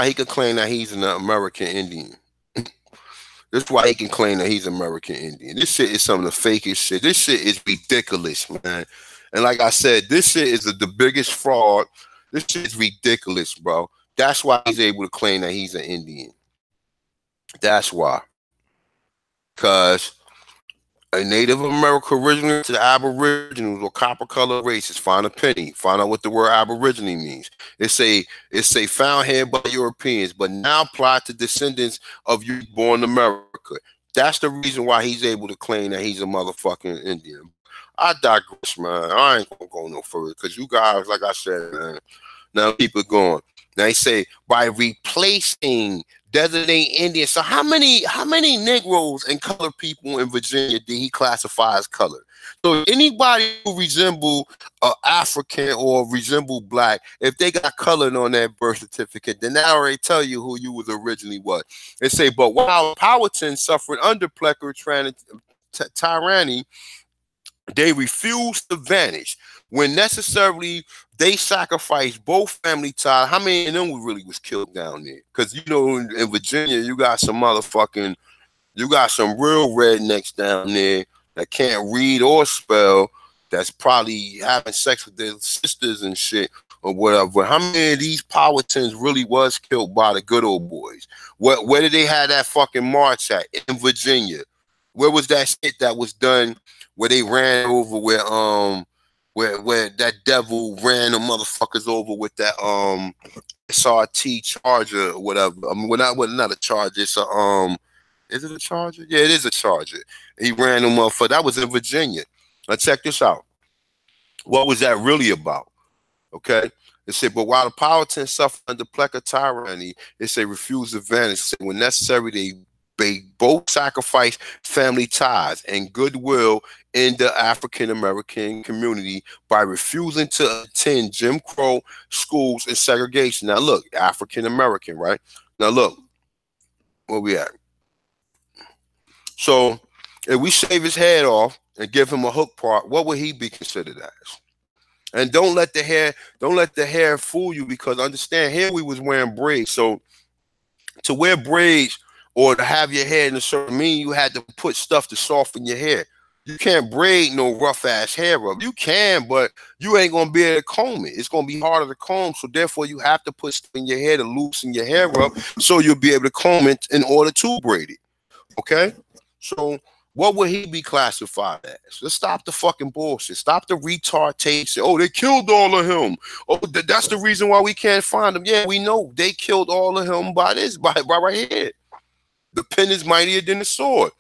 [SPEAKER 2] he could claim that he's an American Indian. That's why he can claim that he's American Indian. This shit is some of the fakest shit. This shit is ridiculous, man. And like I said, this shit is the biggest fraud. This shit is ridiculous, bro. That's why he's able to claim that he's an Indian. That's why. Because a Native American originally to the Aboriginals or copper color races, find a penny. Find out what the word Aborigine means. It's a found here by Europeans, but now applied to descendants of you born in America. That's the reason why he's able to claim that he's a motherfucking Indian. I digress, man. I ain't gonna go no further because you guys, like I said, man, now keep it going. Now they say by replacing designating Indian. So how many Negroes and colored people in Virginia did he classify as colored? So anybody who resemble African or resemble black, if they got colored on their birth certificate, then that already tell you who you was originally what. They say, but while Powhatan suffered under Plecker tyranny, they refused to vanish. When necessarily they sacrificed both family ties. How many of them really was killed down there? Because, you know, in Virginia, you got some real rednecks down there that can't read or spell, that's probably having sex with their sisters and shit or whatever. How many of these Powhatans really was killed by the good old boys? Where did they have that fucking march at? In Virginia. Where was that shit that was done where they ran over where that devil ran the motherfuckers over with that SRT Charger or whatever? I mean, not a Charger. It's a is it a Charger? Yeah, it is a Charger. He ran them motherfuckers. That was in Virginia. Now check this out. What was that really about? Okay. It said, but while the Powhatan suffered under Plecker tyranny, it said refused to vanish. It said, when necessary, they both sacrificed family ties and goodwill in the African American community by refusing to attend Jim Crow schools and segregation. Now look, African American, right? Now look, where we at? So if we shave his head off and give him a hook part, what would he be considered as? And don't let the hair fool you, because understand, here we was wearing braids. So to wear braids or to have your hair in a certain mean, you had to put stuff to soften your hair. You can't braid no rough ass hair up. You can, but you ain't gonna be able to comb it. It's gonna be harder to comb. So therefore, you have to put stuff in your hair to loosen your hair up, so you'll be able to comb it in order to braid it. Okay. So what would he be classified as? Let's stop the fucking bullshit. Stop the retardation. Oh, they killed all of him. Oh, that's the reason why we can't find him. Yeah, we know they killed all of him by right here. The pen is mightier than the sword.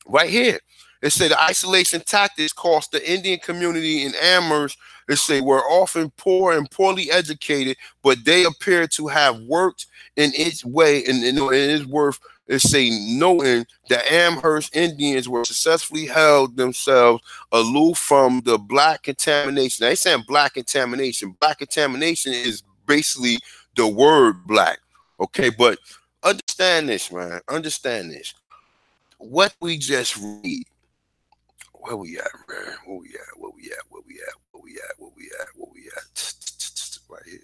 [SPEAKER 2] Right here. It said the isolation tactics cost the Indian community in Amherst. It say were often poor and poorly educated, but they appear to have worked in its way and in its worth. It say noting that Amherst Indians were successfully held themselves aloof from the black contamination. Now, they saying black contamination. Black contamination is basically the word black. Okay, but understand this, man. Understand this. What we just read. Where we at, man? Where we at? Where we at? Where we at? Where we at? Where we at? Where we at? Right here.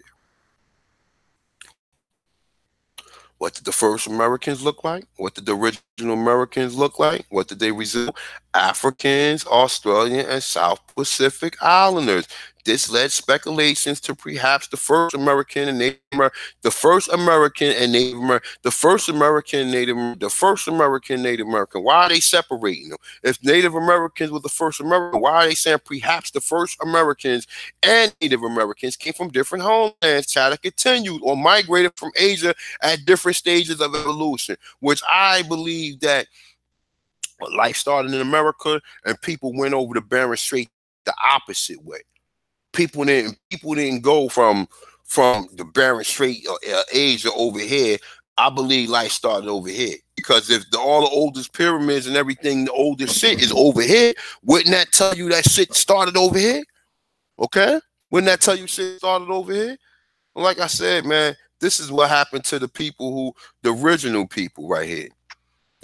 [SPEAKER 2] What did the first Americans look like? What did the original Americans look like? What did they resemble? Africans, Australian, and South Pacific Islanders. This led speculations to perhaps the first American and Native American, the first American and Native American, the first American Native, the first American Native American. Why are they separating them? If Native Americans were the first American, why are they saying perhaps the first Americans and Native Americans came from different homelands, tried to continued or migrated from Asia at different stages of evolution? Which I believe that life started in America and people went over to Bering Strait the opposite way. People didn't go from the Bering Strait Asia over here. I believe life started over here, because if all the oldest pyramids and everything, the oldest shit is over here, wouldn't that tell you that shit started over here? Okay, wouldn't that tell you shit started over here? Well, like I said, man, this is what happened to the people the original people right here.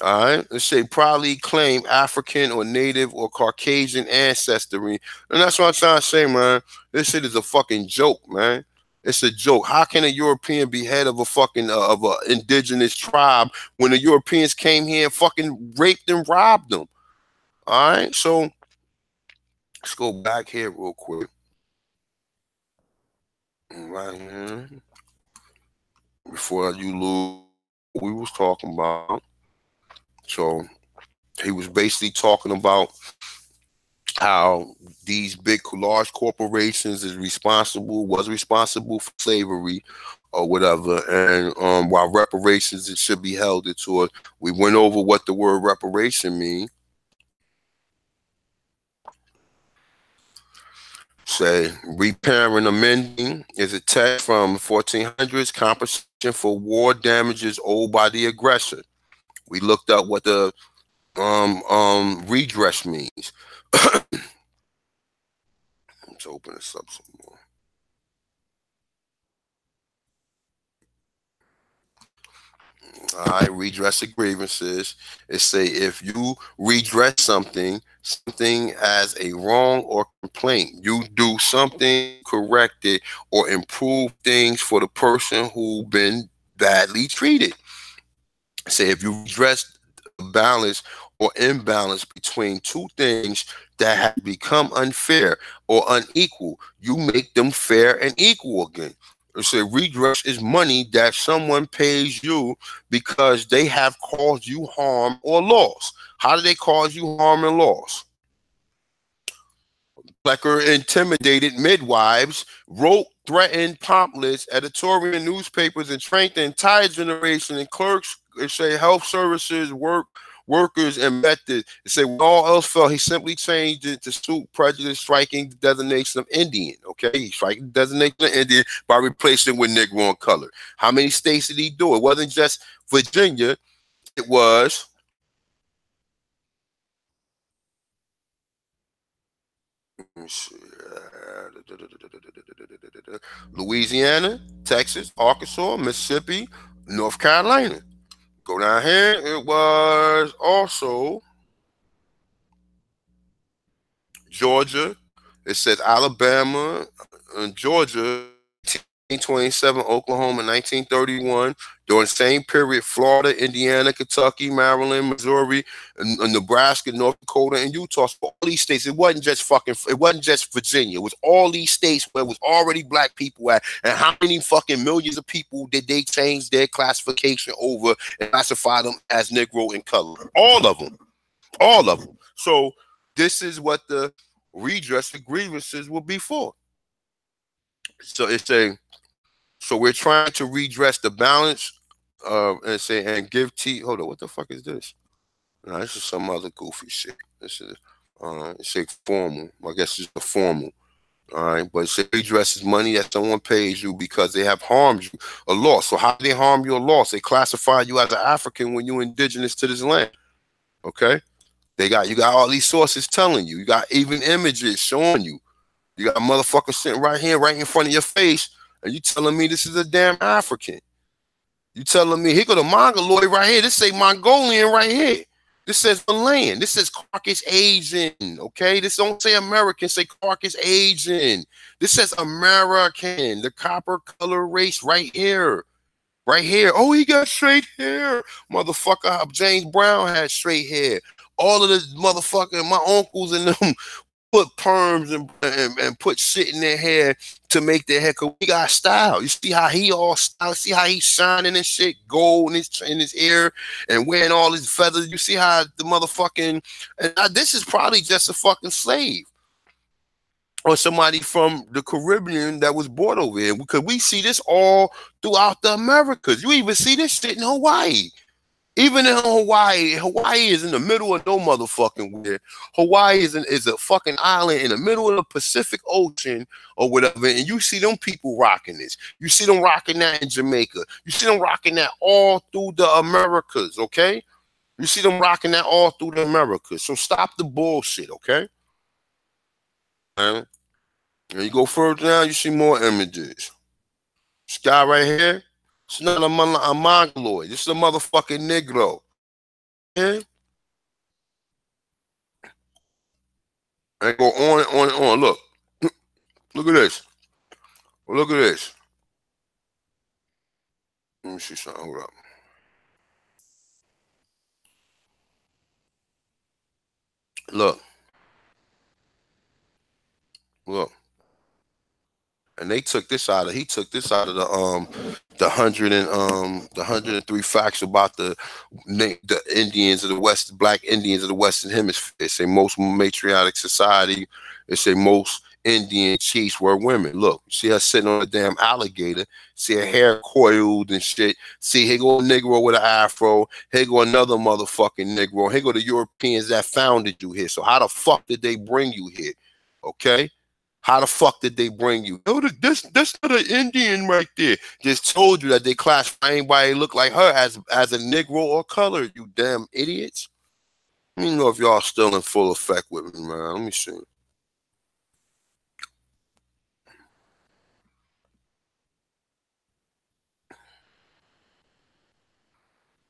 [SPEAKER 2] All right, let's say probably claim African or Native or Caucasian ancestry, and that's what I'm trying to say, man. This shit is a fucking joke, man. It's a joke. How can a European be head of a fucking of a indigenous tribe when the Europeans came here and fucking raped and robbed them? All right, so let's go back here real quick. Right here, before you lose what we was talking about. So he was basically talking about how these big, large corporations was responsible for slavery or whatever, and while reparations, it should be held to it. We went over what the word reparation means. Say, repairing, amending is a text from 1400s, compensation for war damages owed by the aggressor. We looked up what the redress means. Let's open this up some more. All right, redress of grievances. It say if you redress something as a wrong or complaint, you do something, correct it, or improve things for the person who been badly treated. Say if you redress the balance or imbalance between two things that have become unfair or unequal, you make them fair and equal again. So redress is money that someone pays you because they have caused you harm or loss. How do they cause you harm and loss? Plecker intimidated midwives, wrote, threatened pamphlets, editorial newspapers, and trained the entire generation and clerks, say health services, workers, and methods. It say when all else fell, he simply changed it to suit prejudice, striking the designation of Indian. Okay, he striking the designation of Indian by replacing it with Negro and color. How many states did he do? It wasn't just Virginia. It was Louisiana, Texas, Arkansas, Mississippi, North Carolina. Go down here. It was also Georgia. It says Alabama and Georgia, 1927, Oklahoma, 1931. During the same period, Florida, Indiana, Kentucky, Maryland, Missouri, and Nebraska, North Dakota, and Utah. So all these states, it wasn't just Virginia. It was all these states where it was already black people at. And how many fucking millions of people did they change their classification over and classify them as Negro and color? All of them. All of them. So this is what the redress of grievances will be for. So it's saying, so we're trying to redress the balance and say and give hold on, what the fuck is this? No, this is some other goofy shit. This is it's a formal. I guess it's a formal. All right, but say redress is money that someone pays you because they have harmed you or lost. So how do they harm you or lost? They classify you as an African when you're indigenous to this land. Okay, you got all these sources telling you. You got even images showing you. You got a motherfucker sitting right here, right in front of your face, and you telling me this is a damn African. You telling me, here go the Mongoloid right here. This say Mongolian right here. This says Malayan. This says Caucasus Asian. Okay, this don't say American. Say Caucasus Asian. This says American. The copper color race right here. Right here. Oh, he got straight hair. Motherfucker, James Brown had straight hair. All of the motherfucking, my uncles and them put perms and put shit in their hair to make their hair. Cause we got style. You see how he all style. See how he's shining and shit, gold in his ear and wearing all his feathers. You see how the motherfucking this is probably just a fucking slave or somebody from the Caribbean that was brought over here. Because we see this all throughout the Americas. You even see this shit in Hawaii. Even in Hawaii, Hawaii is in the middle of no motherfucking where. Hawaii is a fucking island in the middle of the Pacific Ocean or whatever, and you see them people rocking this. You see them rocking that in Jamaica. You see them rocking that all through the Americas, okay? You see them rocking that all through the Americas. So stop the bullshit, okay? And you go further down, you see more images. This guy right here, it's not a Mongoloid. This is a motherfucking Negro. Okay? And go on and on and on. Look. Look at this. Look at this. Let me see something. Hold up. Look. Look. And he took this out of the 103 facts about the Indians of the West, black Indians of the Western Hemisphere. It's a most matriarchal society. It's a most Indian chiefs were women. Look, see her sitting on a damn alligator. See her hair coiled and shit. See, here go a Negro with an afro. Here go another motherfucking Negro. Here go the Europeans that founded you here. So how the fuck did they bring you here? Okay? How the fuck did they bring you? Oh, that's not an Indian right there. Just told you that they classify anybody look like her as a Negro or color, you damn idiots. Let me know if y'all still in full effect with me, man. Let me see.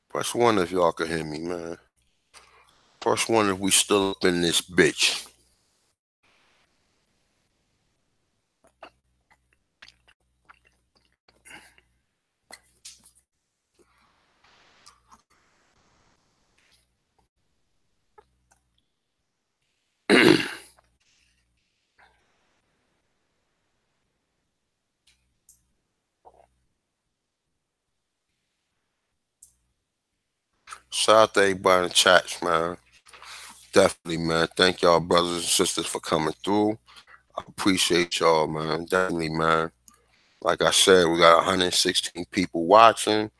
[SPEAKER 2] Press 1 if y'all can hear me, man. Press 1 if we still up in this bitch. Shout out to everybody in the chats, man. Definitely, man. Thank y'all, brothers and sisters, for coming through. I appreciate y'all, man. Definitely, man. Like I said, we got 116 people watching.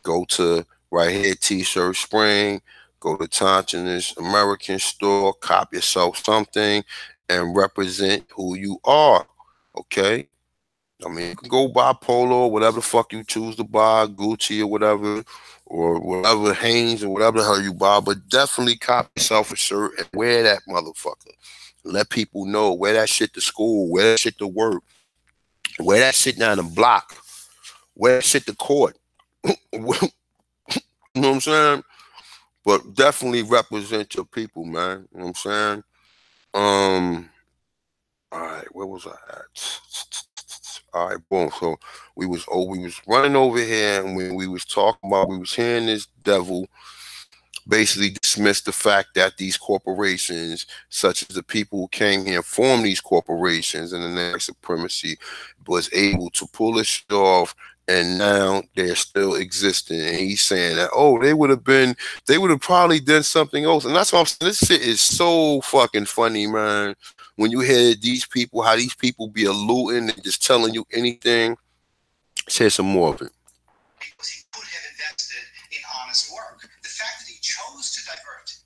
[SPEAKER 2] Go to right here, T-shirt Spring. Go to Tontin's American store, cop yourself something, and represent who you are. Okay? I mean, you can go buy Polo, whatever the fuck you choose to buy, Gucci or whatever, Hanes or whatever the hell you buy, but definitely cop yourself a shirt and wear that motherfucker. Let people know. Wear that shit to school. Wear that shit to work. Wear that shit down the block. Wear that shit to court. You know what I'm saying? But definitely represent your people, man. You know what I'm saying? All right, where was I at? All right, boom. So we was running over here, and when we was talking about, we was hearing this devil basically dismiss the fact that these corporations, such as the people who came here and formed these corporations and the white supremacy, was able to pull this shit off, and now they're still existing. And he's saying that, oh, they would have probably done something else. And that's what I'm saying. This shit is so fucking funny, man. When you hear these people, how these people be eluding and just telling you anything. Let's hear some more of it.
[SPEAKER 1] Because he could have invested in honest work. The fact that he chose to divert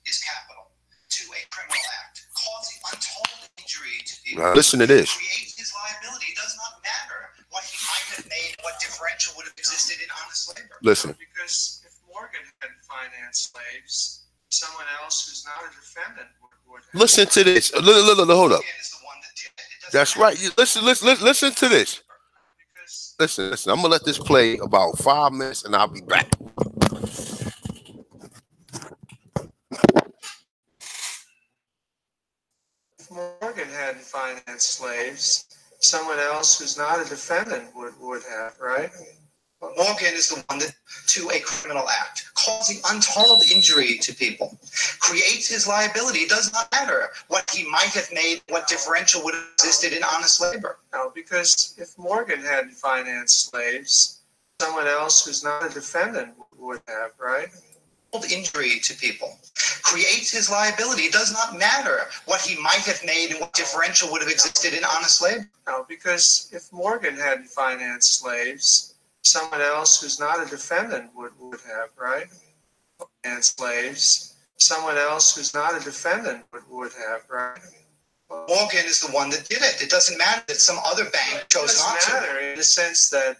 [SPEAKER 1] criminal act, causing untold injury to people.
[SPEAKER 2] Now listen to this.
[SPEAKER 1] Creates his liability. It does not matter what he might have made, what differential would have existed in honest labor.
[SPEAKER 2] Listen.
[SPEAKER 3] Because if Morgan had financed slaves, someone else who's not a defendant would have. Listen
[SPEAKER 2] to this. Hold up. That's right. Listen to this. Listen. I'm gonna let this play about 5 minutes, and I'll be back.
[SPEAKER 3] If Morgan hadn't financed slaves, someone else who's not a defendant would have, right?
[SPEAKER 1] Morgan is the one that, to a criminal act, causing untold injury to people, creates his liability. It does not matter what he might have made, what differential would have existed in honest labor.
[SPEAKER 3] No, because if Morgan hadn't financed slaves, someone else who's not a defendant would have, right?
[SPEAKER 1] Injury to people, creates his liability. It does not matter what he might have made and what differential would have existed in honest labor.
[SPEAKER 3] No, because if Morgan hadn't financed slaves, someone else who's not a defendant would have, right? And slaves, someone else who's not a defendant would have, right?
[SPEAKER 1] Morgan is the one that did it. It doesn't matter that some other bank chose not to.
[SPEAKER 3] It doesn't matter in the sense that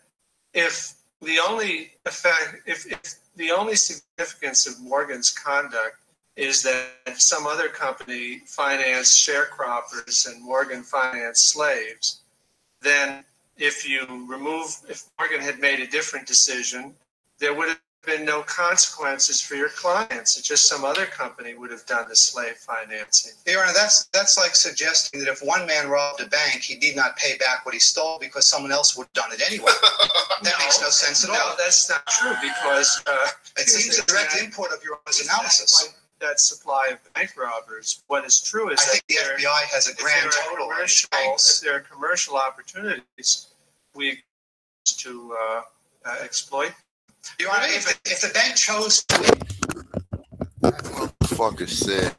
[SPEAKER 3] if the only significance of Morgan's conduct is that some other company financed sharecroppers and Morgan financed slaves, then if Morgan had made a different decision, there would have been no consequences for your clients. It's just some other company would have done the slave financing.
[SPEAKER 1] Your Honor, that's like suggesting that if one man robbed a bank, he need not pay back what he stole because someone else would have done it anyway. That makes no sense at all.
[SPEAKER 3] No, that's not true because
[SPEAKER 1] it seems a direct import of your Honor's analysis.
[SPEAKER 3] That supply of bank robbers. What is true is
[SPEAKER 1] I think the FBI has a grand total of banks.
[SPEAKER 3] If there are commercial opportunities, we to exploit.
[SPEAKER 1] Your Honor, if the bank chose to,
[SPEAKER 2] motherfucker said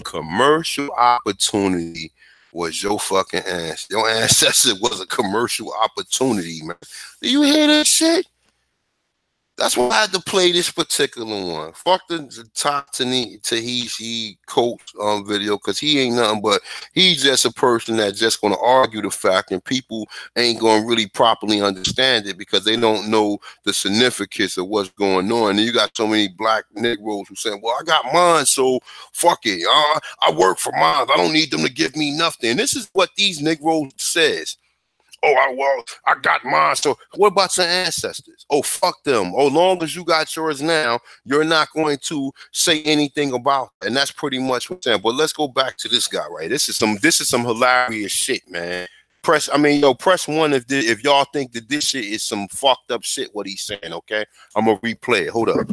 [SPEAKER 2] commercial opportunity was your fucking ass. Your ancestor was a commercial opportunity, man. Do you hear that shit? That's why I had to play this particular one. Fuck the top Tahiti coach video, because he ain't nothing but he's just a person that's just going to argue the fact, and people ain't going to really properly understand it because they don't know the significance of what's going on. And you got so many black Negroes who saying, well, I got mine, so fuck it. I work for mine. I don't need them to give me nothing. And this is what these Negroes says. Oh, I got mine. So what about your ancestors? Oh, fuck them. Oh, long as you got yours now, you're not going to say anything about it. And that's pretty much what I'm saying. But let's go back to this guy, right? This is some hilarious shit, man. Press one if y'all think that this shit is some fucked up shit, what he's saying, okay? I'm gonna replay it. Hold up.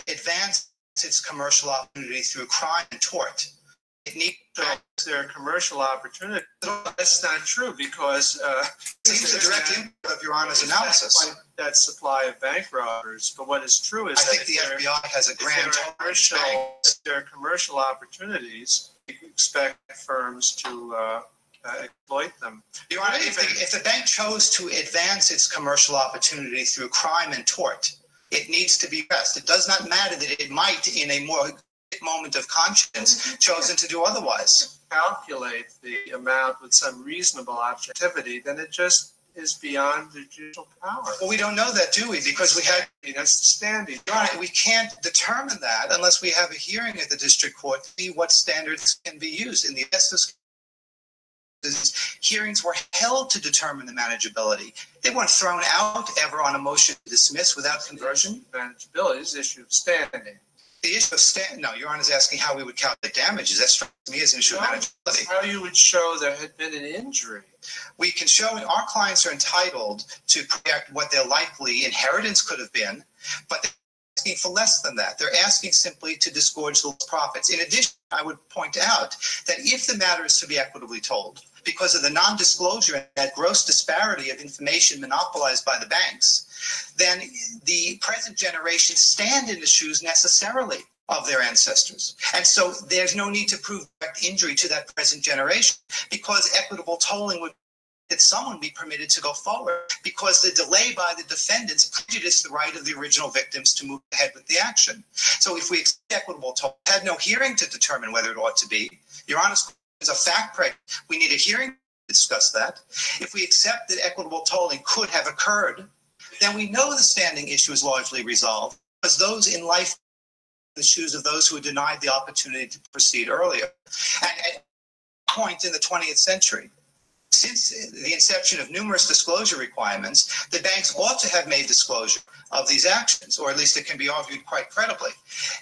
[SPEAKER 1] Advance its commercial opportunity through crime and tort. It needs
[SPEAKER 3] there are commercial opportunities. That's not true because
[SPEAKER 1] it seems a direct input of your Honor's analysis.
[SPEAKER 3] That supply of bank robbers. But what is true is
[SPEAKER 1] I think the FBI has a grand total.
[SPEAKER 3] If there are commercial opportunities, you expect firms to exploit them.
[SPEAKER 1] Your Honor, if the bank chose to advance its commercial opportunity through crime and tort, it needs to be addressed. It does not matter that it might, in a more moment of conscience, chosen to do otherwise.
[SPEAKER 3] Calculate the amount with some reasonable objectivity, then it just is beyond the judicial power.
[SPEAKER 1] Well, we don't know that, do we? Because we have
[SPEAKER 3] that's the standing.
[SPEAKER 1] Your Honor, we can't determine that unless we have a hearing at the district court to see what standards can be used. In the asbestos hearings were held to determine the manageability. They weren't thrown out ever on a motion to dismiss without conversion.
[SPEAKER 3] Manageability is the issue of standing.
[SPEAKER 1] The issue of standing, no, Your Honor is asking how we would calculate damages. That strikes me as an issue of manageability.
[SPEAKER 3] How you would show there had been an injury.
[SPEAKER 1] We can show our clients are entitled to project what their likely inheritance could have been, but they're asking for less than that. They're asking simply to disgorge those profits. In addition, I would point out that if the matter is to be equitably told, because of the non-disclosure and that gross disparity of information monopolized by the banks, then the present generation stand in the shoes necessarily of their ancestors. And so there's no need to prove direct injury to that present generation because equitable tolling would that someone be permitted to go forward because the delay by the defendants prejudiced the right of the original victims to move ahead with the action. So if we accept equitable tolling, had no hearing to determine whether it ought to be. Your Honor's question is a fact pregnant. We need a hearing to discuss that. If we accept that equitable tolling could have occurred, then we know the standing issue is largely resolved because those in life in the shoes of those who were denied the opportunity to proceed earlier. And at a point in the 20th century, since the inception of numerous disclosure requirements, the banks ought to have made disclosure of these actions, or at least it can be argued quite credibly.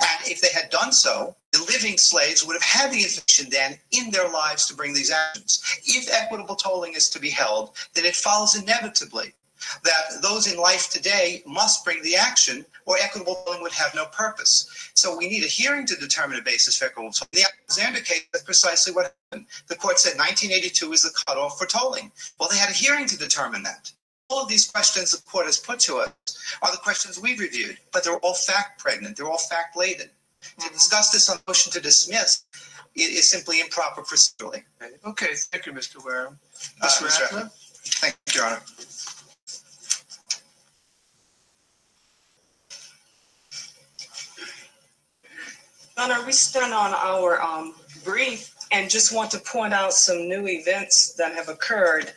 [SPEAKER 1] And if they had done so, the living slaves would have had the information then in their lives to bring these actions. If equitable tolling is to be held, then it follows inevitably that those in life today must bring the action, or equitable tolling would have no purpose. So we need a hearing to determine a basis for equitable tolling. The Alexander case, that's precisely what happened. The court said 1982 is the cutoff for tolling. Well, they had a hearing to determine that. All of these questions the court has put to us are the questions we've reviewed, but they're all fact pregnant. They're all fact laden. To discuss this on motion to dismiss is simply improper procedurally.
[SPEAKER 3] Okay, thank you, Mr. Wareham.
[SPEAKER 1] Mr. Ratcliffe? Thank you, Your Honor.
[SPEAKER 4] Honor, we stand on our brief and just want to point out some new events that have occurred.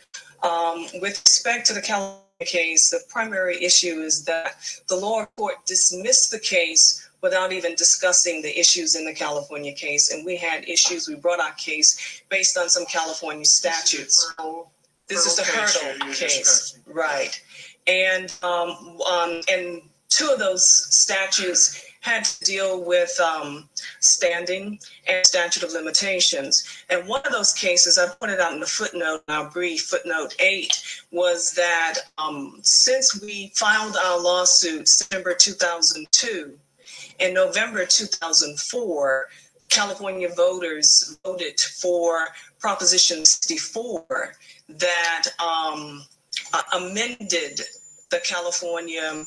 [SPEAKER 4] With respect to the California case, the primary issue is that the lower court dismissed the case without even discussing the issues in the California case. And we had issues, we brought our case based on some California statutes. This is the Hurdle case, right. And two of those statutes had to deal with standing and statute of limitations. And one of those cases, I pointed out in the footnote, in our brief, footnote 8, was that since we filed our lawsuit September 2002, in November 2004, California voters voted for Proposition 64 that amended the California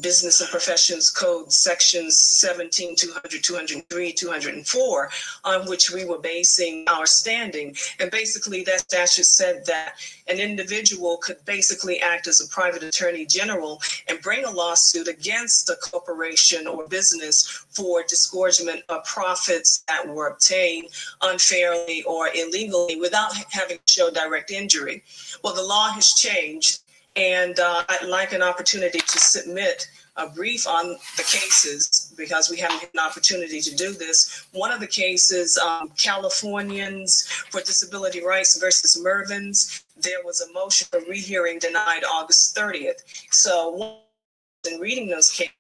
[SPEAKER 4] Business and Professions Code sections 17, 200, 203, 204, on which we were basing our standing. And basically that statute said that an individual could basically act as a private attorney general and bring a lawsuit against a corporation or business for disgorgement of profits that were obtained unfairly or illegally without having to show direct injury. Well, the law has changed. And I'd like an opportunity to submit a brief on the cases because we haven't had an opportunity to do this. One of the cases, Californians for Disability Rights versus Mervyn's, there was a motion for rehearing denied August 30th. So in reading those cases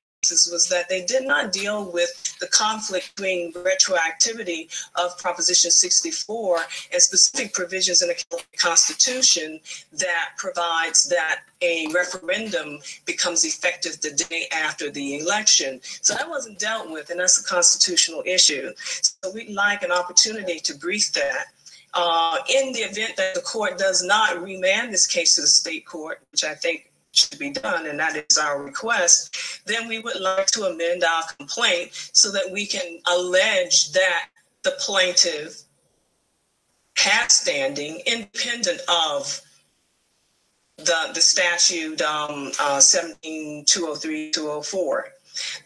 [SPEAKER 4] was that they did not deal with the conflict between retroactivity of Proposition 64 and specific provisions in the Constitution that provides that a referendum becomes effective the day after the election. So that wasn't dealt with, and that's a constitutional issue. So we'd like an opportunity to brief that. In the event that the court does not remand this case to the state court, which I think should be done, and that is our request, then we would like to amend our complaint so that we can allege that the plaintiff has standing independent of the statute 17-203-204.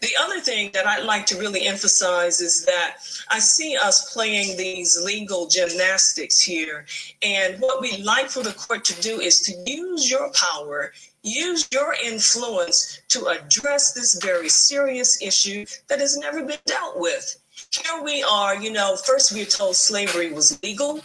[SPEAKER 4] The other thing that I'd like to really emphasize is that I see us playing these legal gymnastics here, and what we'd like for the court to do is to use your power, use your influence to address this very serious issue that has never been dealt with. Here we are, first we were told slavery was legal.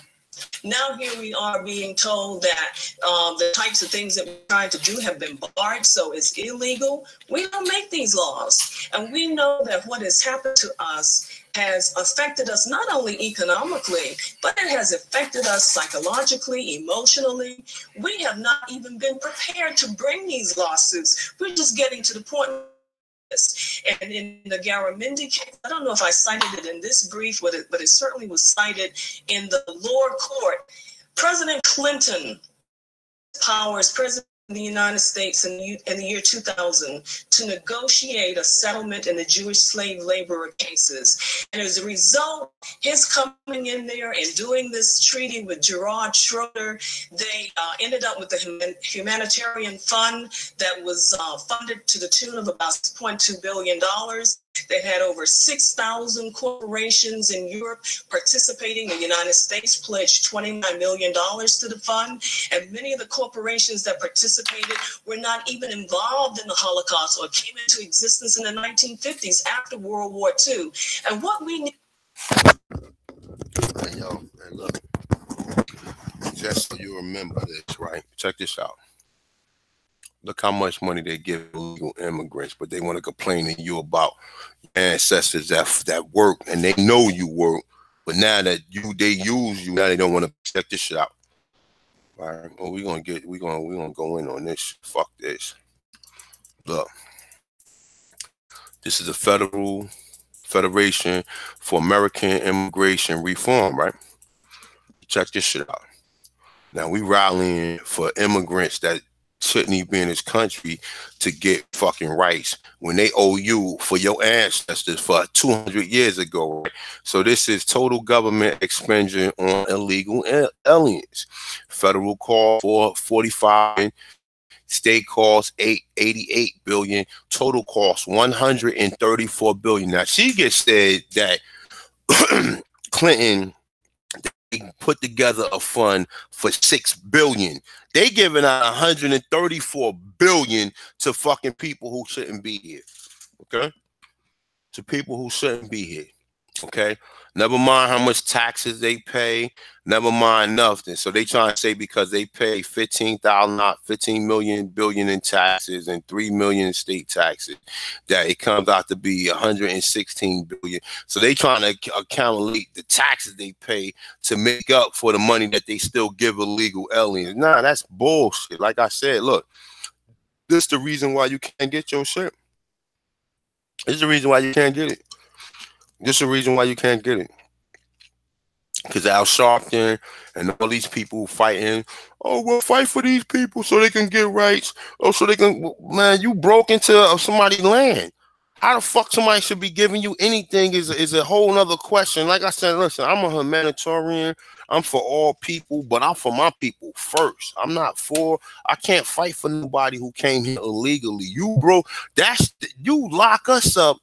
[SPEAKER 4] Now here we are being told that the types of things that we're trying to do have been barred, so it's illegal. We don't make these laws. And we know that what has happened to us has affected us not only economically, but it has affected us psychologically, emotionally. We have not even been prepared to bring these lawsuits. We're just getting to the point. And in the Garamendi case, I don't know if I cited it in this brief, but it certainly was cited in the lower court. President Clinton powers, President in the United States in the year 2000 to negotiate a settlement in the Jewish slave laborer cases. And as a result, his coming in there and doing this treaty with Gerard Schroeder, they ended up with a humanitarian fund that was funded to the tune of about $6.2 billion. They had over 6,000 corporations in Europe participating. The United States pledged $29 million to the fund, and many of the corporations that participated were not even involved in the Holocaust or came into existence in the 1950s after World War II. And what we need.
[SPEAKER 2] Hey, yo, hey, look, just so you remember this, right? Check this out. Look how much money they give illegal immigrants, but they want to complain to you about ancestors that work, and they know you work, but now that they use you, now they don't want to check this shit out. All right, well, we're gonna go in on this. Fuck this. Look, this is a Federation for American Immigration Reform, right? Check this shit out. Now we rallying for immigrants that shouldn't even be in this country to get fucking rights when they owe you for your ancestors for 200 years ago. Right? So this is total government expenditure on illegal aliens. Federal call for 45, state cost 88 billion, total cost 134 billion. Now she gets said that Clinton put together a fund for $6 billion. They giving out 134 billion to fucking people who shouldn't be here. Okay? To people who shouldn't be here. Okay? Never mind how much taxes they pay. Never mind nothing. So they trying to say because they pay 15 million billion in taxes and 3 million in state taxes, that it comes out to be 116 billion. So they trying to accumulate the taxes they pay to make up for the money that they still give illegal aliens. Nah, that's bullshit. Like I said, look, this is the reason why you can't get your shit. This is the reason why you can't get it. This is the reason why you can't get it. Because Al Sharpton and all these people fighting, oh, we'll fight for these people so they can get rights. Oh, so they can, man, you broke into somebody's land. How the fuck somebody should be giving you anything is a whole nother question. Like I said, listen, I'm a humanitarian. I'm for all people, but I'm for my people first. I'm not for, I can't fight for nobody who came here illegally. You, bro, you lock us up.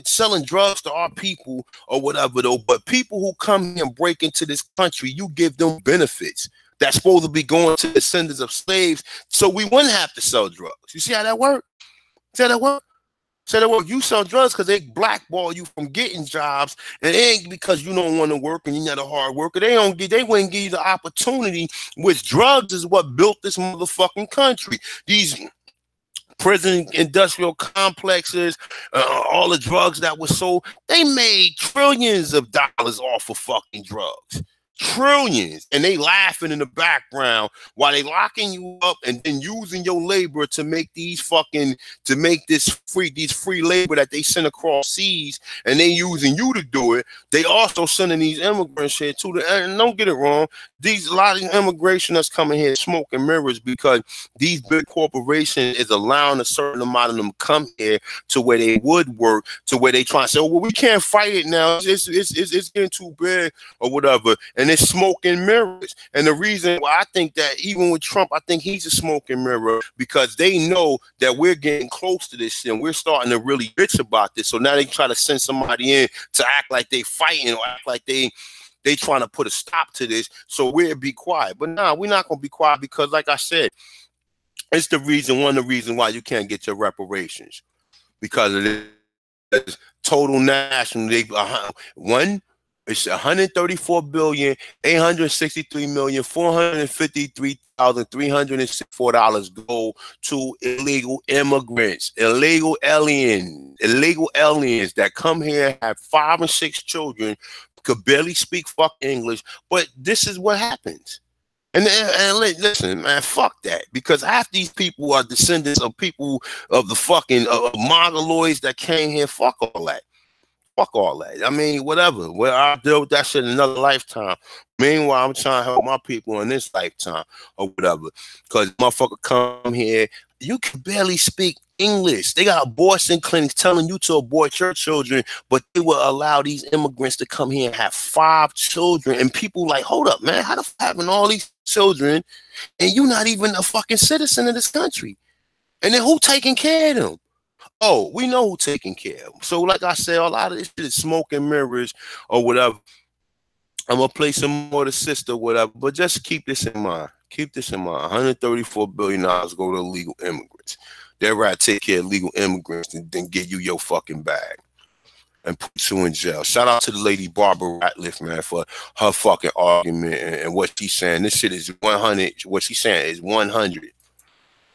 [SPEAKER 2] Selling drugs to our people or whatever though, but people who come here and break into this country, you give them benefits that's supposed to be going to descendants of slaves, so we wouldn't have to sell drugs. You see how that works? See how that works? See how that works? You sell drugs because they blackball you from getting jobs, and it ain't because you don't want to work and you're not a hard worker. They wouldn't give you the opportunity, which drugs is what built this motherfucking country. These prison industrial complexes, all the drugs that were sold, they made trillions of dollars off of fucking drugs. Trillions. And they laughing in the background while they locking you up and then using your labor to make these fucking, to make these free labor that they send across seas, and they using you to do it. They also sending these immigrants here too. And don't get it wrong, a lot of immigration that's coming here smoke and mirrors, because these big corporations is allowing a certain amount of them come here to where they would work, to where they try to say, oh, well, we can't fight it now. It's getting too big or whatever. And it's smoke and mirrors. And the reason why I think that even with Trump, I think he's a smoke and mirror, because they know that we're getting close to this shit and we're starting to really bitch about this. So now they try to send somebody in to act like they fighting or act like they trying to put a stop to this, so we'll be quiet. But nah, we're not going to be quiet, because like I said, it's one of the reasons why you can't get your reparations, because of this total national. It's 134,863,453,364 go to illegal immigrants, illegal aliens that come here, have 5 and 6 children, could barely speak fucking English, but this is what happens. And listen, man, fuck that, because half these people are descendants of people of the fucking mongoloids that came here. Fuck all that. Fuck all that. I mean, whatever. Well, I'll deal with that shit in another lifetime. Meanwhile, I'm trying to help my people in this lifetime or whatever. Because motherfucker come here, you can barely speak English. They got abortion clinics telling you to abort your children, but they will allow these immigrants to come here and have 5 children. And people like, hold up, man, how the fuck having all these children and you're not even a fucking citizen of this country? And then who taking care of them? Oh, we know who taking care of them. So like I said, a lot of this shit is smoke and mirrors or whatever. I'm gonna play some more of the sister, whatever, but just keep this in mind. Keep this in mind. $134 billion go to illegal immigrants. They'd rather take care of legal immigrants than give you your fucking bag and put you in jail. Shout out to the lady Barbara Ratliff, man, for her fucking argument and what she's saying. This shit is 100. What she's saying is 100.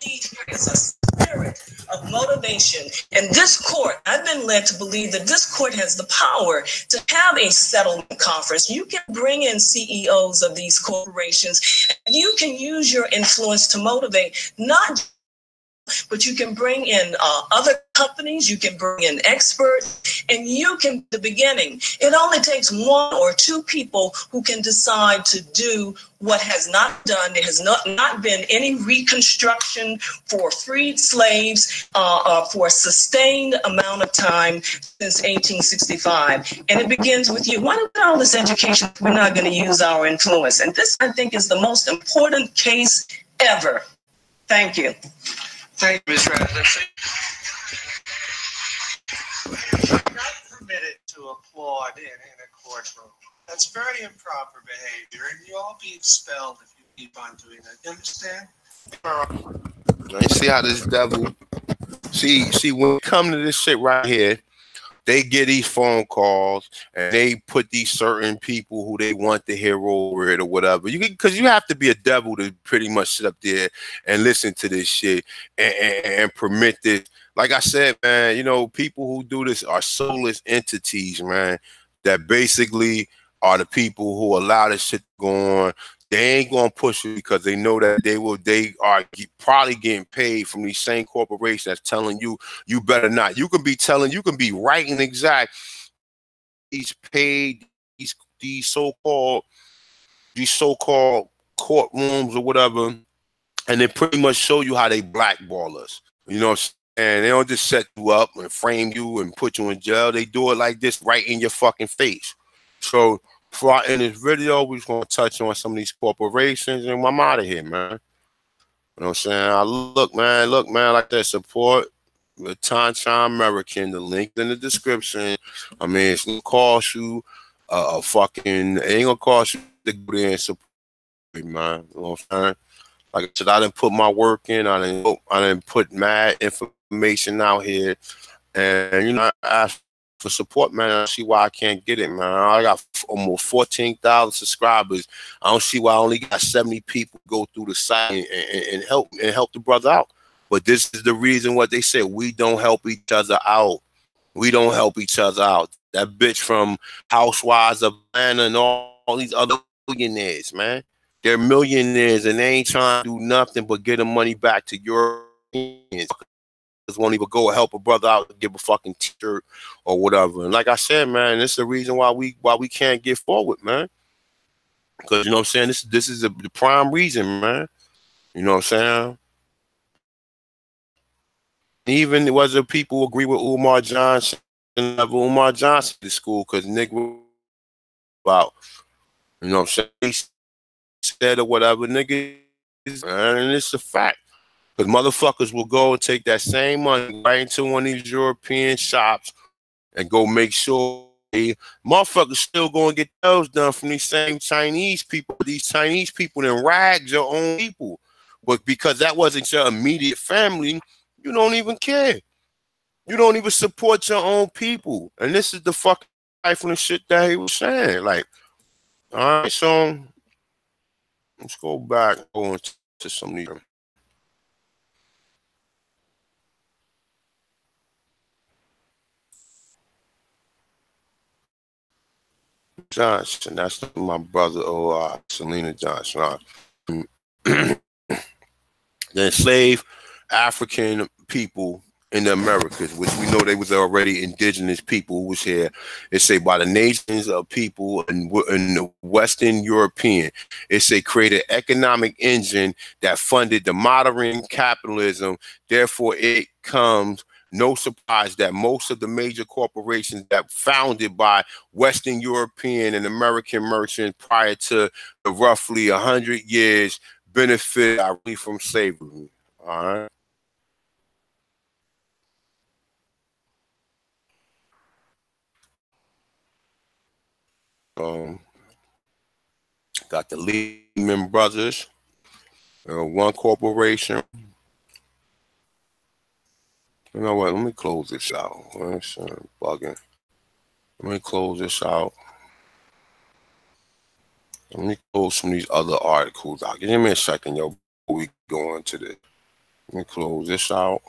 [SPEAKER 4] It's a spirit of motivation. And this court, I've been led to believe that this court has the power to have a settlement conference. You can bring in CEOs of these corporations, and you can use your influence to motivate, not but you can bring in other companies, you can bring in experts, and you can, the beginning, it only takes 1 or 2 people who can decide to do what has not done. There has not been any reconstruction for freed slaves for a sustained amount of time since 1865. And it begins with you. Why do we get all this education if we're not going to use our influence? And this, I think, is the most important case ever. Thank you.
[SPEAKER 3] Thank you, Ms. Ratliff. I'm not permitted to applaud in a courtroom. That's very improper behavior, and you'll all be expelled if you keep on doing that. You understand?
[SPEAKER 2] You see how this devil, see when we come to this shit right here, they get these phone calls and they put these certain people who they want to hear over it or whatever. Because you have to be a devil to pretty much sit up there and listen to this shit and permit this. Like I said, man, you know, people who do this are soulless entities, man, that basically are the people who allow this shit to go on. They ain't gonna push it because they know that they are probably getting paid from these same corporations that's telling you you better not. You can be right and exact. These paid these so-called courtrooms or whatever, and they pretty much show you how they blackball us. You know what I'm saying? And they don't just set you up and frame you and put you in jail. They do it like this right in your fucking face. So before I end this video, we're just going to touch on some of these corporations and I'm out of here, man. You know what I'm saying? Look, man, like that support with Time American. The link in the description. I mean, it's going to cost you it ain't going to cost you to go there and support me, man. You know what I'm saying? Like I said, I didn't put my work in. I didn't put mad information out here. And, you know, I asked for support, man. I don't see why I can't get it, man. I got almost 14,000 subscribers. I don't see why I only got 70 people go through the site and help the brother out. But this is the reason what they say. We don't help each other out. We don't help each other out. That bitch from Housewives of Atlanta and all these other millionaires, man. They're millionaires and they ain't trying to do nothing but get the money back to Europeans. Won't even go help a brother out and give a fucking t-shirt or whatever. And like I said, man, this is the reason why we can't get forward, man. Because you know what I'm saying, this is the prime reason, man. You know what I'm saying? Even whether people agree with Umar Johnson to school, because nigga about, you know what I'm saying, said or whatever, nigga, and it's a fact. Because motherfuckers will go and take that same money right into one of these European shops and go make sure motherfuckers still going to get those done from these same Chinese people. These Chinese people then rags your own people. But because that wasn't your immediate family, you don't even care. You don't even support your own people. And this is the fucking life and the shit that he was saying. Like, all right, so let's go back on to some of these. Johnson, that's my brother, Selena Johnson. The enslaved African people in the Americas, which we know they was already indigenous people who was here. It say by the nations of people in the Western European. It say created economic engine that funded the modern capitalism. Therefore, it comes no surprise that most of the major corporations that founded by Western European and American merchants prior to the roughly 100 years benefit directly from slavery. All right. Got the Lehman Brothers, one corporation. You know what? Let me close this out. Bugging. Let me close this out. Let me close some of these other articles out. Give me a second, yo, before we go into this. Let me close this out.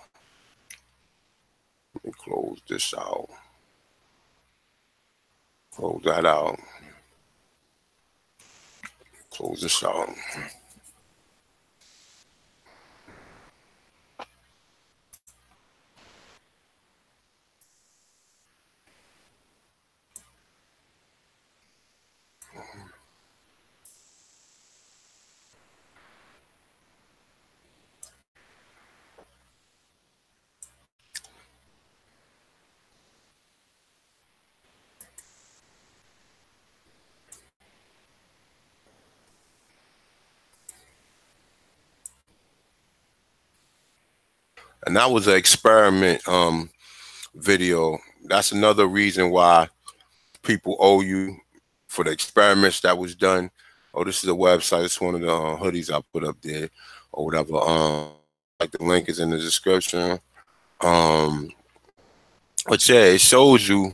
[SPEAKER 2] Let me close this out. Close that out. Close this out. And that was an experiment video. That's another reason why people owe you for the experiments that was done. Oh, this is a website. It's one of the hoodies I put up there or whatever. Like the link is in the description. But yeah, it shows you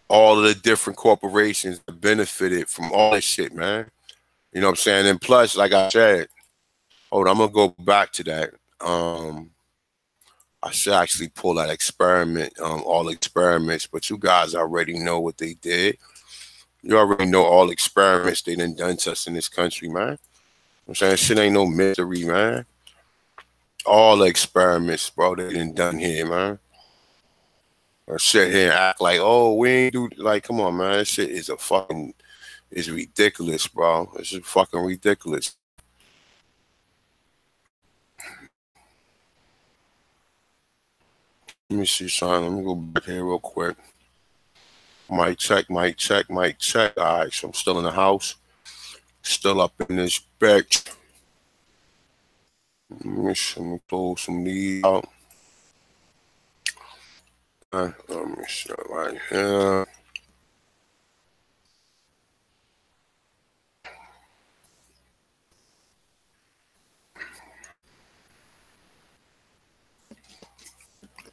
[SPEAKER 2] all of the different corporations that benefited from all this shit, man. You know what I'm saying? And plus, like I said, hold on, I'm gonna go back to that. I should actually pull that experiment, all experiments, but you guys already know what they did. You already know all experiments they done to us in this country, man. I'm saying shit ain't no mystery, man. All the experiments, bro, they done here, man. Or sit here and act like, oh, we ain't do, like, come on, man. This shit is is ridiculous, bro. This is fucking ridiculous. Let me see, son. Let me go back here real quick. Mic check, mic check, mic check. All right, so I'm still in the house. Still up in this bitch. Let me pull some of these out. Let me see right here.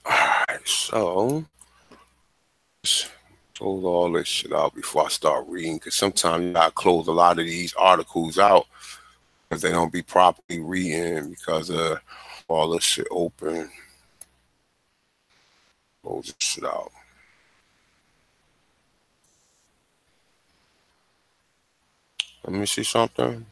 [SPEAKER 2] Alright, so let's close all this shit out before I start reading, because sometimes you gotta close a lot of these articles out because they don't be properly reading because of all this shit open. Close this shit out. Let me see something.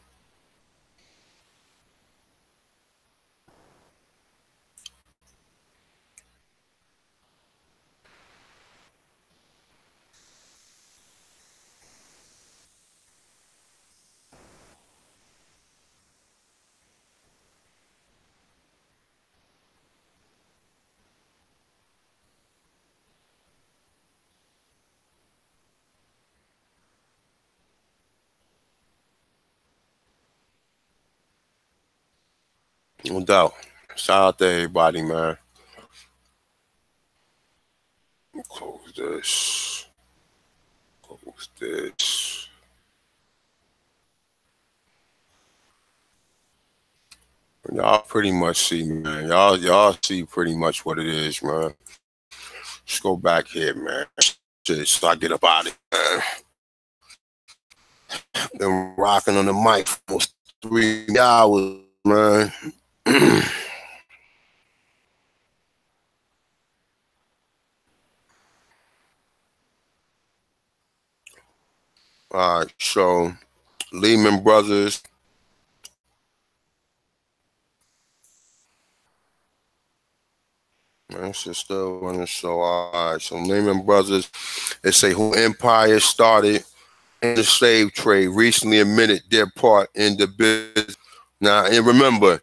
[SPEAKER 2] No doubt. Shout out to everybody, man. Close this. Close this. Y'all pretty much see, man. Y'all see pretty much what it is, man. Let's go back here, man. Shit, so I get up out of here, man. Been rocking on the mic for almost 3 hours, man. All right, so Lehman Brothers. man. It's just still running. So, all right. So, Lehman Brothers, they say who empire started in the slave trade recently admitted their part in the business. Now, and remember,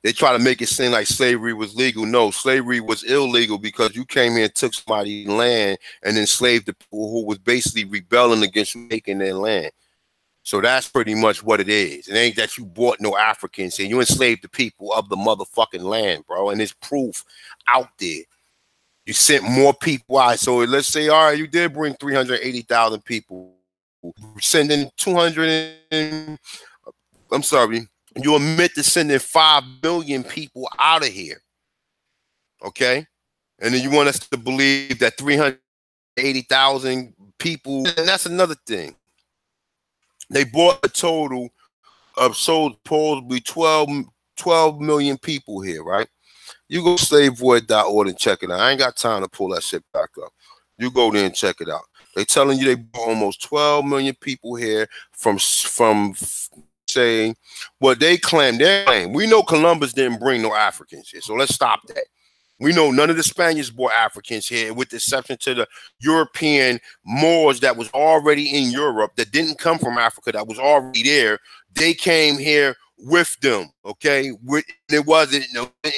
[SPEAKER 2] they try to make it seem like slavery was legal. No, slavery was illegal because you came here and took somebody's land and enslaved the people who was basically rebelling against you taking their land. So that's pretty much what it is. It ain't that you bought no Africans here. You enslaved the people of the motherfucking land, bro. And there's proof out there. You sent more people out. So let's say, all right, you did bring 380,000 people. Sending 200 and, I'm sorry, you admit to sending 5 million people out of here. Okay? And then you want us to believe that 380,000 people, and that's another thing. They bought a total of supposedly 12 million people here, right? You go slavevoid.org and check it out. I ain't got time to pull that shit back up. You go there and check it out. They telling you they bought almost 12 million people here from saying what they claim. We know Columbus didn't bring no Africans here, so let's stop that. We know none of the Spaniards brought Africans here, with the exception to the European Moors that was already in Europe, that didn't come from Africa, that was already there. They came here with them, okay? It wasn't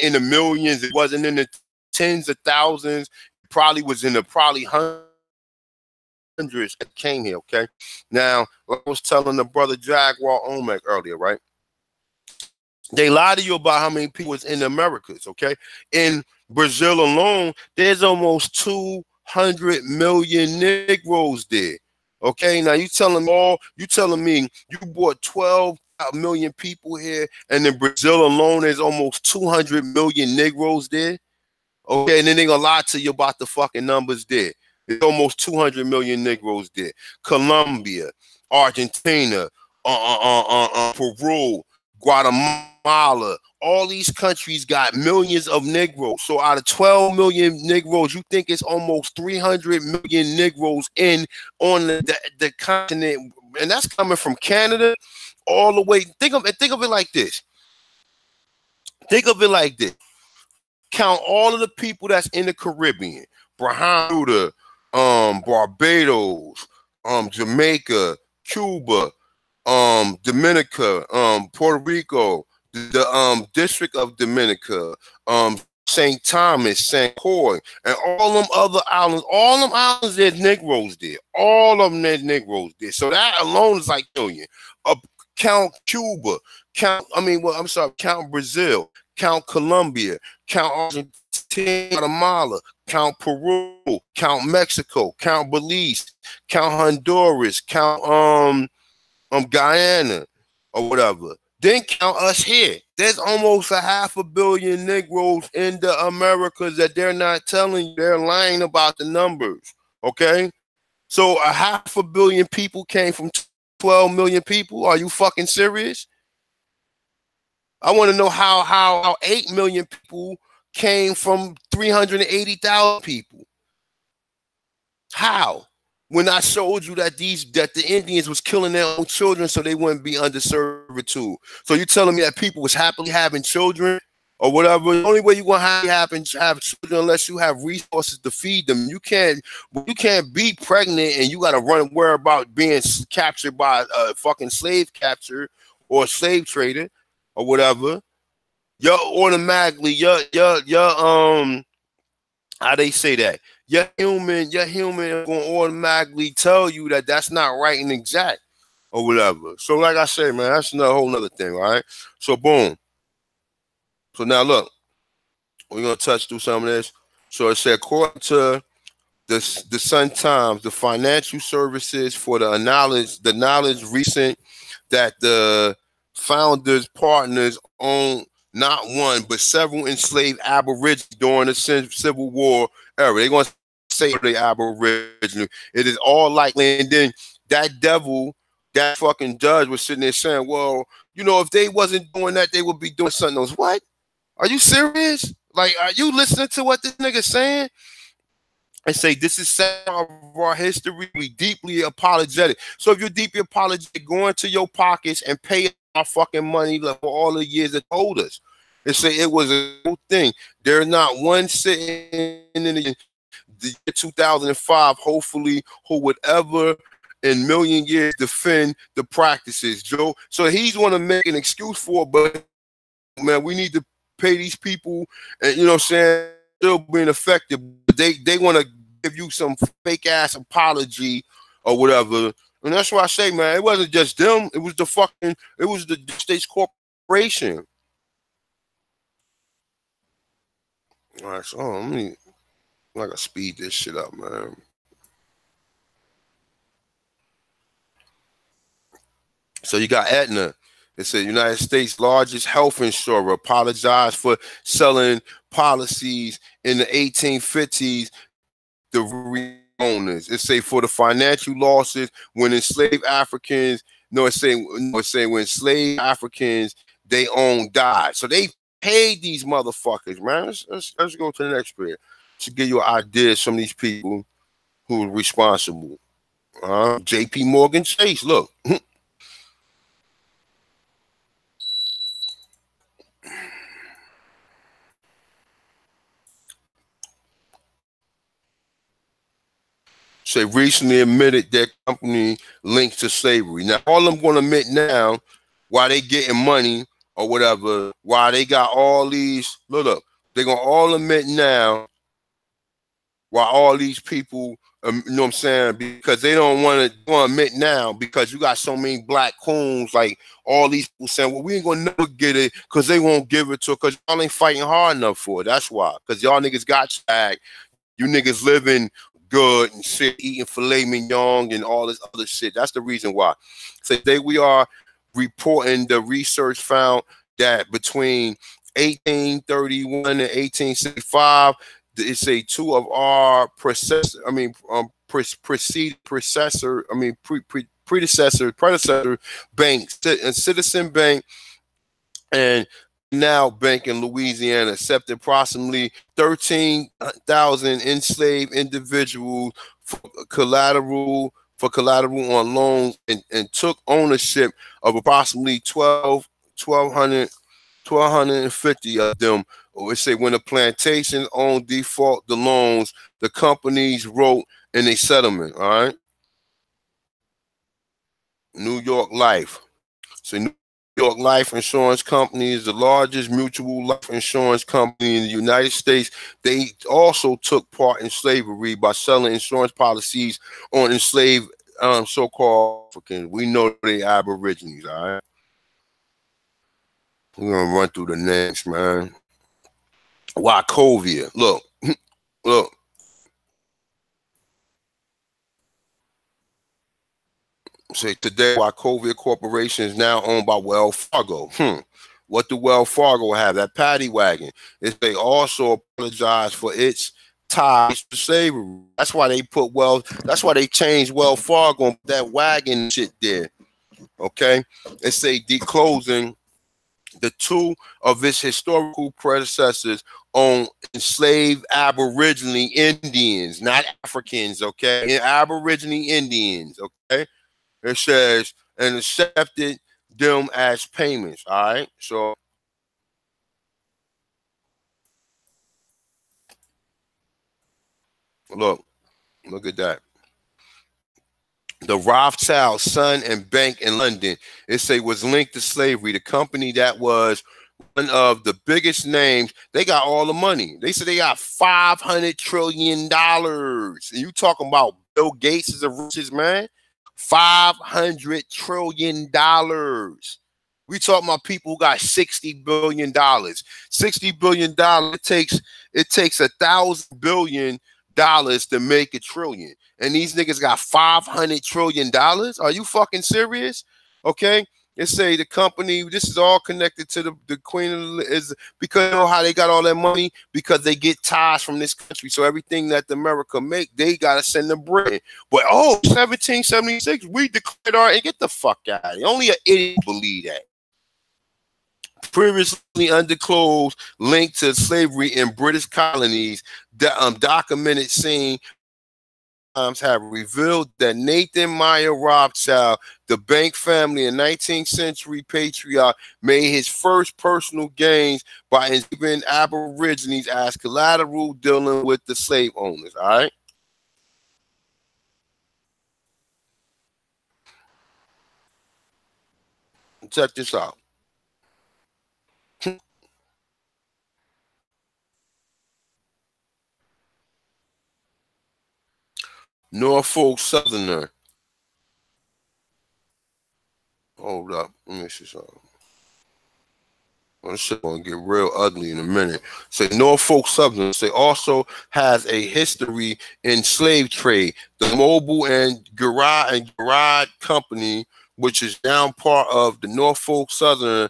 [SPEAKER 2] in the millions. It wasn't in the tens of thousands. It probably was in the hundreds that came here, okay? Now, like I was telling the brother Jaguar Omek earlier, right? They lie to you about how many people is in the Americas, okay? In Brazil alone, there's almost 200 million Negroes there, okay? Now you telling me you brought 12 million people here, and in Brazil alone, there's almost 200 million Negroes there, okay? And then they gonna lie to you about the fucking numbers there. There's almost 200 million Negroes there. Colombia, Argentina, Peru, Guatemala, all these countries got millions of Negroes. So out of 12 million Negroes, you think it's almost 300 million Negroes on the continent, and that's coming from Canada all the way. Think of it like this. Think of it like this. Count all of the people that's in the Caribbean: Bermuda, Barbados, Jamaica, Cuba, Dominica, Puerto Rico, the District of Dominica, St. Thomas, St. Croix, and all them other islands. All them islands, there's Negroes there. All of them, there's Negroes there. So that alone is like a million. Count Cuba, count Brazil, count Colombia, count Argentina, Guatemala, count Peru, count Mexico, count Belize, count Honduras, count Guyana or whatever. Then count us here. There's almost 500 million Negroes in the Americas that they're not telling you. They're lying about the numbers. Okay? So 500 million people came from 12 million people. Are you fucking serious? I want to know how 8 million people came from 380,000 people. How? When I showed you that the Indians was killing their own children so they wouldn't be under servitude. So you're telling me that people was happily having children or whatever? The only way you're gonna have children unless you have resources to feed them. You can't be pregnant and you gotta worry about being captured by a fucking slave capture or a slave trader or whatever. You're automatically how they say that? Your human is going to automatically tell you that that's not right and exact or whatever. So like I said, man, that's a whole nother thing, right? So boom. So now look, we're going to touch through some of this. So it said, according to the Sun Times, the financial services for the knowledge recent that the founders' partners own not one, but several enslaved Aborigines during the Civil War era. They're going to say they Aboriginal. It is all likely. And then that devil, that fucking judge was sitting there saying, well, you know, if they wasn't doing that, they would be doing something else. What? Are you serious? Like, are you listening to what this nigga's saying? And say, this is sad of our history. We deeply apologetic. So if you're deeply apologetic, go into your pockets and pay our fucking money for all the years that told us. They say it was a whole thing. There's not one sitting in the year 2005, hopefully, who would ever in million years defend the practices, Joe. So he's want to make an excuse for it, but man, we need to pay these people, and you know what I'm saying, still being effective. They want to give you some fake ass apology or whatever. And that's why I say, man, it wasn't just them, it was the state's corporation. All right, so let me, I gotta speed this shit up, man. So you got Aetna. It said United States' largest health insurer apologized for selling policies in the 1850s. The owners, it say for the financial losses when enslaved Africans. No, it's saying when enslaved Africans they own died. So they paid these motherfuckers, man. Let's go to the next page to give you an idea of some of these people who are responsible. J.P. Morgan Chase, look. Say recently admitted their company linked to slavery. Now, all I'm going to admit now, while they getting money or whatever, while they got all these, look, they're going to all admit now, while all these people, you know what I'm saying, because they don't want to admit now, because you got so many black coons, like all these people saying, well, we ain't going to never get it because they won't give it to us because y'all ain't fighting hard enough for it. That's why, because y'all niggas got swag. You niggas living good and shit, eating filet mignon and all this other shit. That's the reason why. So today we are reporting the research found that between 1831 and 1865, it's a two of our predecessor banks, Citizen Bank and now Bank in Louisiana, accepted approximately 13,000 enslaved individuals for collateral on loans and took ownership of approximately 1,250 of them. Or say when the plantation owned default the loans, the companies wrote in a settlement. All right. New York Life. So New York Life Insurance Company is the largest mutual life insurance company in the United States. They also took part in slavery by selling insurance policies on enslaved so-called Africans. We know they Aborigines, all right? We're going to run through the names, man. Wachovia. Look. Look. Say today, Wachovia Corporation is now owned by Wells Fargo. What do Wells Fargo have? That paddy wagon. They also apologize for its ties to slavery. That's why they put that's why they changed Wells Fargo and that wagon shit there. Okay? It say declosing the two of its historical predecessors on enslaved Aboriginal Indians, not Africans, okay? Aboriginal Indians, okay? It says, and accepted them as payments. All right. So look at that. The Rothschild Son and Bank in London, it say was linked to slavery. The company that was one of the biggest names, they got all the money. They said they got $500 trillion. And you talking about Bill Gates is the richest man? $500 trillion. We talking about people who got $60 billion. $60 billion, it takes 1,000 billion dollars to make a trillion. And these niggas got $500 trillion. Are you fucking serious? Okay. It say the company, this is all connected to the Queen is because you know how they got all that money? Because they get ties from this country. So everything that America make, they gotta send them bread. But 1776, we declared our and get the fuck out of here. Only an idiot believe that. Previously undisclosed linked to slavery in British colonies, documented seeing Times have revealed that Nathan Meyer Rothschild, the bank family and 19th century patriarch, made his first personal gains by enslaving Aborigines as collateral dealing with the slave owners. All right. Check this out. Norfolk Southerner. Hold up. Let me see something. This shit gonna get real ugly in a minute. Say Norfolk Southern also has a history in slave trade. The Mobile and Garage Company, which is down part of the Norfolk Southern,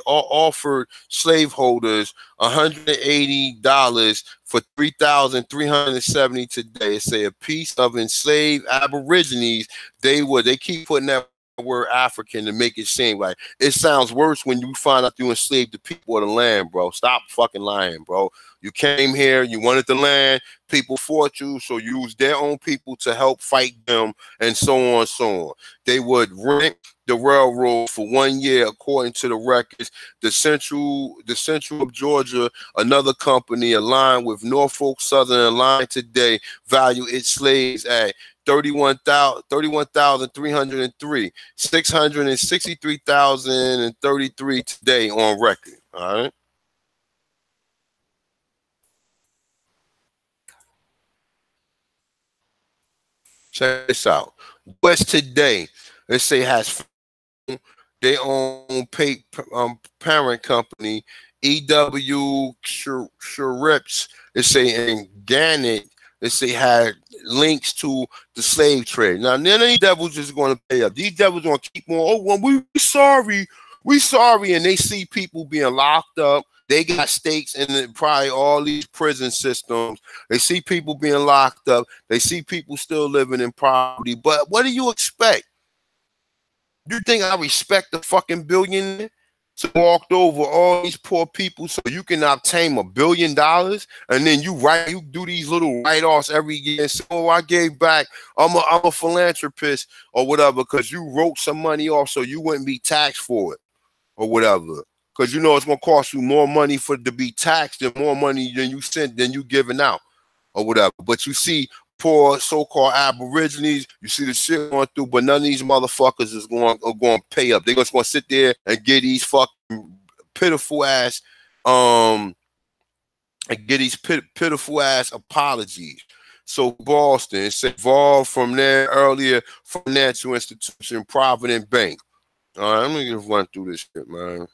[SPEAKER 2] offered slaveholders $180 for 3,370 today. It say a piece of enslaved Aborigines. They keep putting that word African to make it seem like it sounds worse when you find out you enslaved the people of the land, bro. Stop fucking lying, bro. You came here, you wanted the land, people fought you, so you used their own people to help fight them, and so on and so on. They would rent the railroad for 1 year, according to the records. The Central of Georgia, another company aligned with Norfolk Southern aligned today, value its slaves at 31,303, 663,033 today on record. All right. Check this out. US Today, let's say, has their own parent company, E.W. Sherips, let's say, and Gannett, let's say, had links to the slave trade. Now, none of these devils is going to pay up. These devils going to keep on, oh, well, we sorry, and they see people being locked up. They got stakes in probably all these prison systems. They see people being locked up. They see people still living in poverty. But what do you expect? You think I respect the fucking billionaire? So walked over all these poor people so you can obtain $1 billion, and then you do these little write-offs every year and say, oh, I gave back, I'm a philanthropist or whatever, because you wrote some money off so you wouldn't be taxed for it or whatever. Because you know it's gonna cost you more money to be taxed and more money than you giving out or whatever. But you see poor so-called Aborigines, you see the shit going through, but none of these motherfuckers are going to pay up. They're just going to sit there and get these fucking pitiful ass apologies. So Boston, it's involved from their earlier financial institution, Provident Bank. All right, let me just run through this shit, man.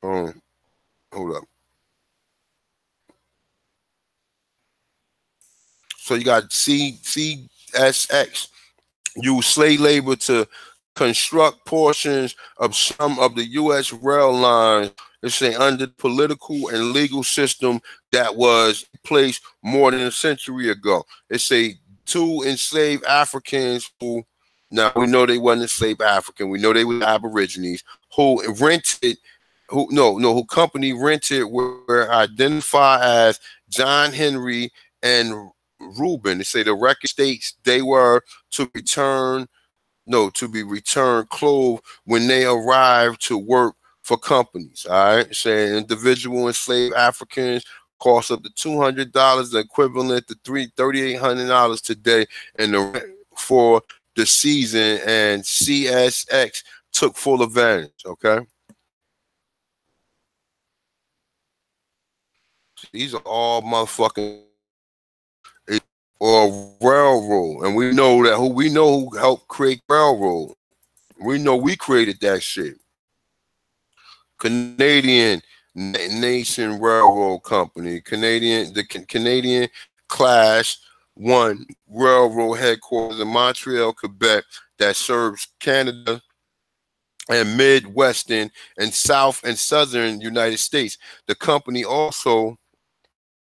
[SPEAKER 2] Hold up. So you got CSX, use slave labor to construct portions of some of the U.S. rail lines, let's say, under the political and legal system that was placed more than a century ago. It's a 2 enslaved Africans who, now we know they wasn't enslaved African, we know they were Aborigines, who company rented were identified as John Henry and Reuben. They say the record states they were to be returned clothed when they arrived to work for companies. All right, saying individual enslaved Africans cost up to $200, the equivalent to $3,800 today, and for the season. And CSX took full advantage. Okay. These are all motherfucking or railroad, and we know who helped create railroad. We know we created that shit. Canadian Nation Railroad Company, the Canadian Class 1 Railroad headquarters in Montreal, Quebec, that serves Canada and Midwestern and South and Southern United States. The company also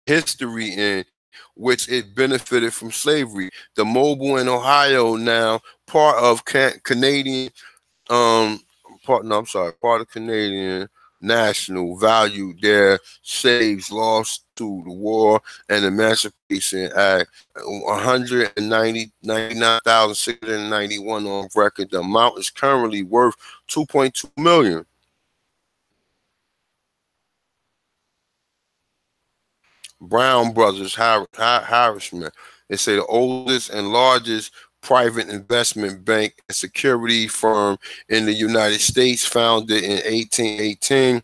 [SPEAKER 2] history in which it benefited from slavery. The Mobile in Ohio, now part of Canadian, part of Canadian National valued their slaves lost to the War and Emancipation Act 199,691 on record. The amount is currently worth $2.2 million. Brown Brothers harassment. They say the oldest and largest private investment bank and security firm in the United States, founded in 1818.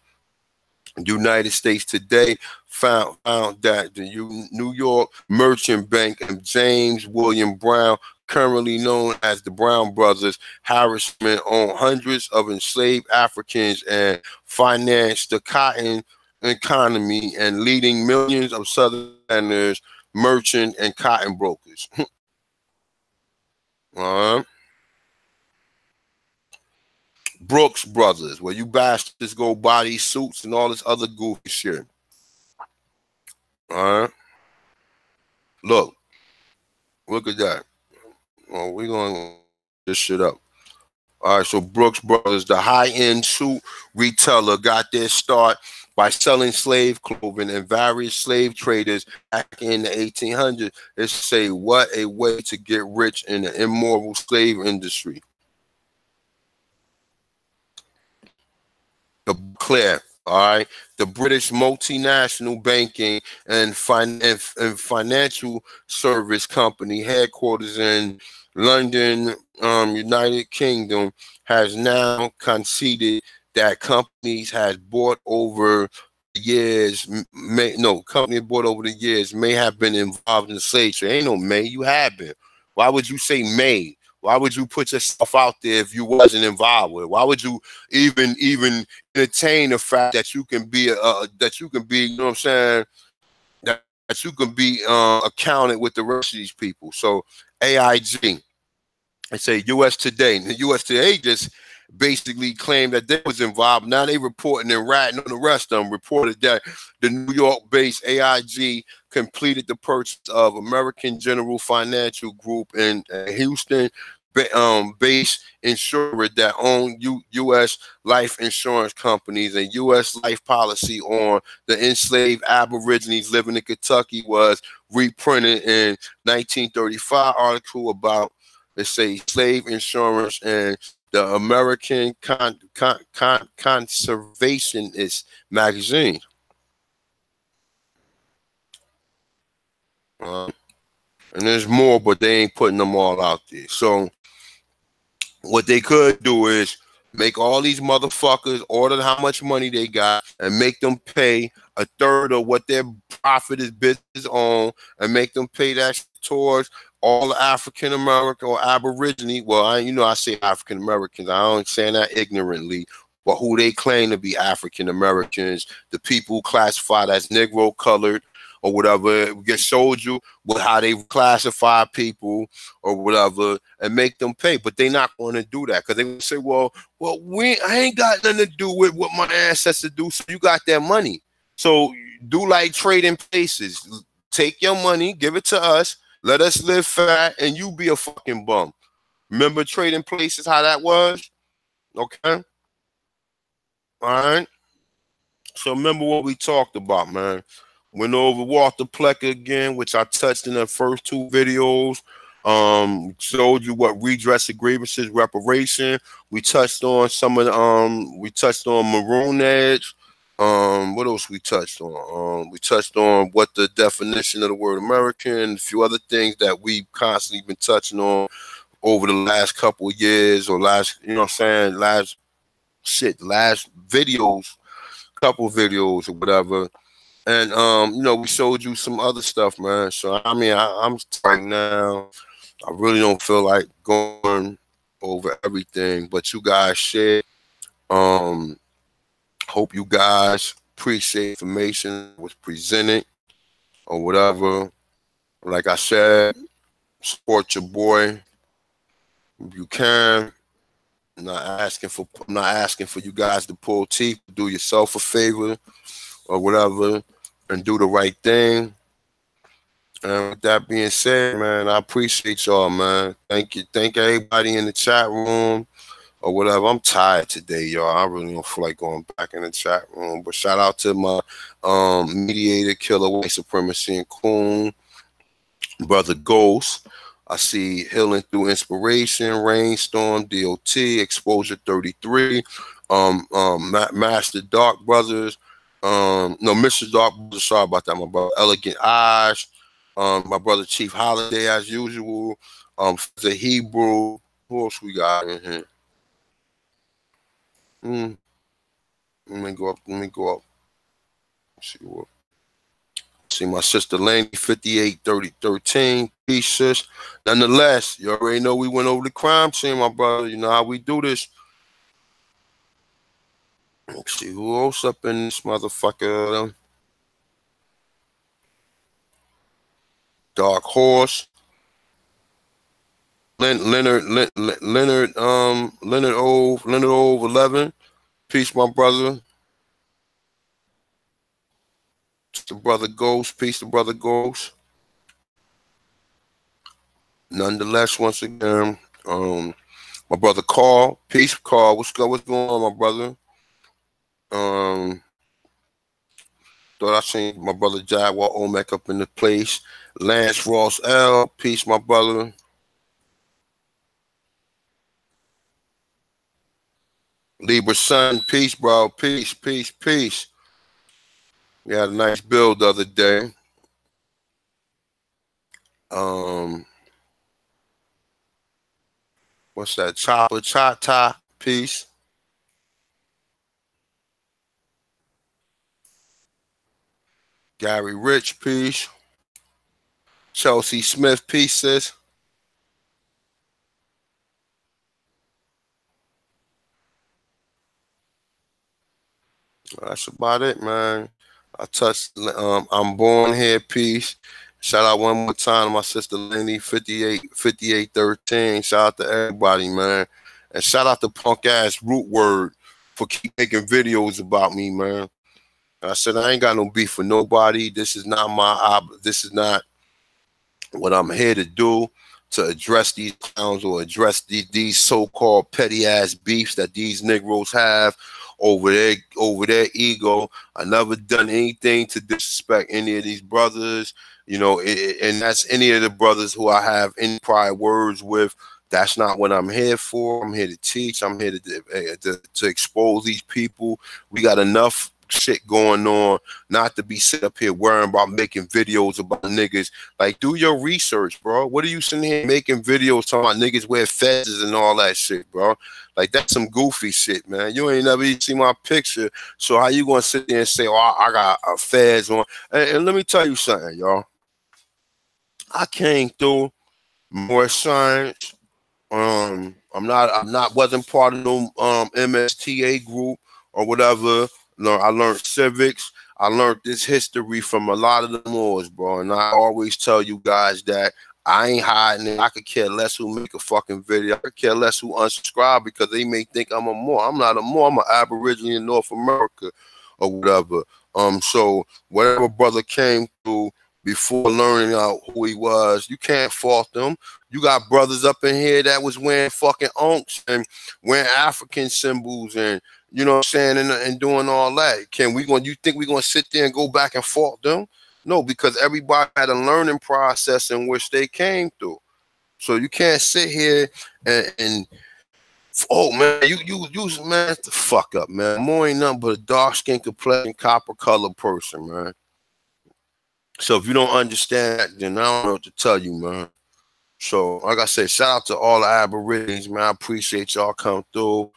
[SPEAKER 2] United States Today found that the New York Merchant Bank and James William Brown, currently known as the Brown Brothers, harassment on hundreds of enslaved Africans and financed the cotton economy and leading millions of Southerners, merchant and cotton brokers. Brooks Brothers, where you bastards go buy these suits and all this other goofy shit. Look at that. Well, we're going to this shit up. All right, so Brooks Brothers, the high-end suit retailer, got their start by selling slave clothing, and various slave traders back in the 1800s. They say, what a way to get rich in the immoral slave industry. The Clear, all right, the British multinational banking and financial service company, headquarters in London, United Kingdom, has now conceded that companies has bought over the years may have been involved in the slave trade. Ain't no may, you have been. Why would you say may? Why would you put yourself out there if you wasn't involved with it? Why would you even entertain the fact that you can be you know what I'm saying, that you can be accounted with the rest of these people? So AIG, I say U.S. Today. The U.S. Today just basically claimed that they was involved. Now they reporting and ratting on the rest of them. Reported that the New York-based AIG completed the purchase of American General Financial Group in Houston, based insurer that owned U.S. life insurance companies, and U.S. life policy on the enslaved Aborigines living in Kentucky was reprinted in 1935. Article about, let's say, slave insurance and the American Conservationist magazine. And there's more, but they ain't putting them all out there. So what they could do is make all these motherfuckers order how much money they got and make them pay a third of what their profit is business on, and make them pay that towards all African American or Aborigine. Well, I say African Americans. I don't saying that ignorantly, but who they claim to be African Americans, the people classified as Negro, colored, or whatever, get showed you with how they classify people or whatever, and make them pay. But they're not going to do that because they will say, well, I ain't got nothing to do with what my ancestors do. So you got that money. So do like trading places. Take your money, give it to us, let us live fat, and you be a fucking bum. Remember trading places, how that was? Okay? All right? So remember what we talked about, man. Went over Walter Plecker again, which I touched in the first two videos. Showed you what redress of grievances, reparation. We touched on some of the we touched on Maroonage. What else we touched on? We touched on what the definition of the word American, a few other things that we've constantly been touching on over the last couple of years, or last, you know what I'm saying, last videos, couple videos or whatever. And we showed you some other stuff, man. So I mean, I'm right now, I really don't feel like going over everything, but you guys share. Hope you guys appreciate information that was presented or whatever. Like I said, support your boy if you can. I'm not asking for you guys to pull teeth. Do yourself a favor or whatever and do the right thing. And with that being said, man, I appreciate y'all, man. Thank you. Thank everybody in the chat room. or whatever. I'm tired today, y'all. I really don't feel like going back in the chat room. But shout out to my mediator, Killer White Supremacy and Coon, Brother Ghost. I see Healing Through Inspiration, Rainstorm, DOT, Exposure 33, Master Dark Brothers, no, Mr. Dark Brothers, sorry about that, my brother, Elegant Eyes, my brother Chief Holiday as usual, the Hebrew. Who else we got in here? Let me go up. See what. See my sister Laney, 583013. Peace, sis. Nonetheless, you already know we went over the crime scene, my brother. You know how we do this. Let's see who else up in this motherfucker. Dark Horse. Leonard Ove 11. Peace, my brother. The brother Ghost. Peace, the brother Ghost. Nonetheless, once again, my brother Carl. Peace, Carl. What's going on, my brother? Thought I seen my brother Jaguar Omek up in the place. Lance Ross L. Peace, my brother. Libra Sun. Peace, bro. Peace, peace, peace. We had a nice build the other day. What's that? Chopper Chata. Peace. Gary Rich. Peace. Chelsea Smith. Peace, sis. That's about it, man. I touched. I'm born here. Peace. Shout out one more time to my sister Lenny, 5813. Shout out to everybody, man. And shout out to punk ass Root Word for keep making videos about me, man. I said I ain't got no beef for nobody. This is not this is not what I'm here to do, to address these clowns or address these so-called petty ass beefs that these Negroes have over their ego. I never done anything to disrespect any of these brothers, you know, and that's any of the brothers who I have any prior words with. That's not what I'm here for. I'm here to teach. I'm here to expose these people. We got enough shit going on not to be sit up here worrying about making videos about niggas. Like, do your research, bro. What are you sitting here making videos talking about niggas wear fezzes and all that shit, bro? Like, that's some goofy shit, man. You ain't never even seen my picture, so how you gonna sit there and say, oh, I got a fez on? And let me tell you something, y'all. I came through more science. Wasn't part of no MSTA group or whatever. No, I learned civics. I learned this history from a lot of the Moors, bro. And I always tell you guys that I ain't hiding it. I could care less who make a fucking video. I could care less who unsubscribe because they may think I'm a Moor. I'm not a Moor. I'm an Aborigine in North America or whatever. So whatever brother came through before learning out who he was, you can't fault them. You got brothers up in here that was wearing fucking unks and wearing African symbols and, you know what I'm saying, and doing all that. You think we're gonna sit there and go back and fault them? No, because everybody had a learning process in which they came through. So you can't sit here and oh man, you man, the fuck up, man. More ain't nothing but a dark skin complexion, copper colored person, man. So if you don't understand that, then I don't know what to tell you, man. So like I said, shout out to all the Aborigines, man. I appreciate y'all come through.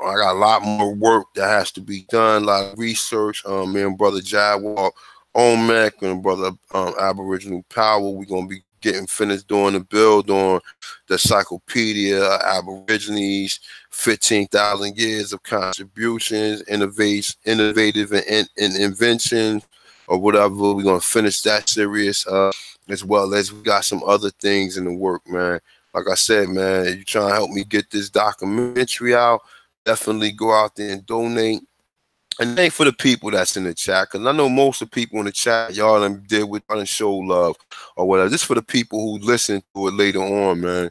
[SPEAKER 2] I got a lot more work that has to be done, a lot of research. Me and brother Jaguar Omek and brother Aboriginal Power, we're gonna be getting finished doing the build on the Encyclopedia Aborigines, 15,000 years of contributions, innovative and inventions, or whatever. We're gonna finish that series, as well as we got some other things in the work, man. Like I said, man, if you're trying to help me get this documentary out, definitely go out there and donate. And thank for the people that's in the chat, because I know most of the people in the chat, y'all did with trying to show love or whatever. This for the people who listen to it later on, man.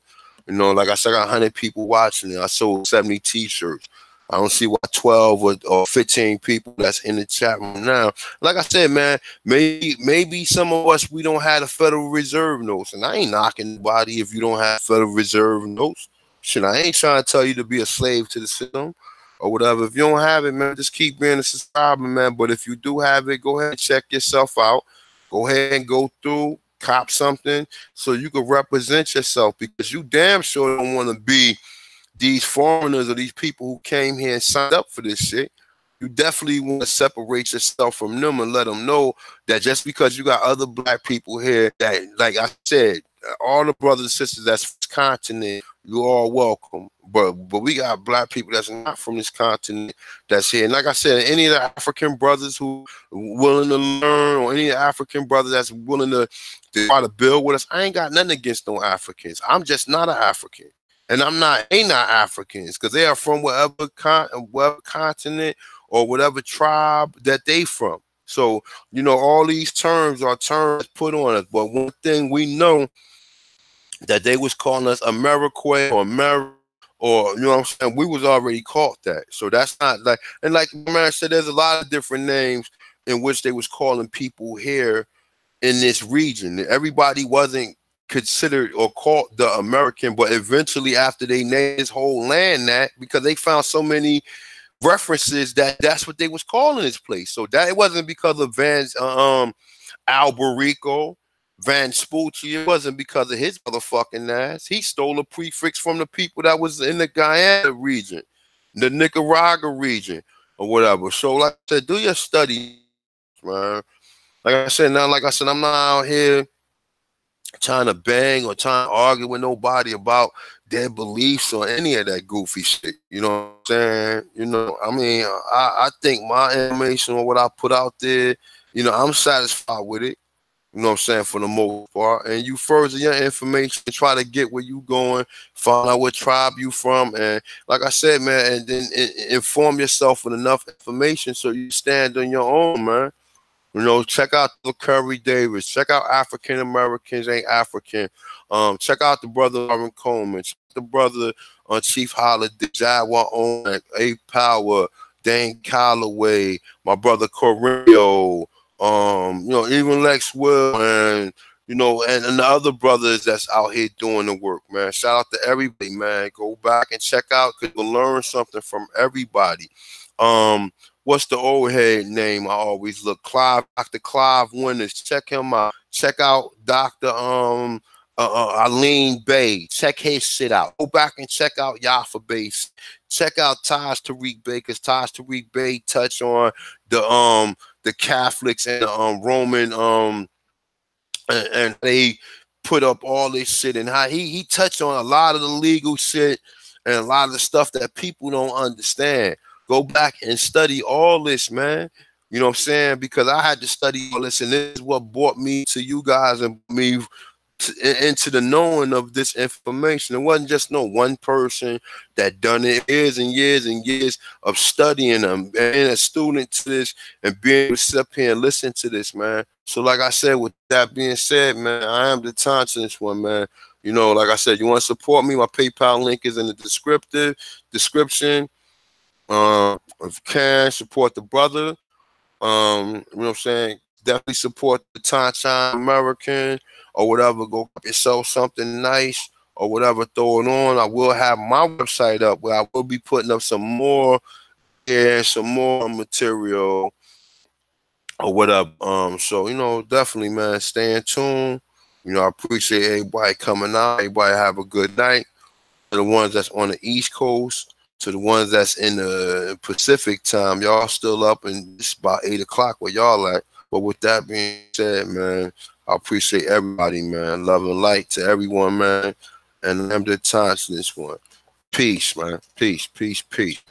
[SPEAKER 2] You know, like I said, I got 100 people watching it. I sold 70 t-shirts. I don't see why 12 or 15 people that's in the chat room now. Like I said, man, maybe some of us, we don't have the Federal Reserve notes. And I ain't knocking anybody if you don't have Federal Reserve notes. Shit, I ain't trying to tell you to be a slave to the system or whatever. If you don't have it, man, just keep being a subscriber, man. But if you do have it, go ahead and check yourself out. Go ahead and go through, cop something so you can represent yourself, because you damn sure don't want to be these foreigners or these people who came here and signed up for this shit. You definitely want to separate yourself from them and let them know that just because you got other black people here, that, like I said, all the brothers and sisters that's from this continent, you all welcome. But we got black people that's not from this continent that's here. And like I said, any of the African brothers who willing to learn, or any African brothers that's willing to try to build with us, I ain't got nothing against no Africans. I'm just not an African. And they not Africans, because they are from whatever continent or whatever tribe that they from. So, you know, all these terms are terms put on us. But one thing we know, that they was calling us Ameriquay or or, you know what I'm saying? We was already called that. So that's not like, and like the man said, there's a lot of different names in which they was calling people here in this region. Everybody wasn't considered or called the American, but eventually after they named this whole land that, because they found so many references that's what they was calling this place. So that it wasn't because of Alberico, Van Spucci, it wasn't because of his motherfucking ass. He stole a prefix from the people that was in the Guyana region, the Nicaragua region, or whatever. So like I said, do your study, man. Like I said, I'm not out here trying to bang or trying to argue with nobody about their beliefs or any of that goofy shit. You know what I'm saying? You know, I mean, I think my information or what I put out there, you know, I'm satisfied with it. You know what I'm saying, for the most part. And you further your information, try to get where you going, find out what tribe you from. And like I said, man, and then inform yourself with enough information so you stand on your own, man. You know, check out the Curry Davis. Check out African Americans Ain't African. Check out the brother Lauren Coleman. Check out the brother Chief Holiday, Jaguar Owen, A Power, Dane Calloway, my brother Correo, you know, even Lex Will, and you know, and the other brothers that's out here doing the work, man. Shout out to everybody, man. Go back and check out, because you'll learn something from everybody. What's the old head name? I always look. Dr. Clive Winters. Check him out. Check out Dr. Eileen Bay. Check his shit out. Go back and check out Yafa Base. Check out Taj Tariq Bey, because Taj Tariq Bey touch on the Catholics and the Roman and they put up all this shit, and how he touched on a lot of the legal shit and a lot of the stuff that people don't understand. Go back and study all this, man. You know what I'm saying? Because I had to study all this, and this is what brought me to you guys and me into the knowing of this information. It wasn't just no one person that done it. Years and years and years of studying them, being a student to this, and being able to sit up here and listen to this, man. So like I said, with that being said, man, I am the time to this one, man. You know, like I said, you want to support me, my PayPal link is in the description. If you can, support the brother. You know what I'm saying? Definitely support the Tonchine American or whatever. Go get yourself something nice or whatever, throw it on. I will have my website up where I will be putting up some more material or whatever. So, you know, definitely, man, stay in tune. You know, I appreciate everybody coming out. Everybody have a good night. To the ones that's on the East Coast, to the ones that's in the Pacific time, y'all still up, and it's about 8 o'clock where y'all at. But with that being said, man, I appreciate everybody, man. Love and light to everyone, man. And I'm the time to this one. Peace, man. Peace, peace, peace.